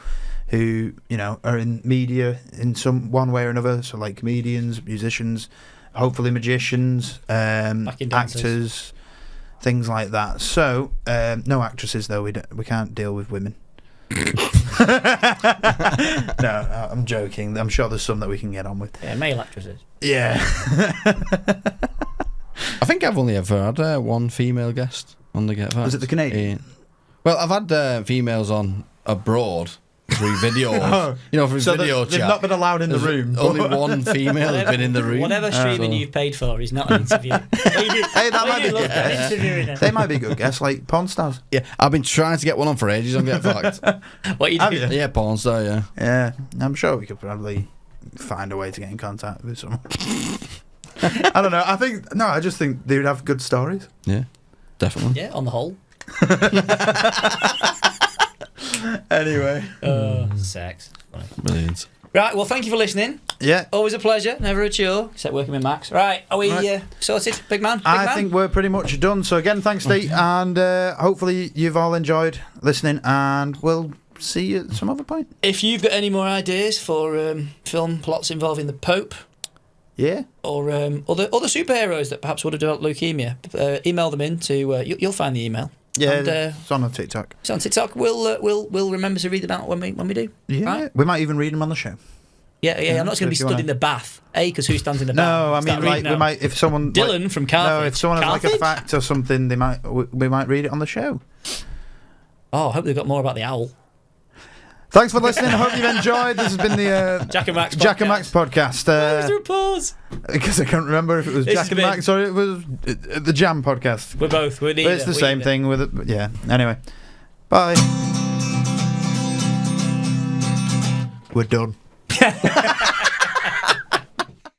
who are in media in one way or another, so like comedians, musicians, hopefully magicians, actors, things like that. So no actresses though. We can't deal with women. No, I'm joking. I'm sure there's some that we can get on with. Yeah, male actresses. Yeah. I think I've only ever had one female guest on the Get Facts. Was it the Canadian? Well, I've had females on abroad, through videos. Oh. You know, through So video they've chat. not been allowed in the room. Only one female has been in the room. Whatever streaming So- you've paid for is not an interview. Hey, that might be love good. interviewing her. They might be good guests, like porn stars. Yeah, I've been trying to get one on for ages. I'm getting fucked. What you Have do? you? Yeah, porn star. Yeah. Yeah, I'm sure we could probably find a way to get in contact with someone. I don't know. I just think they would have good stories. Yeah, definitely. Yeah, on the whole. Anyway. Sex. Funny. Brilliant. Right, well, thank you for listening. Yeah. Always a pleasure, never a chore, except working with Max. Right, are we sorted, big man? Big I man? think we're pretty much done. So again, thanks, Steve, and hopefully you've all enjoyed listening, and we'll see you at some other point. If you've got any more ideas for film plots involving the Pope Yeah. or other superheroes that perhaps would have developed leukemia, email them in to. You'll find the email. Yeah, And, it's on TikTok. it's on TikTok. We'll remember to read them out when we do. Yeah, Right? we might even read them on the show. Yeah. I'm not so going to be if you stood wanna- in the bath. Because who stands in the bath? No, I Start mean, like reading we out. might if someone Dylan from Carthage. No, if someone has like a Carthage? fact or something, we might read it on the show. Oh, I hope they've got more about the owl. Thanks for listening. I hope you've enjoyed. This has been the Jack and Max. Jack and Max podcast. Why was there a pause? Because I can't remember if it was This Jack has and been- Max or it was the Jam podcast. We're both. We're neither. But it's the We're same either. thing with it. Yeah. Anyway, bye. We're done.